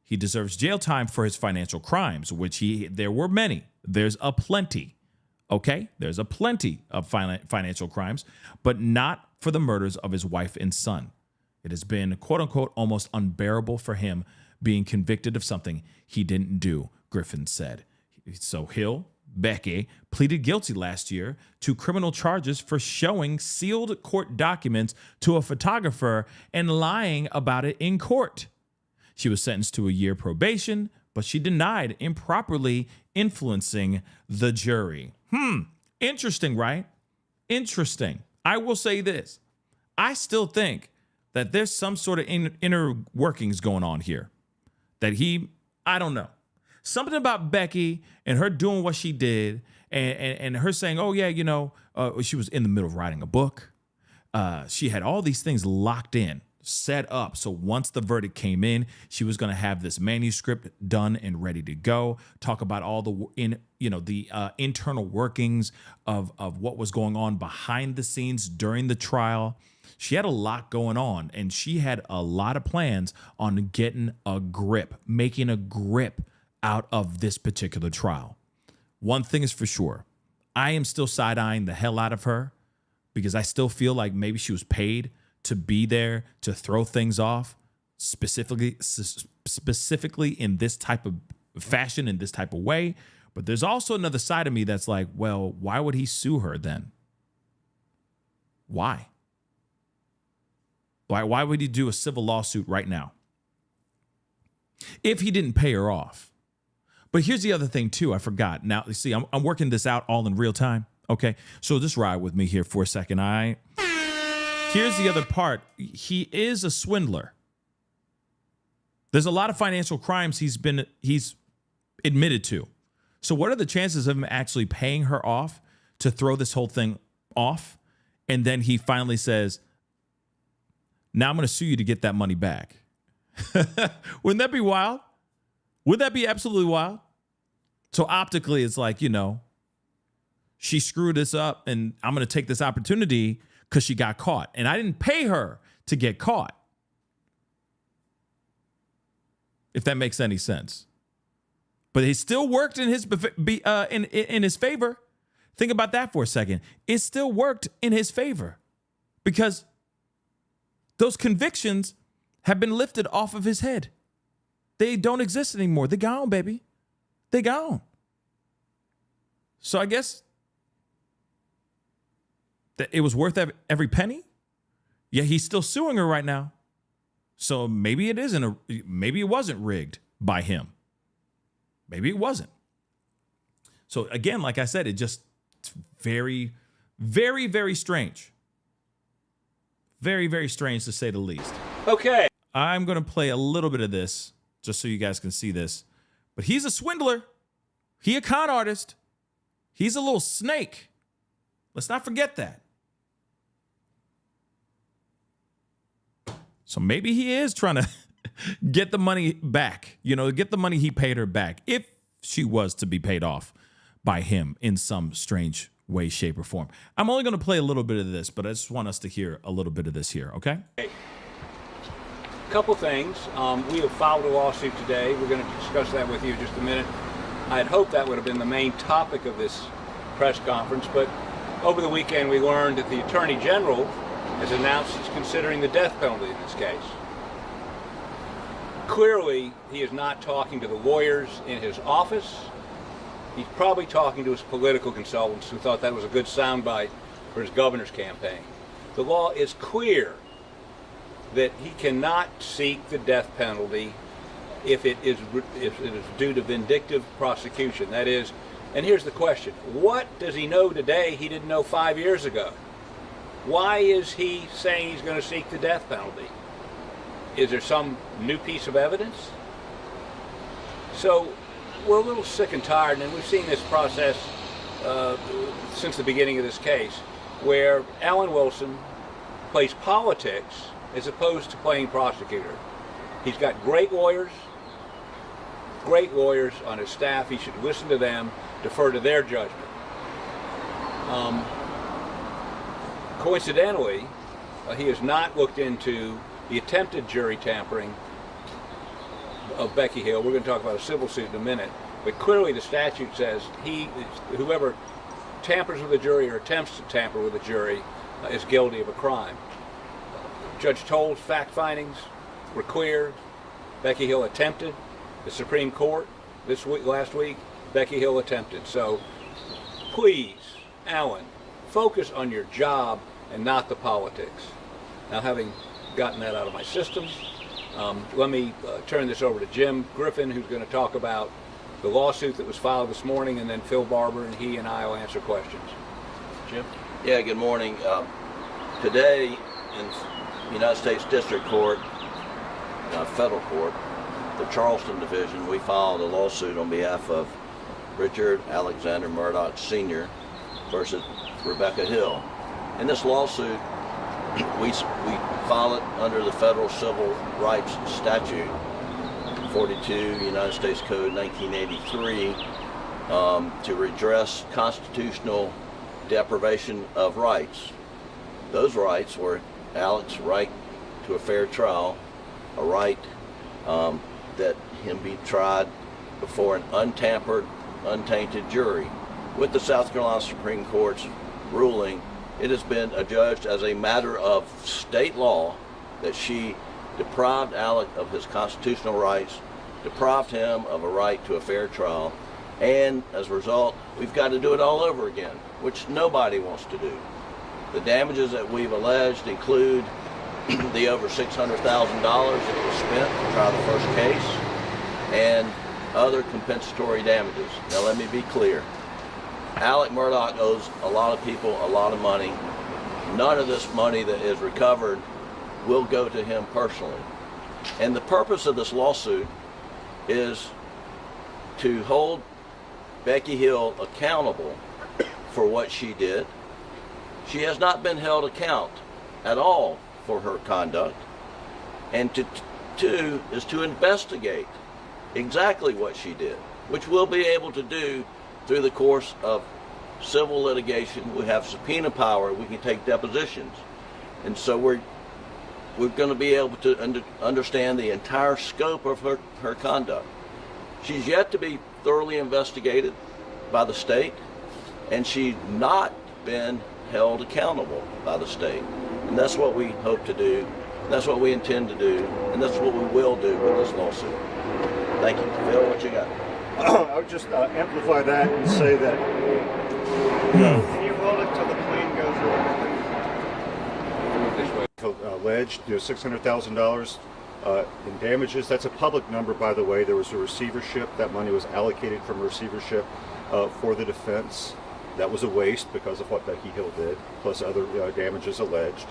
he deserves jail time for his financial crimes, which there were many. There's a plenty. Okay? There's a plenty of financial crimes, but not for the murders of his wife and son. It has been, quote unquote, almost unbearable for him being convicted of something he didn't do, Griffin said. So Becky pleaded guilty last year to criminal charges for showing sealed court documents to a photographer and lying about it in court. She was sentenced to a year probation, but she denied improperly influencing the jury. Interesting, right? Interesting. I will say this. I still think that there's some sort of inner workings going on here. That I don't know. Something about Becky and her doing what she did and her saying, oh, yeah, she was in the middle of writing a book. She had all these things locked in, set up. So once the verdict came in, she was going to have this manuscript done and ready to go. Talk about all the internal workings of what was going on behind the scenes during the trial. She had a lot going on, and she had a lot of plans on getting a grip, making a grip out of this particular trial. One thing is for sure, I am still side-eyeing the hell out of her because I still feel like maybe she was paid to be there to throw things off, specifically in this type of fashion, in this type of way. But there's also another side of me that's like, well, why would he sue her then? Why? Why would he do a civil lawsuit right now if he didn't pay her off? But here's the other thing, too. I forgot. Now, see, I'm working this out all in real time. OK, so just ride with me here for a second. Here's the other part. He is a swindler. There's a lot of financial crimes he's admitted to. So what are the chances of him actually paying her off to throw this whole thing off? And then he finally says, now I'm going to sue you to get that money back. Wouldn't that be wild? Would that be absolutely wild? So optically, it's like, she screwed this up and I'm going to take this opportunity because she got caught. And I didn't pay her to get caught. If that makes any sense. But it still worked in his in his favor. Think about that for a second. It still worked in his favor because those convictions have been lifted off of his head. They don't exist anymore. They're gone, baby. They're gone. So I guess that it was worth every penny. Yeah, he's still suing her right now. So maybe maybe it wasn't rigged by him. Maybe it wasn't. So again, like I said, it's very, very, very strange. Very, very strange to say the least. Okay. I'm going to play a little bit of this just so you guys can see this. But he's a swindler. He a con artist. He's a little snake. Let's not forget that. So maybe he is trying to get the money back, get the money he paid her back if she was to be paid off by him in some strange way, shape, or form. I'm only going to play a little bit of this, but I just want us to hear a little bit of this here, okay? Couple things. We have filed a lawsuit today. We're going to discuss that with you in just a minute. I had hoped that would have been the main topic of this press conference, but over the weekend we learned that the Attorney General has announced he's considering the death penalty in this case. Clearly, he is not talking to the lawyers in his office. He's probably talking to his political consultants who thought that was a good soundbite for his governor's campaign. The law is clear that he cannot seek the death penalty if it is due to vindictive prosecution. That is, and here's the question, what does he know today he didn't know 5 years ago? Why is he saying he's going to seek the death penalty? Is there some new piece of evidence? So we're a little sick and tired, and we've seen this process since the beginning of this case, where Alan Wilson plays politics as opposed to playing prosecutor. He's got great lawyers on his staff. He should listen to them, defer to their judgment. Coincidentally, he has not looked into the attempted jury tampering of Becky Hill. We're going to talk about a civil suit in a minute, but clearly the statute says whoever tampers with a jury or attempts to tamper with a jury is guilty of a crime. Judge Toll's fact findings were clear. Becky Hill attempted. The Supreme Court last week, Becky Hill attempted. So please, Alan, focus on your job and not the politics. Now, having gotten that out of my system, let me turn this over to Jim Griffin, who's going to talk about the lawsuit that was filed this morning, and then Phil Barber and he and I will answer questions. Jim? Yeah, good morning. Today in United States District Court, federal court, the Charleston Division, we filed a lawsuit on behalf of Richard Alexander Murdaugh Sr. versus Rebecca Hill. In this lawsuit, we file it under the Federal Civil Rights Statute 42, United States Code 1983, to redress constitutional deprivation of rights. Those rights were Alex's right to a fair trial, a right that him be tried before an untampered, untainted jury. With the South Carolina Supreme Court's ruling, it has been adjudged as a matter of state law that she deprived Alec of his constitutional rights, deprived him of a right to a fair trial, and as a result, we've got to do it all over again, which nobody wants to do. The damages that we've alleged include the over $600,000 that was spent to try the first case, and other compensatory damages. Now let me be clear. Alec Murdaugh owes a lot of people a lot of money. None of this money that is recovered will go to him personally. And the purpose of this lawsuit is to hold Becky Hill accountable for what she did. She has not been held account at all for her conduct. And two is to investigate exactly what she did, which we'll be able to do through the course of civil litigation. We have subpoena power, we can take depositions. And so we're going to be able to understand the entire scope of her conduct. She's yet to be thoroughly investigated by the state, and she's not been held accountable by the state. And that's what we hope to do, that's what we intend to do, and that's what we will do with this lawsuit. Thank you. Phil, what you got? I would just amplify that and say that, can you hold it till the plane goes over? Alleged, $600,000 in damages. That's a public number, by the way. There was a receivership. That money was allocated from receivership for the defense. That was a waste because of what Becky Hill did, plus other damages alleged.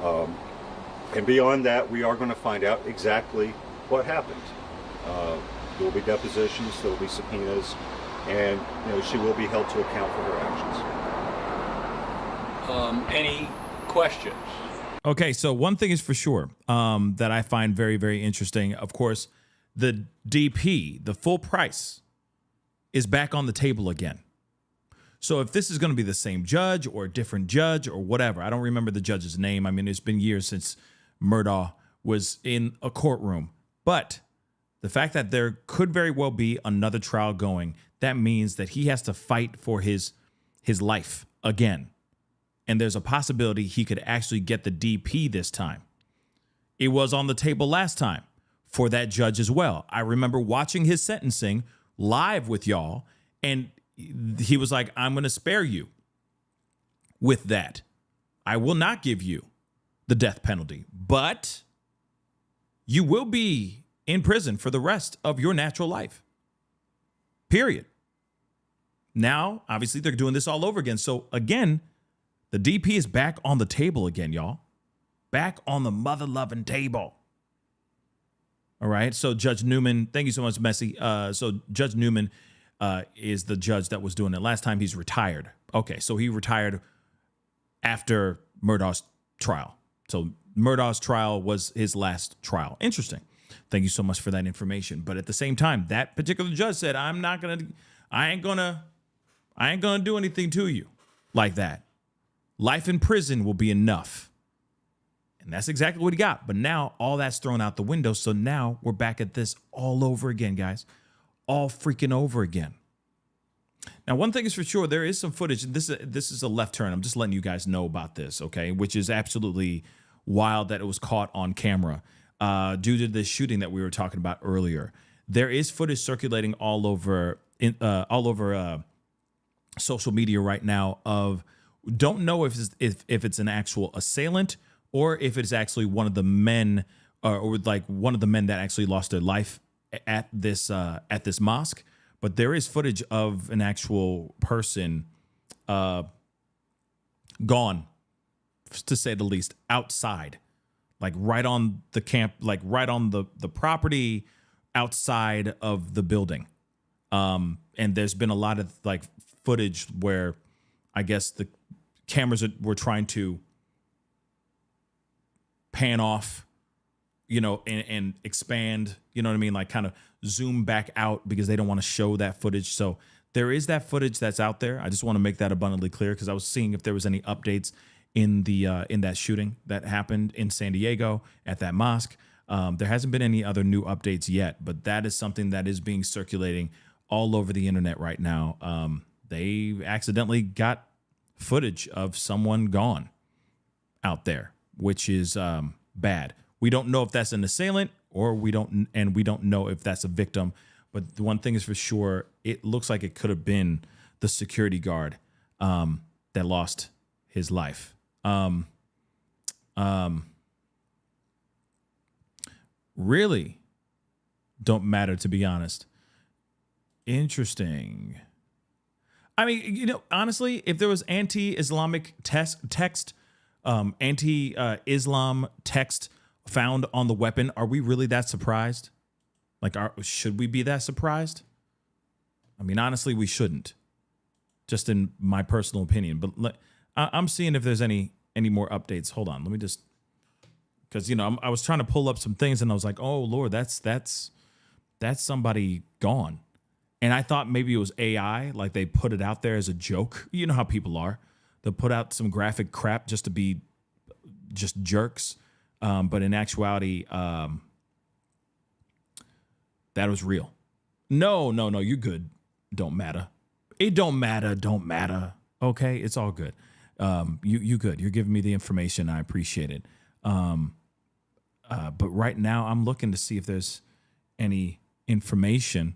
And beyond that, we are going to find out exactly what happened. There will be depositions, there will be subpoenas, and she will be held to account for her actions. Any questions? Okay, so one thing is for sure that I find very, very interesting. Of course, the DP, the full price, is back on the table again. So if this is going to be the same judge or a different judge or whatever, I don't remember the judge's name. I mean, it's been years since Murdaugh was in a courtroom. But the fact that there could very well be another trial going, that means that he has to fight for his life again. And there's a possibility he could actually get the DP this time. It was on the table last time for that judge as well. I remember watching his sentencing live with y'all, and he was like, I'm going to spare you with that. I will not give you the death penalty, but you will be in prison for the rest of your natural life. Period. Now, obviously, they're doing this all over again. So again, the DP is back on the table again, y'all. Back on the mother-loving table. All right. So Judge Newman, thank you so much, Messi. So Judge Newman is the judge that was doing it. Last time he's retired. Okay. So he retired after Murdaugh's trial. So Murdaugh's trial was his last trial. Interesting. Thank you so much for that information. But at the same time, that particular judge said, I ain't gonna do anything to you like that. Life in prison will be enough. And that's exactly what he got. But now all that's thrown out the window. So now we're back at this all over again, guys. All freaking over again. Now, one thing is for sure, there is some footage. This is a left turn. I'm just letting you guys know about this, okay? Which is absolutely wild that it was caught on camera due to the shooting that we were talking about earlier. There is footage circulating all over social media right now of, don't know if it's an actual assailant or if it's actually one of the men or like one of the men that actually lost their life at this mosque. But there is footage of an actual person gone, to say the least, outside, like right on the camp, like right on the property outside of the building. And there's been a lot of like footage where I guess the cameras were trying to pan off, you know, and expand, you know what I mean? Like kind of zoom back out because they don't want to show that footage. So there is that footage that's out there. I just want to make that abundantly clear because I was seeing if there was any updates in that shooting that happened in San Diego at that mosque. There hasn't been any other new updates yet, but that is something that is being circulating all over the internet right now. They accidentally got footage of someone gone out there, which is bad. We don't know if that's an assailant or we don't know if that's a victim. But the one thing is for sure, it looks like it could have been the security guard that lost his life. Really don't matter, to be honest. Interesting. I mean, you know, honestly, if there was anti-Islamic text, anti-Islam text found on the weapon, are we really that surprised? Like, should we be that surprised? I mean, honestly, we shouldn't. Just in my personal opinion. But I'm seeing if there's any more updates. Hold on, let me just, because you know I was trying to pull up some things and I was like, oh Lord, that's somebody gone. And I thought maybe it was AI, like they put it out there as a joke. You know how people are. They'll put out some graphic crap just to be just jerks. But in actuality, that was real. No, you're good. Don't matter. It don't matter. Okay, it's all good. You good. You're giving me the information. I appreciate it. But right now I'm looking to see if there's any information.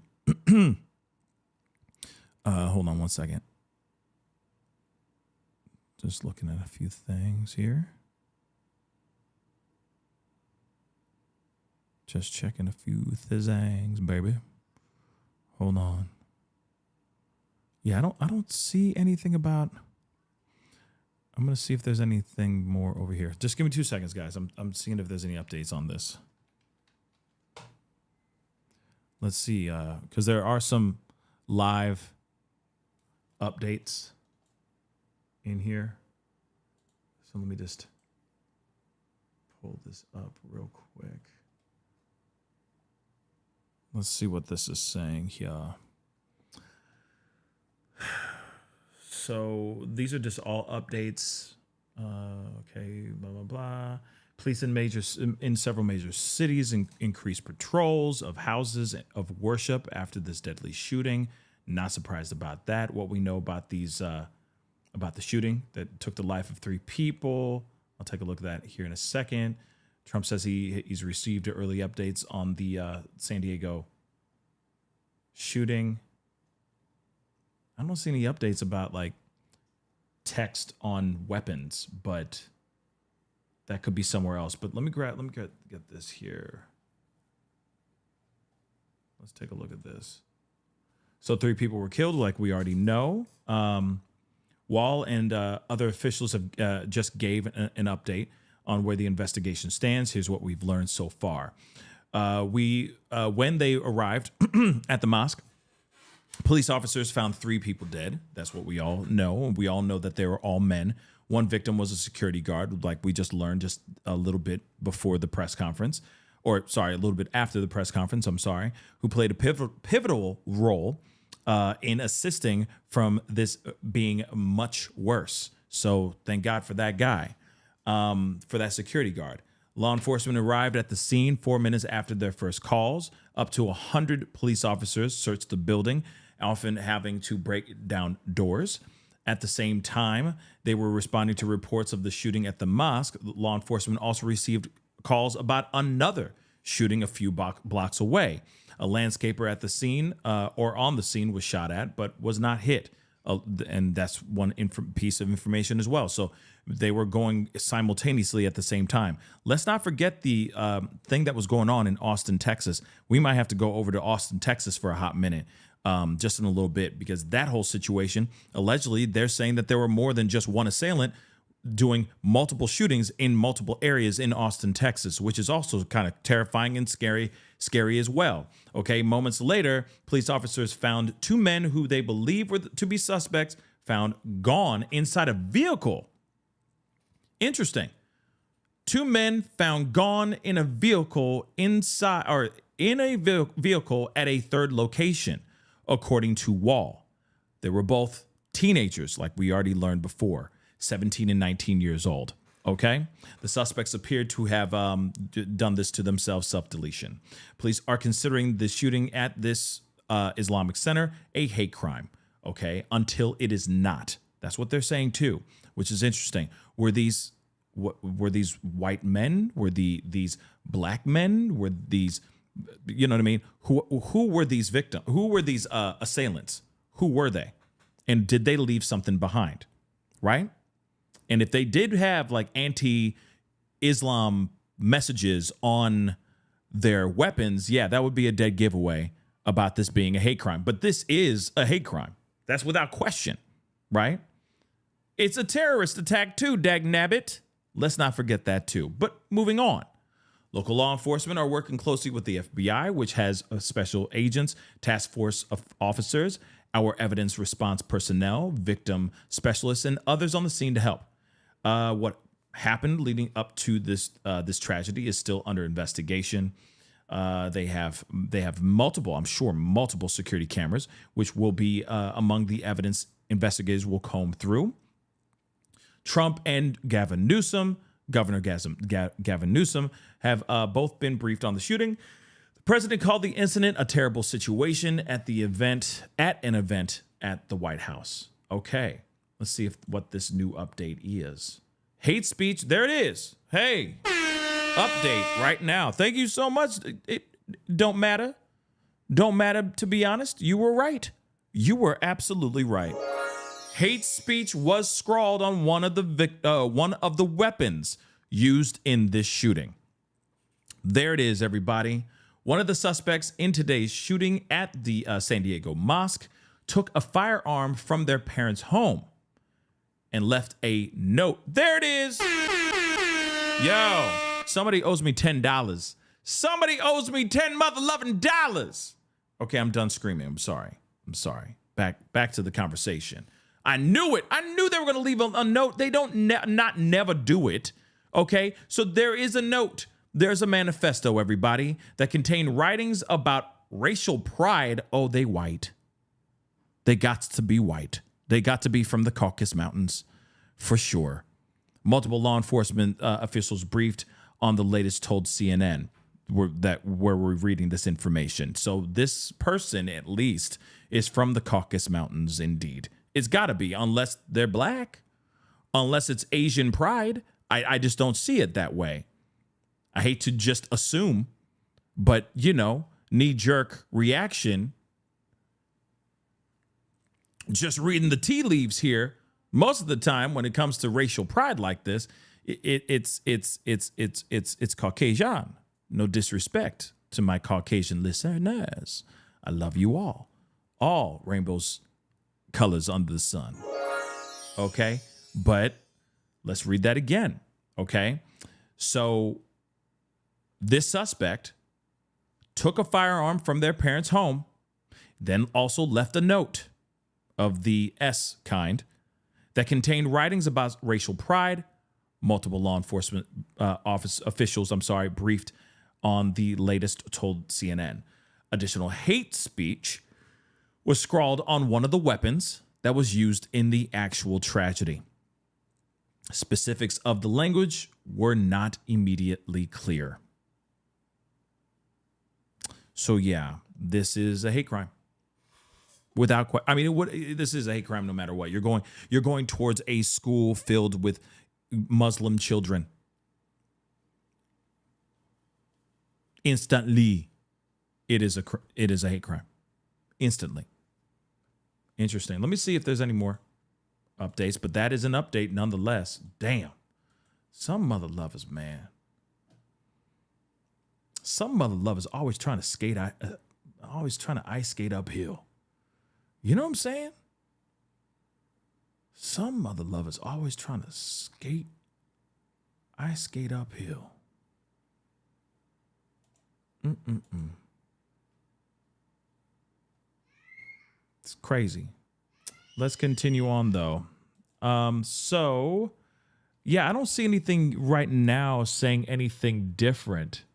Hold on one second. Just looking at a few things here. Just checking a few thizangs, baby. Hold on. Yeah, I don't see anything about. I'm gonna see if there's anything more over here. Just give me 2 seconds, guys. I'm seeing if there's any updates on this. Let's see, because there are some live updates in here. So let me just pull this up real quick. Let's see what this is saying here. So these are just all updates. Okay, blah, blah, blah. Police in several major cities increased patrols of houses of worship after this deadly shooting. Not surprised about that. What we know about about the shooting that took the life of 3 people. I'll take a look at that here in a second. Trump says he's received early updates on the San Diego shooting. I don't see any updates about like text on weapons, but that could be somewhere else. But let me get this here. Let's take a look at this. So 3 people were killed, like we already know. Wall and other officials have just gave an update on where the investigation stands. Here's what we've learned so far. When they arrived at the mosque, police officers found 3 people dead. That's what we all know. We all know that they were all men. One victim was a security guard, like we just learned just a little bit before the press conference, a little bit after the press conference, who played a pivotal role in assisting from this being much worse. So thank God for that guy, for that security guard. Law enforcement arrived at the scene 4 minutes after their first calls. Up to 100 police officers searched the building, often having to break down doors. At the same time, they were responding to reports of the shooting at the mosque. Law enforcement also received calls about another shooting a few blocks away. A landscaper at the scene or on the scene was shot at, but was not hit. And that's one piece of information as well. So they were going simultaneously at the same time. Let's not forget the thing that was going on in Austin, Texas. We might have to go over to Austin, Texas for a hot minute. Just in a little bit, because that whole situation, allegedly, they're saying that there were more than just one assailant doing multiple shootings in multiple areas in Austin, Texas, which is also kind of terrifying and scary as well. Okay, moments later, police officers found 2 men who they believe were to be suspects found gone inside a vehicle. Interesting. 2 men found gone in a vehicle vehicle at a third location, according to Wall. They were both teenagers, like we already learned before, 17 and 19 years old. Okay? The suspects appeared to have done this to themselves, self-deletion. Police are considering the shooting at this Islamic center a hate crime, okay, until it is not. That's what they're saying too, which is interesting. Were these white men? Were these black men? Were these, you know what I mean? Who were these victims? Who were these assailants? Who were they? And did they leave something behind? Right? And if they did have like anti-Islam messages on their weapons, yeah, that would be a dead giveaway about this being a hate crime. But this is a hate crime. That's without question, right? It's a terrorist attack too, dagnabbit. Let's not forget that too. But moving on. Local law enforcement are working closely with the FBI, which has special agents, task force of officers, our evidence response personnel, victim specialists, and others on the scene to help. What happened leading up to this tragedy is still under investigation. They have multiple security cameras, which will be among the evidence investigators will comb through. Trump and Governor Gavin Newsom have both been briefed on the shooting. The president called the incident a terrible situation at an event at the White House. Okay, let's see what this new update is. Hate speech, there it is. Hey, update right now. Thank you so much. It don't matter. Don't matter, to be honest. You were right. You were absolutely right. Hate speech was scrawled on one of the weapons used in this shooting. There it is, everybody. One of the suspects in today's shooting at the San Diego mosque took a firearm from their parents' home and left a note. There it is. Yo, somebody owes me $10. Somebody owes me $10 mother-loving dollars. Okay, I'm done screaming. I'm sorry. Back to the conversation. I knew it. I knew they were going to leave a note. They don't never do it. Okay, so there is a note. There's a manifesto, everybody, that contained writings about racial pride. Oh, they white. They got to be white. They got to be from the Caucasus Mountains, for sure. Multiple law enforcement officials briefed on the latest told CNN where we're reading this information. So this person, at least, is from the Caucasus Mountains, indeed. It's got to be, unless they're black, unless it's Asian pride. I just don't see it that way. I hate to just assume, but, knee-jerk reaction. Just reading the tea leaves here, most of the time when it comes to racial pride like this, it's Caucasian. No disrespect to my Caucasian listeners. I love you all. All rainbows, colors under the sun. Okay, but let's read that again. Okay, so this suspect took a firearm from their parents' home, then also left a note of the S kind that contained writings about racial pride. Multiple law enforcement officials briefed on the latest, told CNN. Additional hate speech was scrawled on one of the weapons that was used in the actual tragedy. Specifics of the language were not immediately clear. So yeah, this is a hate crime. This is a hate crime no matter what. You're going towards a school filled with Muslim children. Instantly, it is a hate crime. Instantly. Interesting. Let me see if there's any more updates, but that is an update nonetheless. Damn. Some mother lovers, man. Some mother lovers always trying to ice skate uphill. You know what I'm saying? Some mother lovers always trying to ice skate uphill. It's crazy. Let's continue on though. So yeah, I don't see anything right now saying anything different.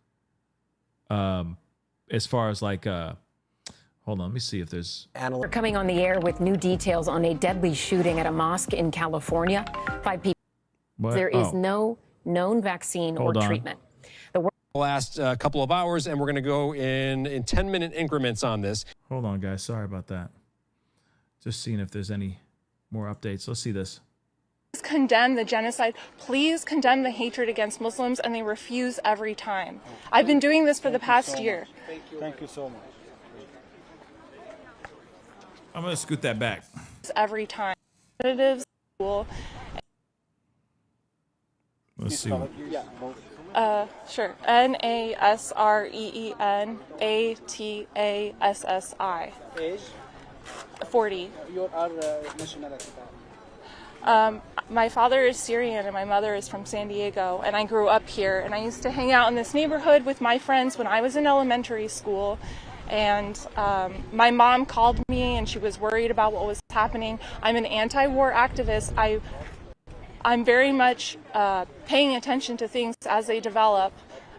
As far as like hold on, let me see if there's... We're coming on the air with new details on a deadly shooting at a mosque in California. 5 people. What? There is no known vaccine or treatment. The last couple of hours, and we're going to go in 10-minute increments on this. Hold on, guys. Sorry about that. Just seeing if there's any more updates. Let's see this. Please condemn the genocide. Please condemn the hatred against Muslims, and they refuse every time. I've been doing this for the past year. Thank you so much. I'm going to scoot that back. Every time. Let's see. Sure. NASREENATASSI. Age? 40. Your nationality? My father is Syrian and my mother is from San Diego, and I grew up here, and I used to hang out in this neighborhood with my friends when I was in elementary school. And my mom called me and she was worried about what was happening. I'm an anti-war activist. I'm very much paying attention to things as they develop,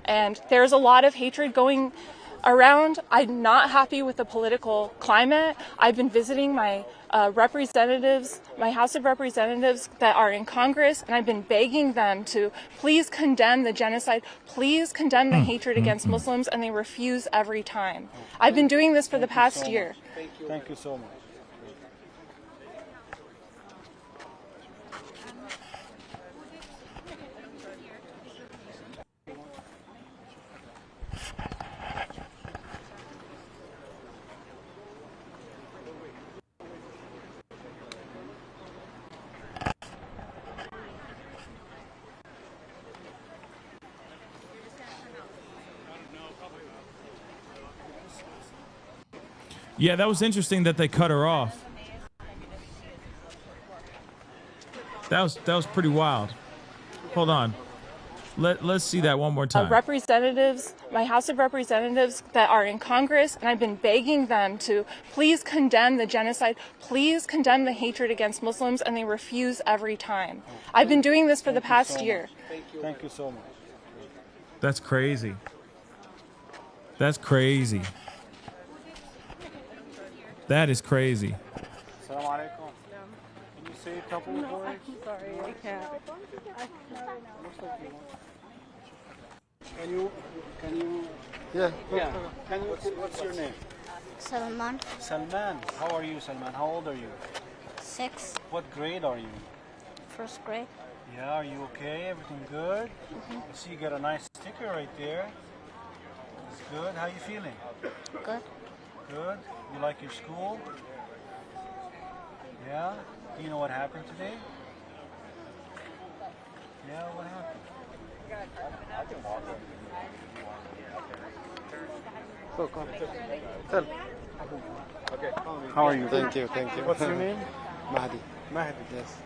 and there's a lot of hatred going around. I'm not happy with the political climate. I've been visiting my representatives, my House of Representatives that are in Congress, and I've been begging them to please condemn the genocide, please condemn the hatred against Muslims, and they refuse every time. I've been doing this for the past year. Thank you so much. Yeah, that was interesting that they cut her off. That was pretty wild. Hold on. Let's see that one more time. Representatives, my House of Representatives that are in Congress, and I've been begging them to please condemn the genocide, please condemn the hatred against Muslims, and they refuse every time. I've been doing this for the past year. Thank you so much. That's crazy. That's crazy. That is crazy. Assalamu alaikum. Can you say a couple of words? I'm sorry, I can't. Can you? Yeah. What's your name? Salman. Salman. How are you, Salman? How old are you? 6. What grade are you? First grade. Yeah. Are you okay? Everything good? I see you got a nice sticker right there. That's good. How you feeling? Good. Good. You like your school? Yeah. Do you know what happened today? Yeah. What happened? So come. Tell. Okay. How are you? Thank you. What's your name? Mahdi. Mahdi. Yes.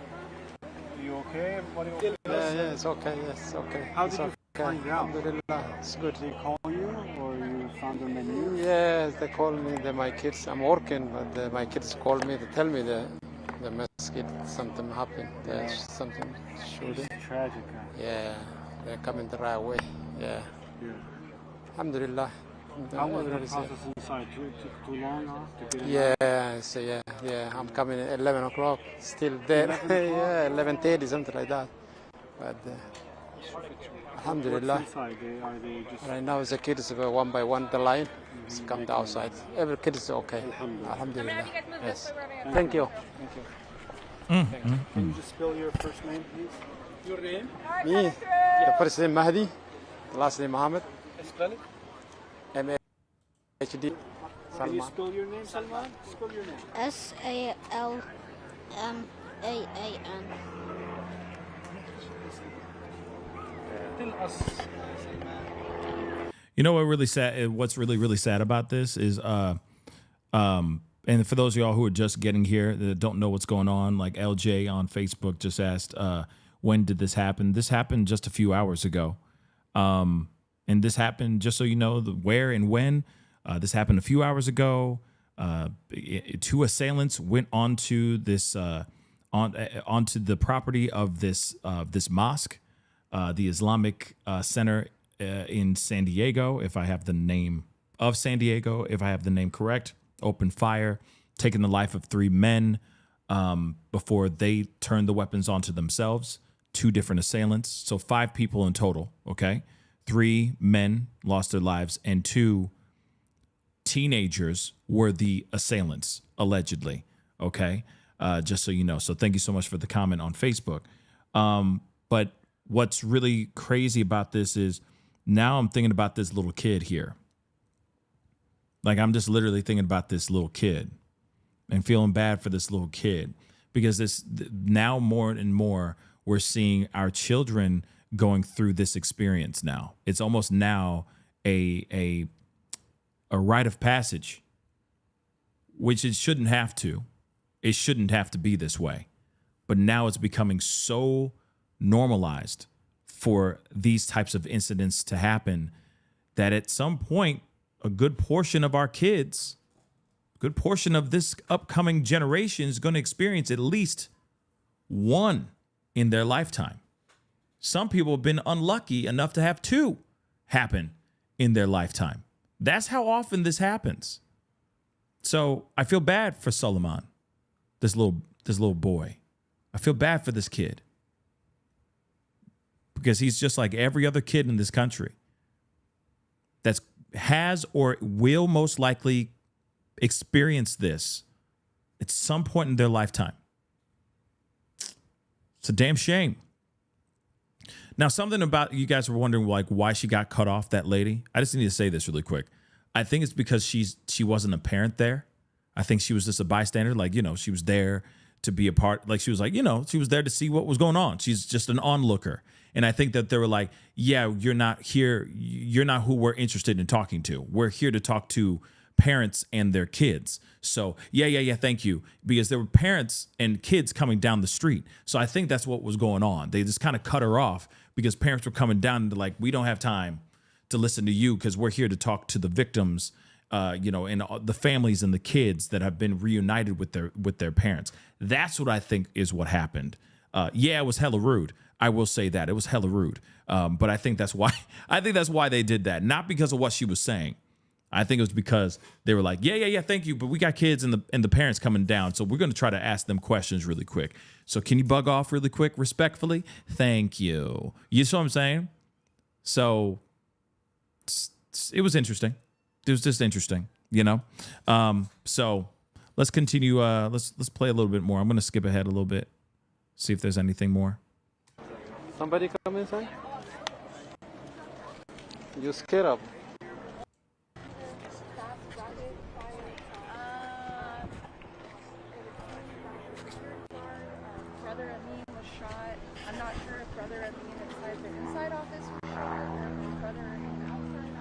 Are you okay? Everybody okay? Yeah, it's okay. Yes, okay. How did you okay. find out? Alhamdulillah, it's good. Did they call you or you? found the menu? Yes, they call me. My kids. I'm working, but my kids call me to tell me the mosque something happened. There's something shooting. It's tragic. Huh? Yeah, they're coming the right way. Yeah. Alhamdulillah. How was the process inside? Took too long to get in? Yeah. I'm coming at 11 o'clock. Still there. 11 yeah, 11:30, something like that. But alhamdulillah. What's inside? Are they just... Right now, the kids one by one the line. It's come outside. Every kid is okay. Alhamdulillah. Yes. Thank you. Thank you. Can you just spell your first name, please? Your name? Me. The first name Mahdi. The last name Mohammed. Spell it. M-A-H-D. Can you spell your name, Salman? Spell your name. SALMAAN. Tell us. You know what really sad? What's really sad about this is, and for those of y'all who are just getting here that don't know what's going on, like LJ on Facebook just asked, when did this happen? This happened just a few hours ago, and this happened just so you know the where and when. This happened a few hours ago. Two assailants went onto this onto the property of this mosque, the Islamic Center in San Diego, if I have the name of San Diego, if I have the name correct. Opened fire, taking the life of 3 men before they turned the weapons onto themselves. 2 different assailants, so 5 people in total. Okay, 3 men lost their lives, and 2 teenagers were the assailants, allegedly. Okay, just so you know. So thank you so much for the comment on Facebook. But what's really crazy about this is now I'm thinking about this little kid here. Like, I'm just literally thinking about this little kid and feeling bad for this little kid, because this now more and more we're seeing our children going through this experience now. It's almost now a rite of passage, which it shouldn't have to. It shouldn't have to be this way. But now it's becoming so normalized for these types of incidents to happen that at some point, a good portion of our kids, a good portion of this upcoming generation is going to experience at least one in their lifetime. Some people have been unlucky enough to have 2 happen in their lifetime. That's how often this happens. So I feel bad for Solomon, this little boy. I feel bad for this kid, because he's just like every other kid in this country that's has or will most likely experience this at some point in their lifetime. It's a damn shame. Now, something about, you guys were wondering like why she got cut off, that lady. I just need to say this really quick. I think it's because she wasn't a parent there. I think she was just a bystander. Like, you know, she was there to be a part. Like, she was like, you know, she was there to see what was going on. She's just an onlooker. And I think that they were like, yeah, you're not here. You're not who we're interested in talking to. We're here to talk to parents and their kids. So yeah, thank you. Because there were parents and kids coming down the street. So I think that's what was going on. They just kind of cut her off because parents were coming down and like, we don't have time to listen to you because we're here to talk to the victims, you know, and the families and the kids that have been reunited with their parents. That's what I think is what happened. Yeah, it was hella rude. I will say that it was hella rude. But I think that's why they did that. Not because of what she was saying. I think it was because they were like, yeah, thank you. But we got kids and the parents coming down. So we're going to try to ask them questions really quick. So can you bug off really quick, respectfully? Thank you. You see what I'm saying? So it was interesting. It was just interesting, you know? So let's continue. Let's play a little bit more. I'm going to skip ahead a little bit. See if there's anything more. Somebody come inside? You scared of? Brother Amin was shot. I'm not sure if Brother Amin inside the inside office was shot or if Brother Amin outside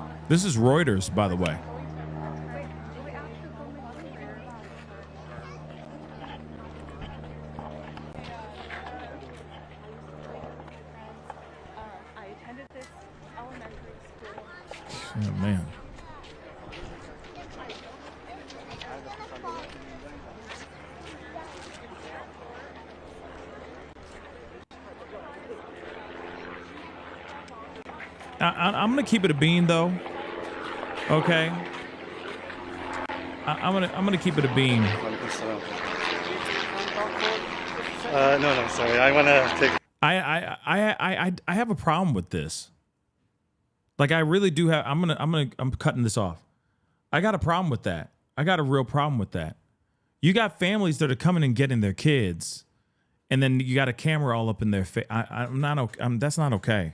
office. This is Reuters, by the way. Oh, man. I'm gonna keep it a bean, though. Okay. I'm gonna keep it a bean. No, sorry. I want to take. I have a problem with this. Like, I really do have. I'm cutting this off. I got a problem with that. I got a real problem with that. You got families that are coming and getting their kids, and then you got a camera all up in their face. I'm not okay. That's not okay.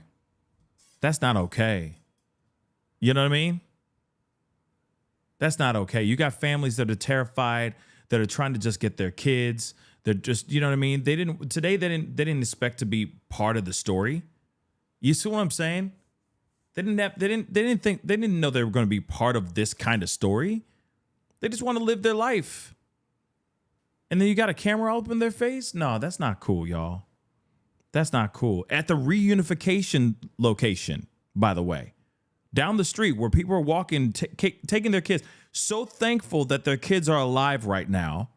That's not okay. You know what I mean? That's not okay. You got families that are terrified, that are trying to just get their kids. They're just, you know what I mean? They didn't expect to be part of the story. You see what I'm saying? They didn't know they were going to be part of this kind of story. They just want to live their life. And then you got a camera all up in their face? No, that's not cool, y'all. That's not cool. At the reunification location, by the way, down the street where people are walking, taking their kids, so thankful that their kids are alive right now,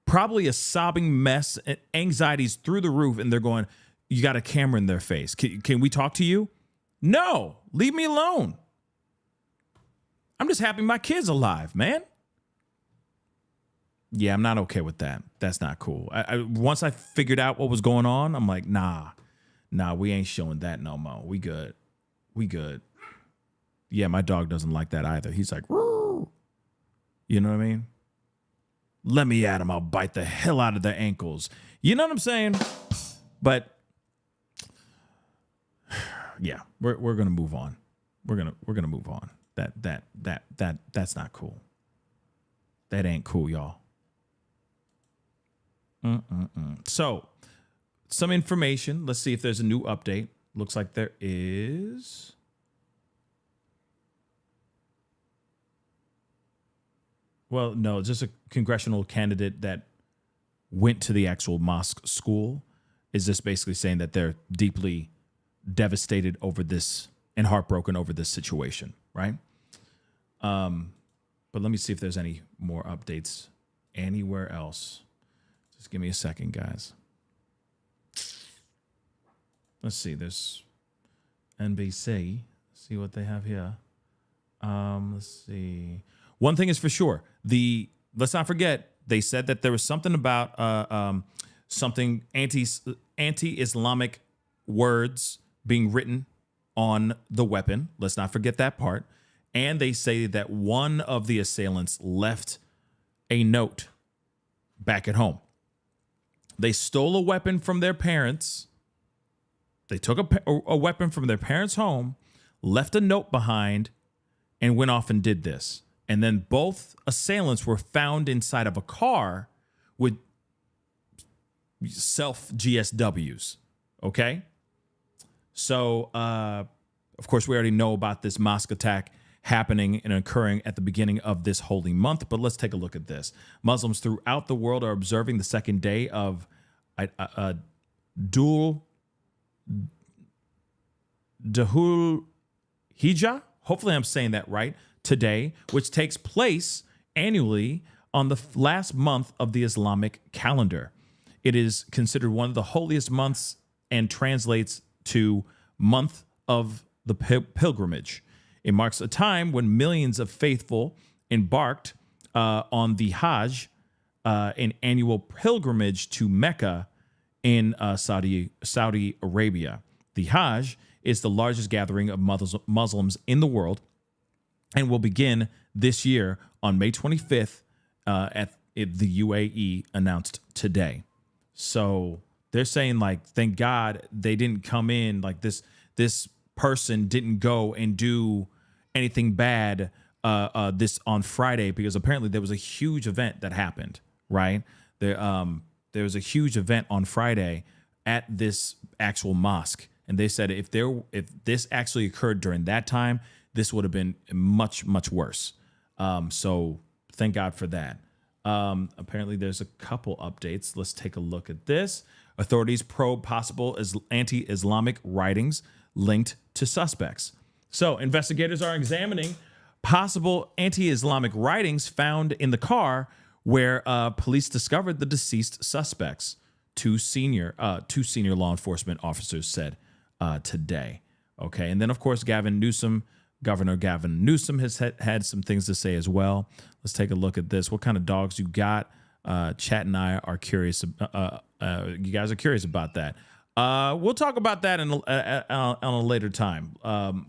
probably a sobbing mess, and anxiety's through the roof, and they're going, you got a camera in their face. Can we talk to you? No, leave me alone. I'm just happy my kid's alive, man. Yeah, I'm not okay with that. That's not cool. Once I figured out what was going on, I'm like, nah, we ain't showing that no more. We good. Yeah, my dog doesn't like that either. He's like, woo. You know what I mean? Let me at him. I'll bite the hell out of their ankles. You know what I'm saying? But yeah, we're gonna move on. We're gonna move on. That's not cool. That ain't cool, y'all. So, some information. Let's see if there's a new update. Looks like there is. Well, no, just a congressional candidate that went to the actual mosque school is just basically saying that they're deeply devastated over this and heartbroken over this situation, right? But let me see if there's any more updates anywhere else. Just give me a second, guys. Let's see. There's NBC. See what they have here. Let's see. One thing is for sure. Let's not forget, they said that there was something about something anti-Islamic words being written on the weapon. Let's not forget that part. And they say that one of the assailants left a note back at home. They stole a weapon from their parents. They took a weapon from their parents' home, left a note behind, and went off and did this. And then both assailants were found inside of a car with self GSWs. Okay? So, of course, we already know about this mosque attack happening and occurring at the beginning of this holy month. But let's take a look at this. Muslims throughout the world are observing the second day of Dhul Hijjah. Hopefully I'm saying that right. Today, which takes place annually on the last month of the Islamic calendar. It is considered one of the holiest months and translates to month of the pilgrimage. It marks a time when millions of faithful embarked on the Hajj, an annual pilgrimage to Mecca in Saudi Arabia. The Hajj is the largest gathering of Muslims in the world and will begin this year on May 25th at the UAE, announced today. So they're saying, like, thank God they didn't come in, like this person didn't go and do anything bad this on Friday, because apparently there was a huge event that happened, right? There was a huge event on Friday at this actual mosque. And they said if this actually occurred during that time, this would have been much, much worse. So thank God for that. Apparently there's a couple updates. Let's take a look at this. Authorities probe possible anti-Islamic writings linked to suspects. So investigators are examining possible anti-Islamic writings found in the car where police discovered the deceased suspects. Two senior law enforcement officers said today. Okay, and then of course Governor Gavin Newsom has had some things to say as well. Let's take a look at this. What kind of dogs you got? Chat and I are curious. You guys are curious about that. We'll talk about that on a later time.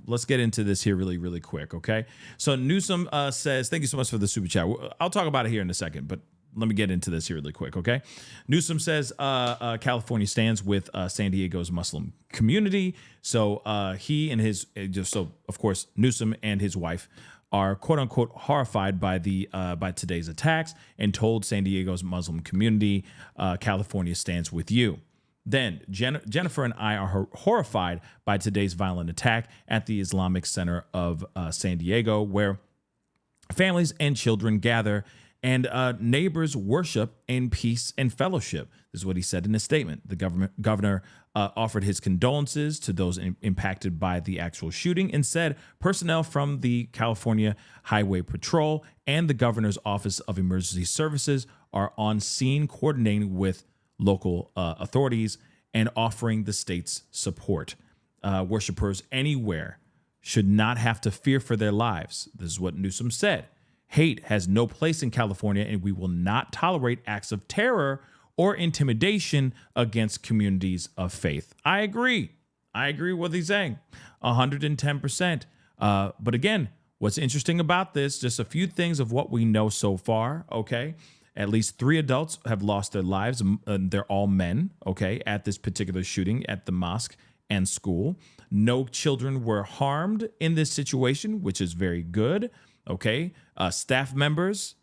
Let's get into this here really, really quick, okay? So Newsom says, thank you so much for the super chat. I'll talk about it here in a second, but let me get into this here really quick, okay? Newsom says California stands with San Diego's Muslim community. So he and his, of course, Newsom and his wife are quote unquote horrified by by today's attacks and told San Diego's Muslim community, California stands with you. Then Jennifer and I are horrified by today's violent attack at the Islamic Center of San Diego, where families and children gather and neighbors worship in peace and fellowship. This is what he said in his statement. The governor offered his condolences to those impacted by the actual shooting and said personnel from the California Highway Patrol and the governor's Office of Emergency Services are on scene coordinating with local authorities and offering the state's support. Worshippers anywhere should not have to fear for their lives. This is what Newsom said. Hate has no place in California, and we will not tolerate acts of terror or intimidation against communities of faith. I agree. I agree with what he's saying, 110%. But again, what's interesting about this, just a few things of what we know so far, okay? At least 3 adults have lost their lives. They're all men, okay, at this particular shooting at the mosque and school. No children were harmed in this situation, which is very good, okay? Staff members,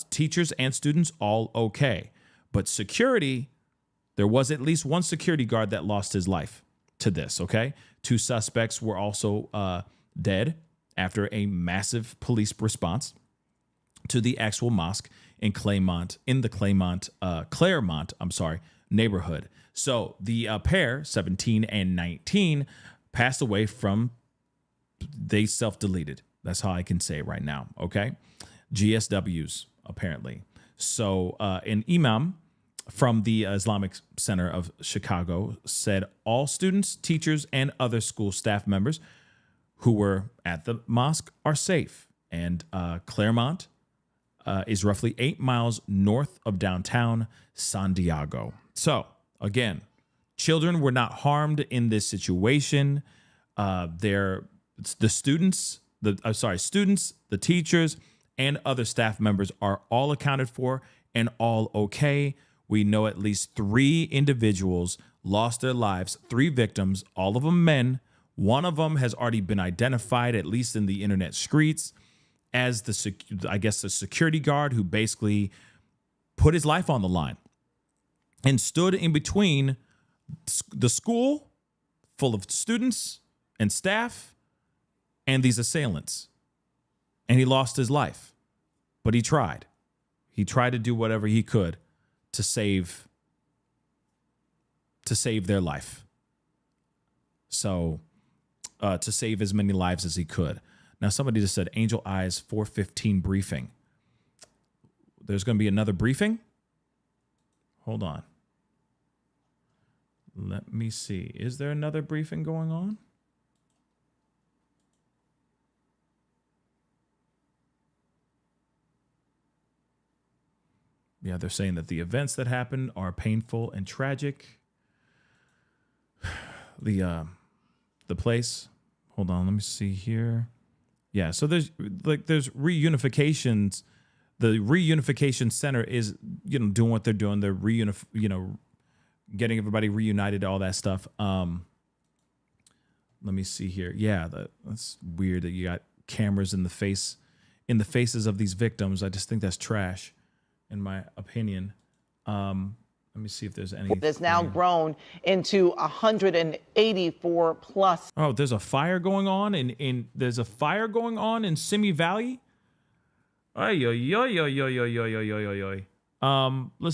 teachers and students, all okay. But security, there was at least one security guard that lost his life to this, okay? 2 suspects were also dead after a massive police response to the actual mosque in Claremont, neighborhood. So the pair, 17 and 19, passed away from, they self-deleted. That's how I can say it right now, okay? GSWs, apparently. So an imam from the Islamic Center of Chicago said all students, teachers, and other school staff members who were at the mosque are safe. And Claremont is roughly 8 miles north of downtown San Diego. So again, children were not harmed in this situation. Students, the teachers, and other staff members are all accounted for and all okay. We know at least 3 individuals lost their lives, 3 victims, all of them men. One of them has already been identified, at least in the internet streets, as the security guard who basically put his life on the line and stood in between the school full of students and staff and these assailants. And he lost his life, but he tried. He tried to do whatever he could to save their life. So to save as many lives as he could. Now, somebody just said Angel Eyes 415 briefing. There's going to be another briefing? Hold on. Let me see. Is there another briefing going on? Yeah, they're saying that the events that happened are painful and tragic. The place. Hold on, let me see here. Yeah, so there's reunifications. The reunification center is, doing what they're doing. They're getting everybody reunited, all that stuff. Let me see here. Yeah, that's weird that you got cameras in the faces of these victims. I just think that's trash, in my opinion. Let me see if there's any. That's now grown into 184 plus. Oh, there's a fire going on there's a fire going on in Simi Valley. Let's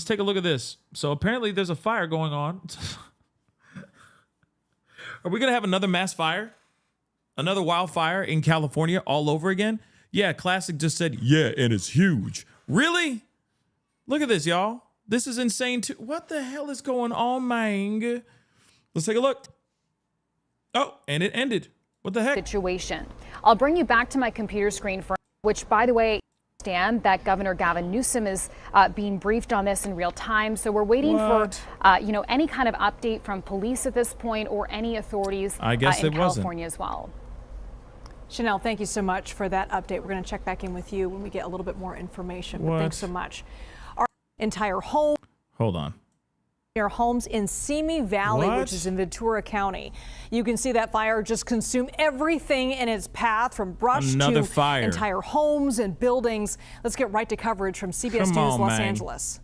take a look at this. So apparently there's a fire going on. Are we gonna have another mass fire? Another wildfire in California all over again? Yeah, Classic just said, yeah, and it's huge. Really? Look at this, y'all. This is insane too. What the hell is going on, man? Let's take a look. Oh, and it ended. What the heck? Situation. I'll bring you back to my computer screen for which, by the way, understand that Governor Gavin Newsom is being briefed on this in real time. So we're waiting for, any kind of update from police at this point or any authorities I guess in it wasn't. California as well. Chanel, thank you so much for that update. We're going to check back in with you when we get a little bit more information. But thanks so much. Our entire home. Hold on. Near homes in Simi Valley, which is in Ventura County. You can see that fire just consume everything in its path, from brush to fire. Entire homes and buildings. Let's get right to coverage from CBS News Los Angeles.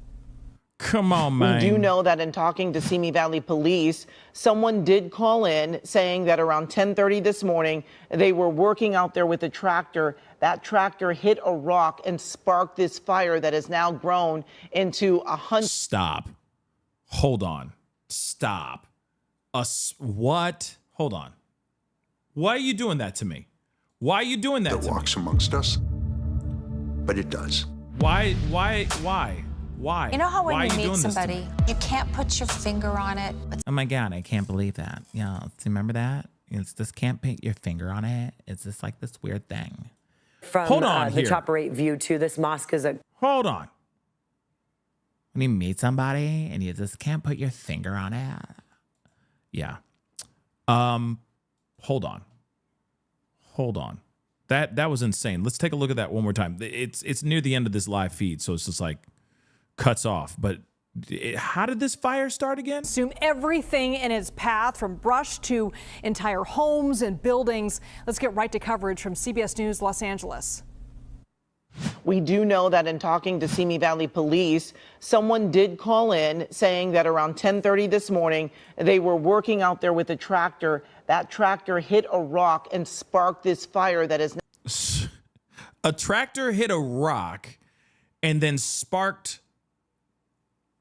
Come on, man. We do know that in talking to Simi Valley Police, someone did call in saying that around 10:30 this morning, they were working out there with a tractor. That tractor hit a rock and sparked this fire that has now grown into 100. Stop. Hold on. Stop. What? Hold on. Why are you doing that to me? Why are you doing that to me? That walks amongst us, but it does. Why? You know how when you meet somebody, you can't put your finger on it? Oh my God, I can't believe that. Yeah, remember that? It's this can't put your finger on it. It's just like this weird thing. From Hold on the here. Chopper 8 view to this mosque is a... Hold on. When you meet somebody and you just can't put your finger on it. Yeah. Hold on. That was insane. Let's take a look at that one more time. It's near the end of this live feed, so it's just like cuts off. But how did this fire start again? Consume everything in its path, from brush to entire homes and buildings. Let's get right to coverage from CBS News Los Angeles. We do know that in talking to Simi Valley Police, someone did call in saying that around 10:30 this morning, they were working out there with a tractor. That tractor hit a rock and sparked this fire that is. A tractor hit a rock and then a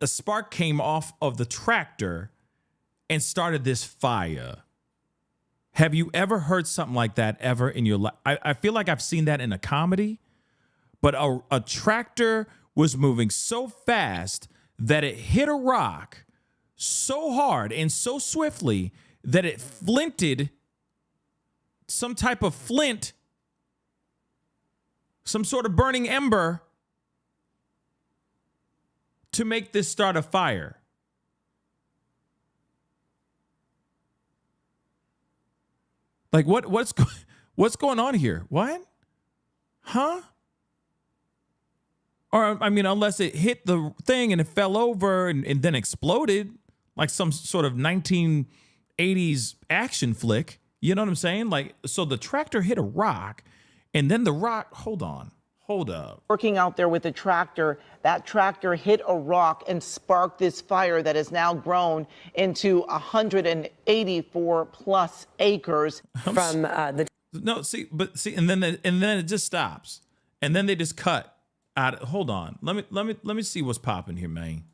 spark came off of the tractor and started this fire. Have you ever heard something like that ever in your life? I feel like I've seen that in a comedy. But a tractor was moving so fast that it hit a rock so hard and so swiftly that it flinted some type of flint, some sort of burning ember to make this start a fire. Like what's going on here? What? Huh? Or, I mean, unless it hit the thing and it fell over and then exploded like some sort of 1980s action flick. You know what I'm saying? Like, so the tractor hit a rock and then the rock, hold up. Working out there with a tractor, that tractor hit a rock and sparked this fire that has now grown into 184 plus acres. And then it just stops. And then they just cut. Hold on. Let me see what's popping here, man.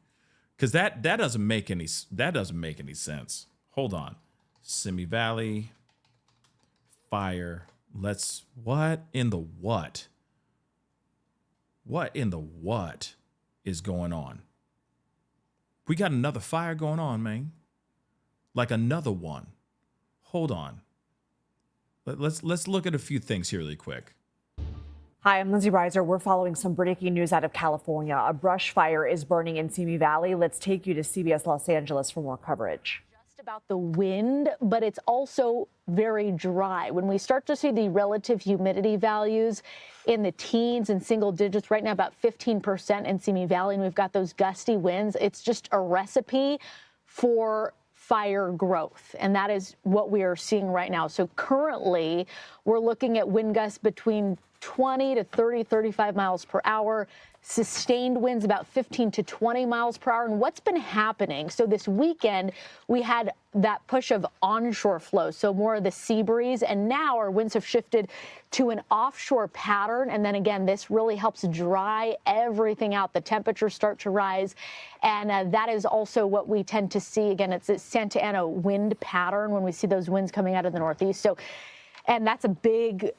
Because that doesn't make any sense. Hold on. Simi Valley fire. What in the what? What in the what is going on? We got another fire going on, man. Like another one. Hold on. Let's look at a few things here really quick. Hi, I'm Lindsay Reiser. We're following some breaking news out of California. A brush fire is burning in Simi Valley. Let's take you to CBS Los Angeles for more coverage. Just about the wind, but it's also very dry. When we start to see the relative humidity values in the teens and single digits, right now about 15% in Simi Valley, and we've got those gusty winds, it's just a recipe for fire growth, and that is what we are seeing right now. So currently, we're looking at wind gusts between 20 to 30, 35 miles per hour, sustained winds about 15 to 20 miles per hour. And what's been happening? So this weekend, we had that push of onshore flow, so more of the sea breeze, and now our winds have shifted to an offshore pattern. And then again, this really helps dry everything out. The temperatures start to rise, and that is also what we tend to see. Again, it's a Santa Ana wind pattern when we see those winds coming out of the northeast. So And that's a big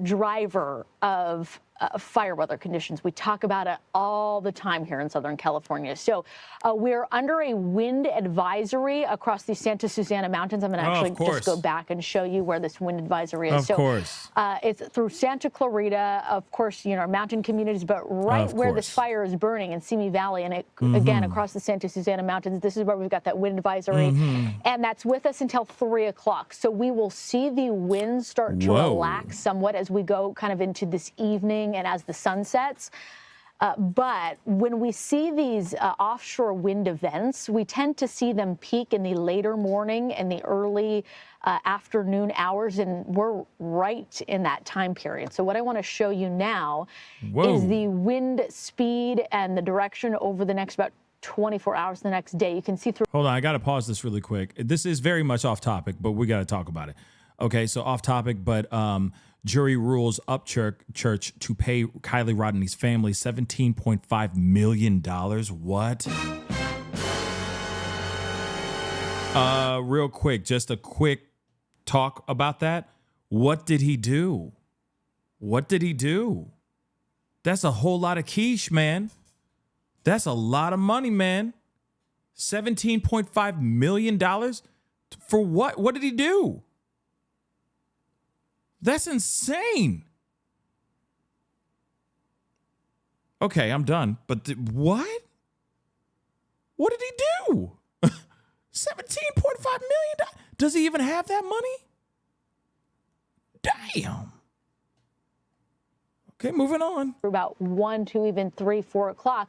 driver of fire weather conditions. We talk about it all the time here in Southern California. So we're under a wind advisory across the Santa Susana Mountains. I'm going to actually just go back and show you where this wind advisory is. Of course. It's through Santa Clarita, of course, you know, our mountain communities, but right where this fire is burning in Simi Valley, and it again across the Santa Susana Mountains, this is where we've got that wind advisory, and that's with us until 3 o'clock. So we will see the winds start to relax somewhat as we go kind of into this evening and as the sun sets. But when we see these offshore wind events, we tend to see them peak in the later morning and the early afternoon hours, and we're right in that time period. So what I want to show you now is the wind speed and the direction over the next about 24 hours the next day. You can see through. Hold on, I got to pause this really quick. This is very much off topic, but we got to talk about it. Okay, so off topic, but jury rules Upchurch to pay Kylie Rodney's family $17.5 million. What? Real quick, just a quick talk about that. What did he do? What did he do? That's a whole lot of quiche, man. That's a lot of money, man. $17.5 million? For what? What did he do? That's insane. Okay, I'm done. But what? What did he do? $17.5 million? Does he even have that money? Damn. Okay, moving on. For about 1, 2, even 3, 4 o'clock.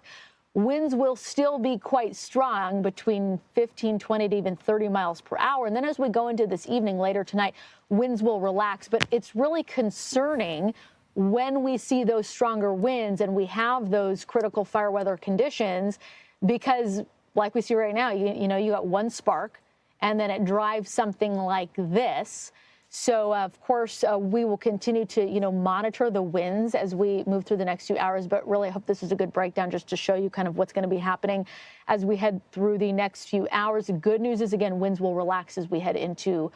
Winds will still be quite strong, between 15, 20 to even 30 miles per hour. And then as we go into this evening later tonight, winds will relax. But it's really concerning when we see those stronger winds and we have those critical fire weather conditions, because like we see right now, you know, you got one spark and then it drives something like this. So, of course, we will continue to, you know, monitor the winds as we move through the next few hours. But really, I hope this is a good breakdown just to show you kind of what's going to be happening as we head through the next few hours. The good news is, again, winds will relax as we head into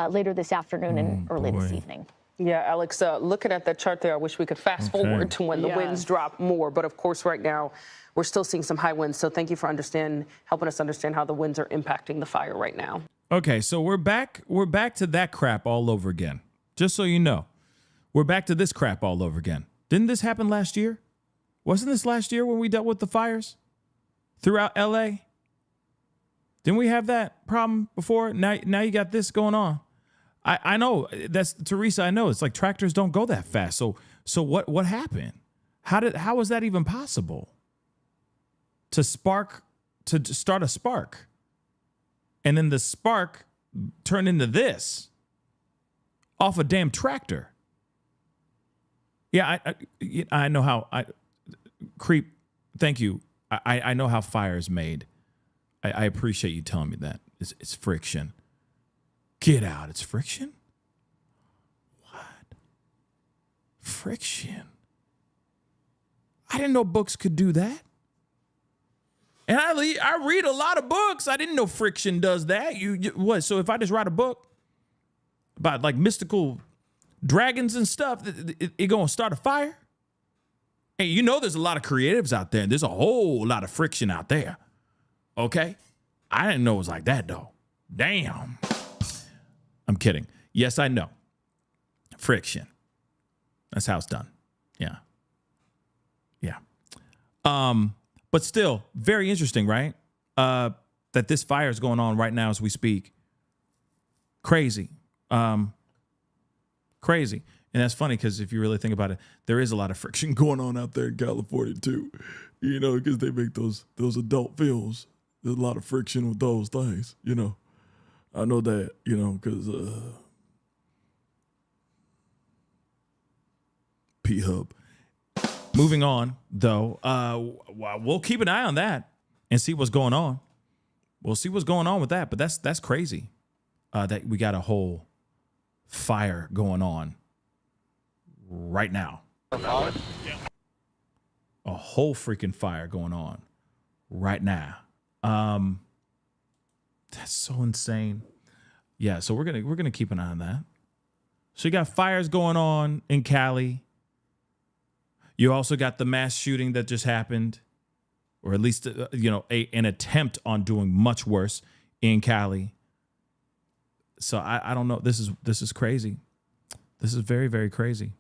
later this afternoon and early this evening. Yeah, Alex, looking at that chart there, I wish we could fast forward to when the winds drop more. But, of course, right now, we're still seeing some high winds. So thank you for helping us understand how the winds are impacting the fire right now. Okay, so we're back to that crap all over again. Just so you know, we're back to this crap all over again. Didn't this happen last year? Wasn't this last year when we dealt with the fires throughout LA? Didn't we have that problem before? Now you got this going on. I know that's Teresa. I know it's like tractors don't go that fast. So what happened? How was that even possible? To start a spark. And then the spark turned into this off a damn tractor. Yeah, I know how creep. Thank you. I know how fire is made. I appreciate you telling me that. It's friction. Get out. It's friction? What? Friction? I didn't know books could do that. And I read a lot of books. I didn't know friction does that. What? So if I just write a book about like mystical dragons and stuff, it gonna start a fire? Hey, you know there's a lot of creatives out there, and there's a whole lot of friction out there. Okay? I didn't know it was like that, though. Damn. I'm kidding. Yes, I know. Friction. That's how it's done. Yeah. Yeah. But still, very interesting, right? That this fire is going on right now as we speak. Crazy. Crazy. And that's funny because if you really think about it, there is a lot of friction going on out there in California too. You know, because they make those adult films. There's a lot of friction with those things, you know. I know that, you know, because P-Hub. Moving on, though, we'll keep an eye on that and see what's going on. We'll see what's going on with that, but that's crazy that we got a whole fire going on right now. A whole freaking fire going on right now. That's so insane. Yeah, so we're gonna keep an eye on that. So you got fires going on in Cali. You also got the mass shooting that just happened, or at least, an attempt on doing much worse in Cali. So I don't know. This is crazy. This is very, very crazy.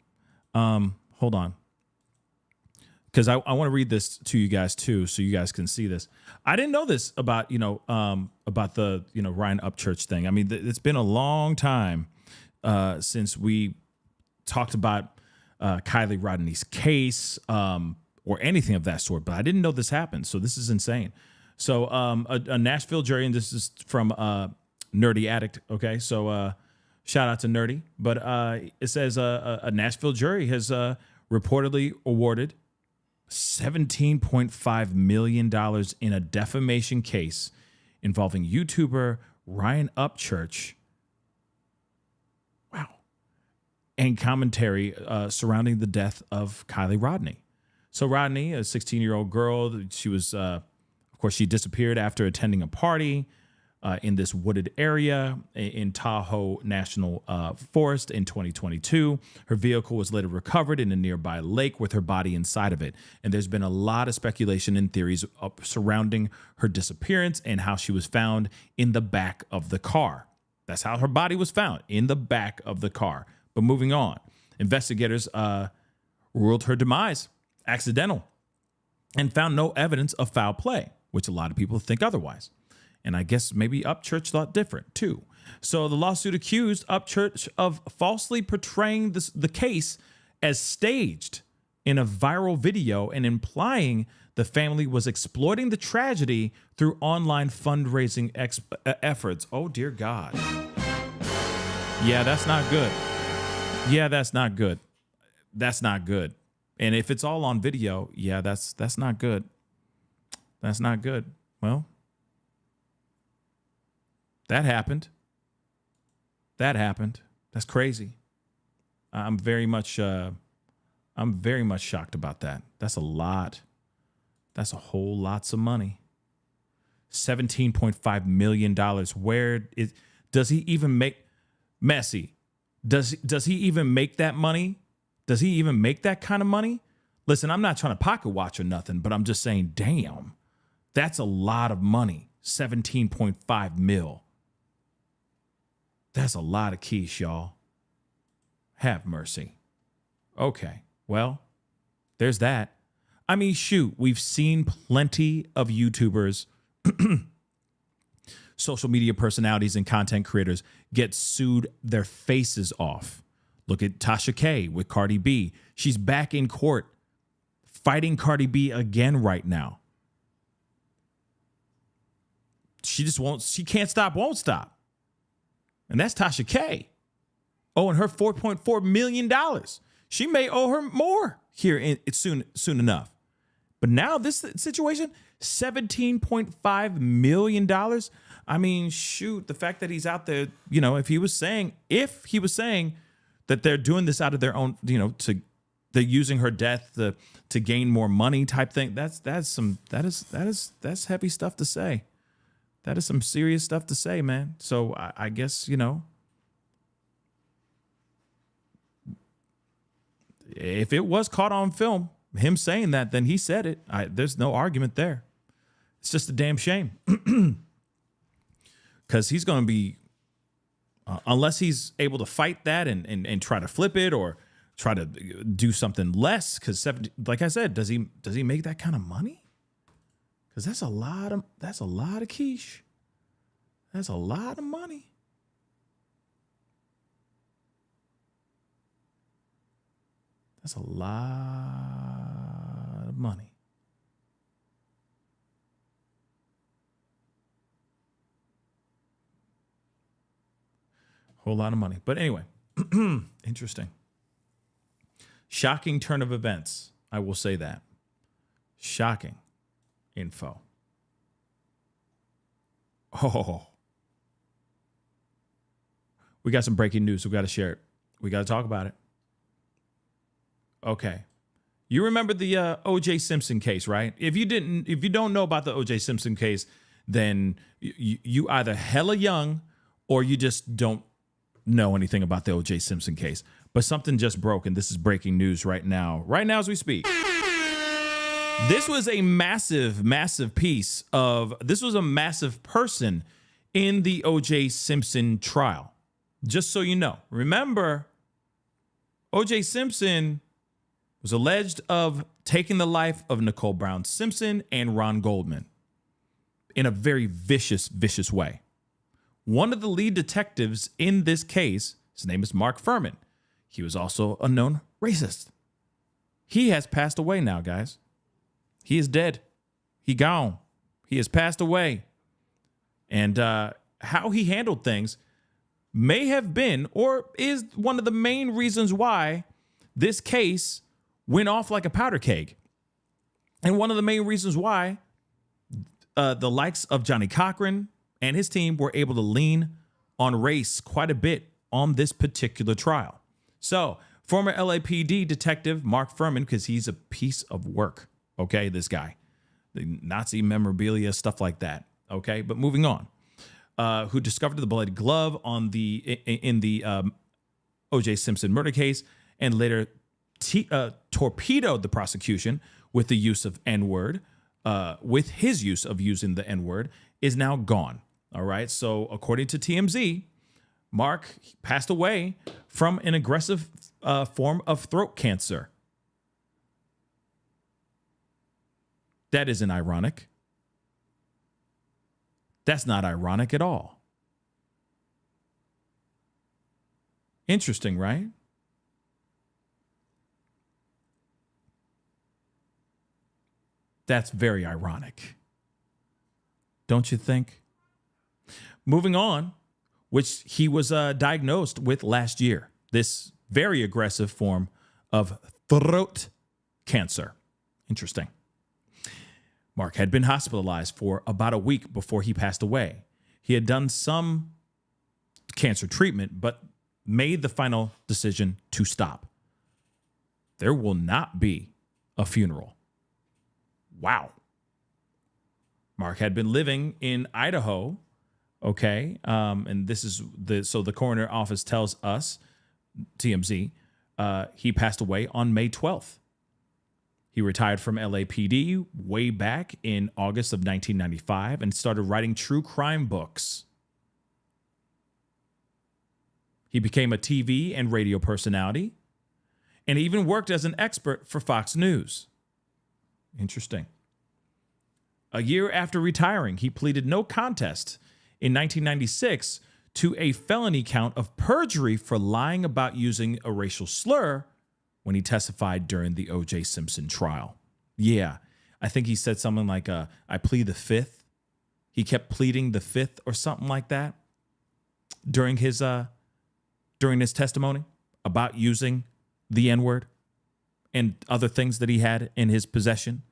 Hold on. Because I want to read this to you guys too, so you guys can see this. I didn't know this about, about the, Ryan Upchurch thing. I mean, it's been a long time since we talked about Kylie Rodney's case or anything of that sort, but I didn't know this happened. So this is insane. So a Nashville jury, and this is from Nerdy Addict. Okay, so shout out to Nerdy. But it says a Nashville jury has reportedly awarded $17.5 million in a defamation case involving YouTuber Ryan Upchurch. Wow. And commentary surrounding the death of Kylie Rodney. So Rodney, a 16-year-old girl, she was, of course, she disappeared after attending a party in this wooded area in Tahoe National Forest in 2022. Her vehicle was later recovered in a nearby lake with her body inside of it. And there's been a lot of speculation and theories surrounding her disappearance and how she was found in the back of the car. That's how her body was found, in the back of the car. But moving on, investigators ruled her demise accidental and found no evidence of foul play, which a lot of people think otherwise. And I guess maybe Upchurch thought different too. So the lawsuit accused Upchurch of falsely portraying the case as staged in a viral video and implying the family was exploiting the tragedy through online fundraising efforts. Oh, dear God. Yeah, that's not good. Yeah, that's not good. That's not good. And if it's all on video, yeah, that's not good. That's not good. Well, that happened. That happened. That's crazy. I'm very much shocked about that. That's a lot. That's a whole lots of money. $17.5 million. Does he even make Messi? Does he even make that money? Does he even make that kind of money? Listen, I'm not trying to pocket watch or nothing, but I'm just saying, damn, that's a lot of money. 17.5 mil. That's a lot of quiche, y'all. Have mercy. Okay, well, there's that. I mean, shoot, we've seen plenty of YouTubers, social media personalities, and content creators get sued their faces off. Look at Tasha K with Cardi B. She's back in court fighting Cardi B again right now. She can't stop, won't stop. And that's Tasha K. Oh, and her $4.4 million. She may owe her more here soon enough. But now this situation, $17.5 million. I mean, shoot, the fact that he's out there, if he was saying that they're doing this out of their own, they're using her death to gain more money type thing. That's heavy stuff to say. That is some serious stuff to say, man. So I guess, if it was caught on film, him saying that, then he said it. There's no argument there. It's just a damn shame. Because he's going to be, unless he's able to fight that and try to flip it or try to do something less. Because like I said, does he make that kind of money? Because that's a lot of quiche. That's a lot of money. That's a lot of money. Whole lot of money. But anyway, interesting. Shocking turn of events. I will say that. Shocking info. Oh. We got some breaking news. We got to share it. We got to talk about it. Okay. You remember the O.J. Simpson case, right? If you don't know about the O.J. Simpson case, then you either hella young or you just don't know anything about the O.J. Simpson case, but something just broke, and this is breaking news right now as we speak. This was a massive, massive this was a massive person in the O.J. Simpson trial. Just so you know. Remember, O.J. Simpson was alleged of taking the life of Nicole Brown Simpson and Ron Goldman in a very vicious, vicious way. One of the lead detectives in this case, his name is Mark Fuhrman. He was also a known racist. He has passed away now, guys. He is dead. He gone. He has passed away. And how he handled things may have been or is one of the main reasons why this case went off like a powder keg. And one of the main reasons why the likes of Johnny Cochran and his team were able to lean on race quite a bit on this particular trial. So, former LAPD detective Mark Fuhrman, because he's a piece of work, okay, this guy. The Nazi memorabilia, stuff like that, okay? But moving on. Who discovered the bloody glove in the O.J. Simpson murder case and later torpedoed the prosecution with the use of N-word, with his use of using the N-word, is now gone. All right. So according to TMZ, Mark passed away from an aggressive form of throat cancer. That isn't ironic. That's not ironic at all. Interesting, right? That's very ironic. Don't you think? Moving on, which he was diagnosed with last year, this very aggressive form of throat cancer. Interesting. Mark had been hospitalized for about a week before he passed away. He had done some cancer treatment, but made the final decision to stop. There will not be a funeral. Wow. Mark had been living in Idaho, okay? And this is the coroner office tells us, TMZ, he passed away on May 12th. He retired from LAPD way back in August of 1995 and started writing true crime books. He became a TV and radio personality and even worked as an expert for Fox News. Interesting. A year after retiring, he pleaded no contest in 1996 to a felony count of perjury for lying about using a racial slur when he testified during the O.J. Simpson trial. Yeah, I think he said something like, I plead the fifth. He kept pleading the fifth or something like that during his testimony about using the N-word and other things that he had in his possession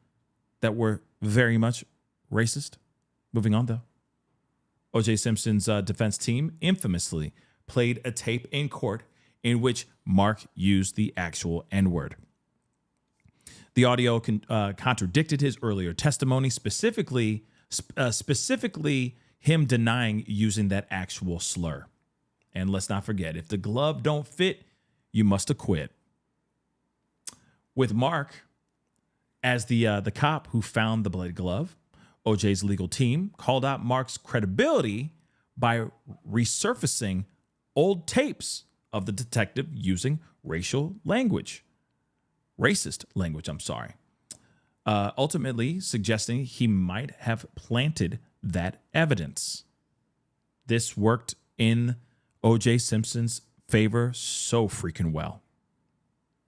that were very much racist. Moving on, though. O.J. Simpson's defense team infamously played a tape in court in which Mark used the actual N-word. The audio contradicted his earlier testimony, specifically him denying using that actual slur. And let's not forget, if the glove don't fit, you must acquit. With Mark as the cop who found the bloody glove, OJ's legal team called out Mark's credibility by resurfacing old tapes of the detective using racist language, ultimately suggesting he might have planted that evidence. This worked in O.J. Simpson's favor so freaking well.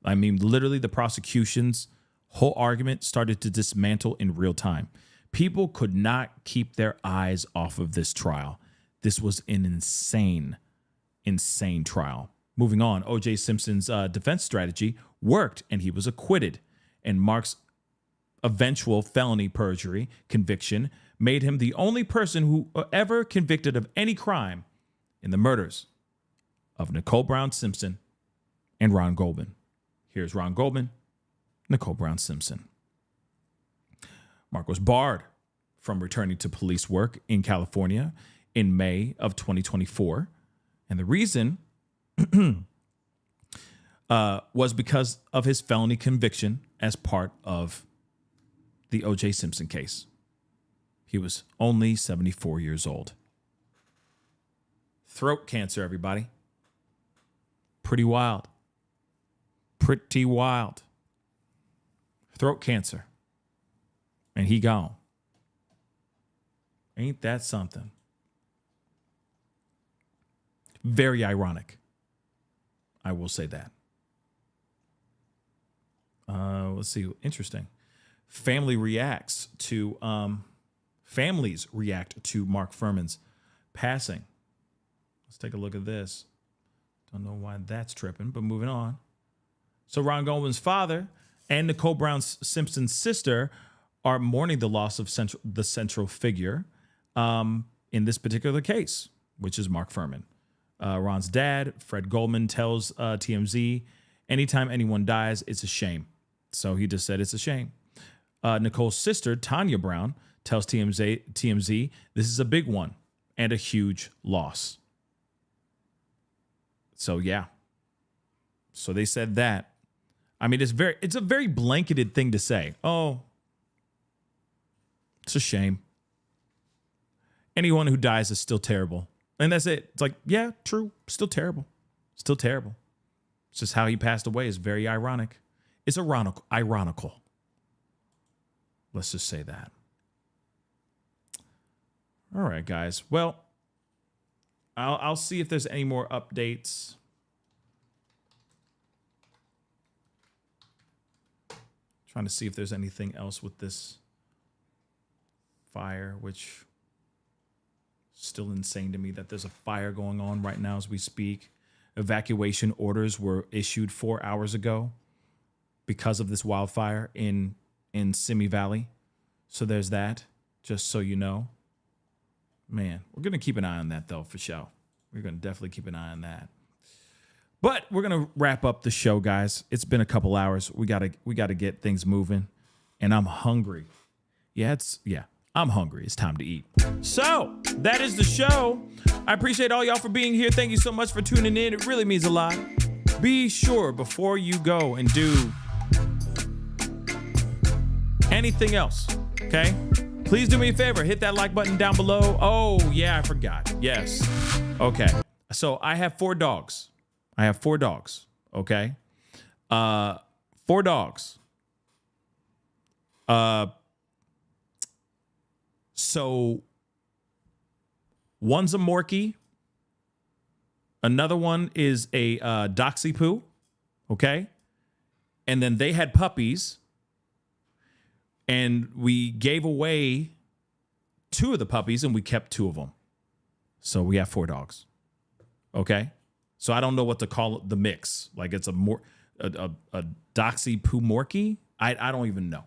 I mean, literally the prosecution's whole argument started to dismantle in real time. People could not keep their eyes off of this trial. This was an insane trial. Moving on, O.J. Simpson's defense strategy worked and he was acquitted. And Mark's eventual felony perjury conviction made him the only person who ever convicted of any crime in the murders of Nicole Brown Simpson and Ron Goldman. Here's Ron Goldman, Nicole Brown Simpson. Mark was barred from returning to police work in California in May of 2024. And the reason was because of his felony conviction as part of the O.J. Simpson case. He was only 74 years old. Throat cancer, everybody. Pretty wild. Pretty wild. Throat cancer. And he gone. Ain't that something? Very ironic. I will say that. Let's see. Interesting. Families react to Mark Fuhrman's passing. Let's take a look at this. Don't know why that's tripping, but moving on. So Ron Goldman's father and Nicole Brown Simpson's sister are mourning the loss of the central figure in this particular case, which is Mark Fuhrman. Ron's dad, Fred Goldman, tells TMZ, anytime anyone dies, it's a shame. So he just said it's a shame. Nicole's sister, Tanya Brown, tells TMZ, this is a big one and a huge loss. So, yeah. So they said that. I mean, it's a very blanketed thing to say. Oh, it's a shame. Anyone who dies is still terrible. And that's it. It's like, yeah, true. Still terrible. Still terrible. It's just how he passed away is very ironic. It's ironical. Let's just say that. All right, guys. Well, I'll see if there's any more updates. Trying to see if there's anything else with this fire, which is still insane to me that there's a fire going on right now as we speak. Evacuation orders were issued 4 hours ago because of this wildfire in Simi Valley. So there's that, just so you know. Man, we're going to keep an eye on that, though, for sure. We're going to definitely keep an eye on that. But we're going to wrap up the show, guys. It's been a couple hours. We got to get things moving. And I'm hungry. I'm hungry. It's time to eat. So that is the show. I appreciate all y'all for being here. Thank you so much for tuning in. It really means a lot. Be sure before you go and do anything else, okay? Please do me a favor. Hit that like button down below. Oh, yeah, I forgot. Yes. Okay. So I have 4 dogs. Okay? 4 dogs. So one's a Morkie. Another one is a Doxy Poo. Okay? And then they had puppies. And we gave away 2 of the puppies and we kept 2 of them. So we have 4 dogs. Okay? So I don't know what to call it, the mix. Like it's a Doxy Poo Morkie. I don't even know.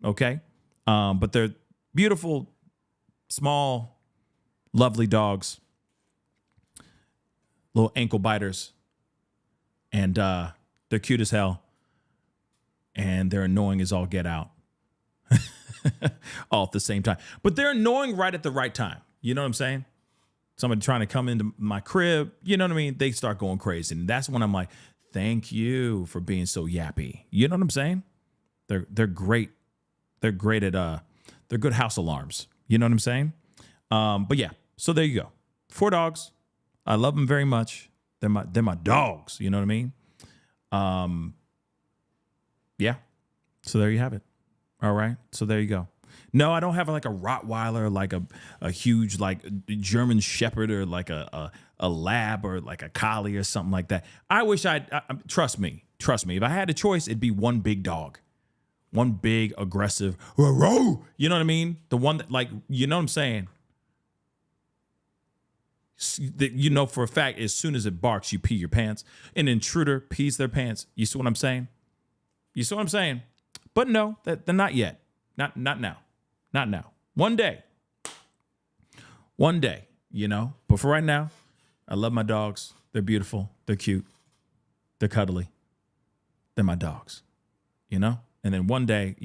Okay? But they're beautiful, small, lovely dogs. Little ankle biters. And they're cute as hell. And they're annoying as all get out. All at the same time. But they're annoying right at the right time. You know what I'm saying? Somebody trying to come into my crib, you know what I mean? They start going crazy. And that's when I'm like, thank you for being so yappy. You know what I'm saying? They're great. They're great at they're good house alarms. You know what I'm saying? But yeah, so there you go. 4 dogs. I love them very much. They're my dogs. You know what I mean? Yeah. So there you have it. All right. So there you go. No, I don't have like a Rottweiler, like a huge like German Shepherd or like a lab or like a collie or something like that. I wish trust me. If I had a choice, it'd be one big dog, one big aggressive, you know what I mean? The one that like, you know what I'm saying? You know for a fact, as soon as it barks, you pee your pants. An intruder pees their pants. You see what I'm saying? But no, they're not yet. Not now. Not now. One day, you know. But for right now, I love my dogs. They're beautiful. They're cute. They're cuddly. They're my dogs, you know. And then one day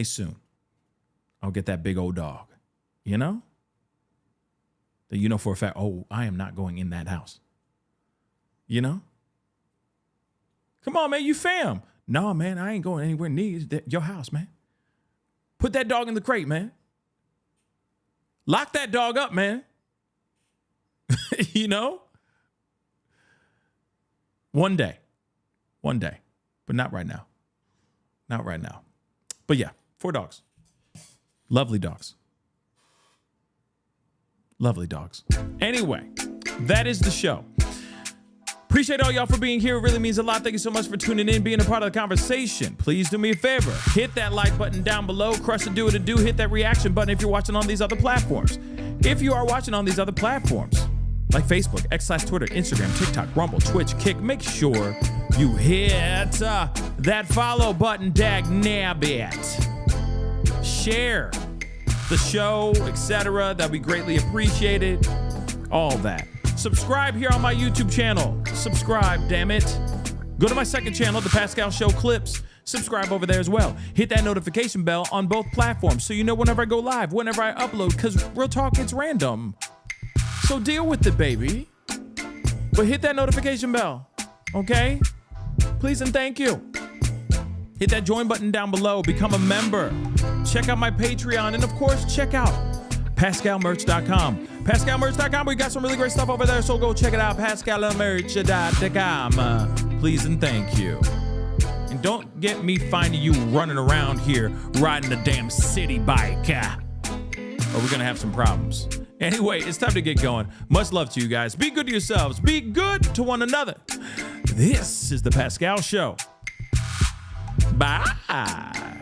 soon, I'll get that big old dog, you know. That you know for a fact, oh, I am not going in that house. You know? Come on, man, you fam. No, man, I ain't going anywhere near your house, man. Put that dog in the crate, man. Lock that dog up, man. You know? One day, but not right now. Not right now. But yeah, 4 dogs. Lovely dogs. Lovely dogs. Anyway, that is the show. Appreciate all y'all for being here. It really means a lot. Thank you so much for tuning in, being a part of the conversation. Please do me a favor. Hit that like button down below. Crush the do it a do. Hit that reaction button if you're watching on these other platforms. If you are watching on these other platforms, like Facebook, X/Twitter, Instagram, TikTok, Rumble, Twitch, Kick, make sure you hit that follow button, dag nabbit. Share the show, etc. That'd be greatly appreciated. All that. Subscribe here on my YouTube channel. Subscribe, damn it. Go to my second channel, The Pascal Show Clips. Subscribe over there as well. Hit that notification bell on both platforms so you know whenever I go live, whenever I upload, because real talk, it's random. So deal with it, baby. But hit that notification bell, okay? Please and thank you. Hit that join button down below. Become a member. Check out my Patreon. And, of course, check out PascalMerch.com. PascalMerch.com. We got some really great stuff over there, so go check it out. PascalMerch.com. Please and thank you. And don't get me finding you running around here riding a damn city bike. Or we're going to have some problems. Anyway, it's time to get going. Much love to you guys. Be good to yourselves. Be good to one another. This is The Pascal Show. Bye.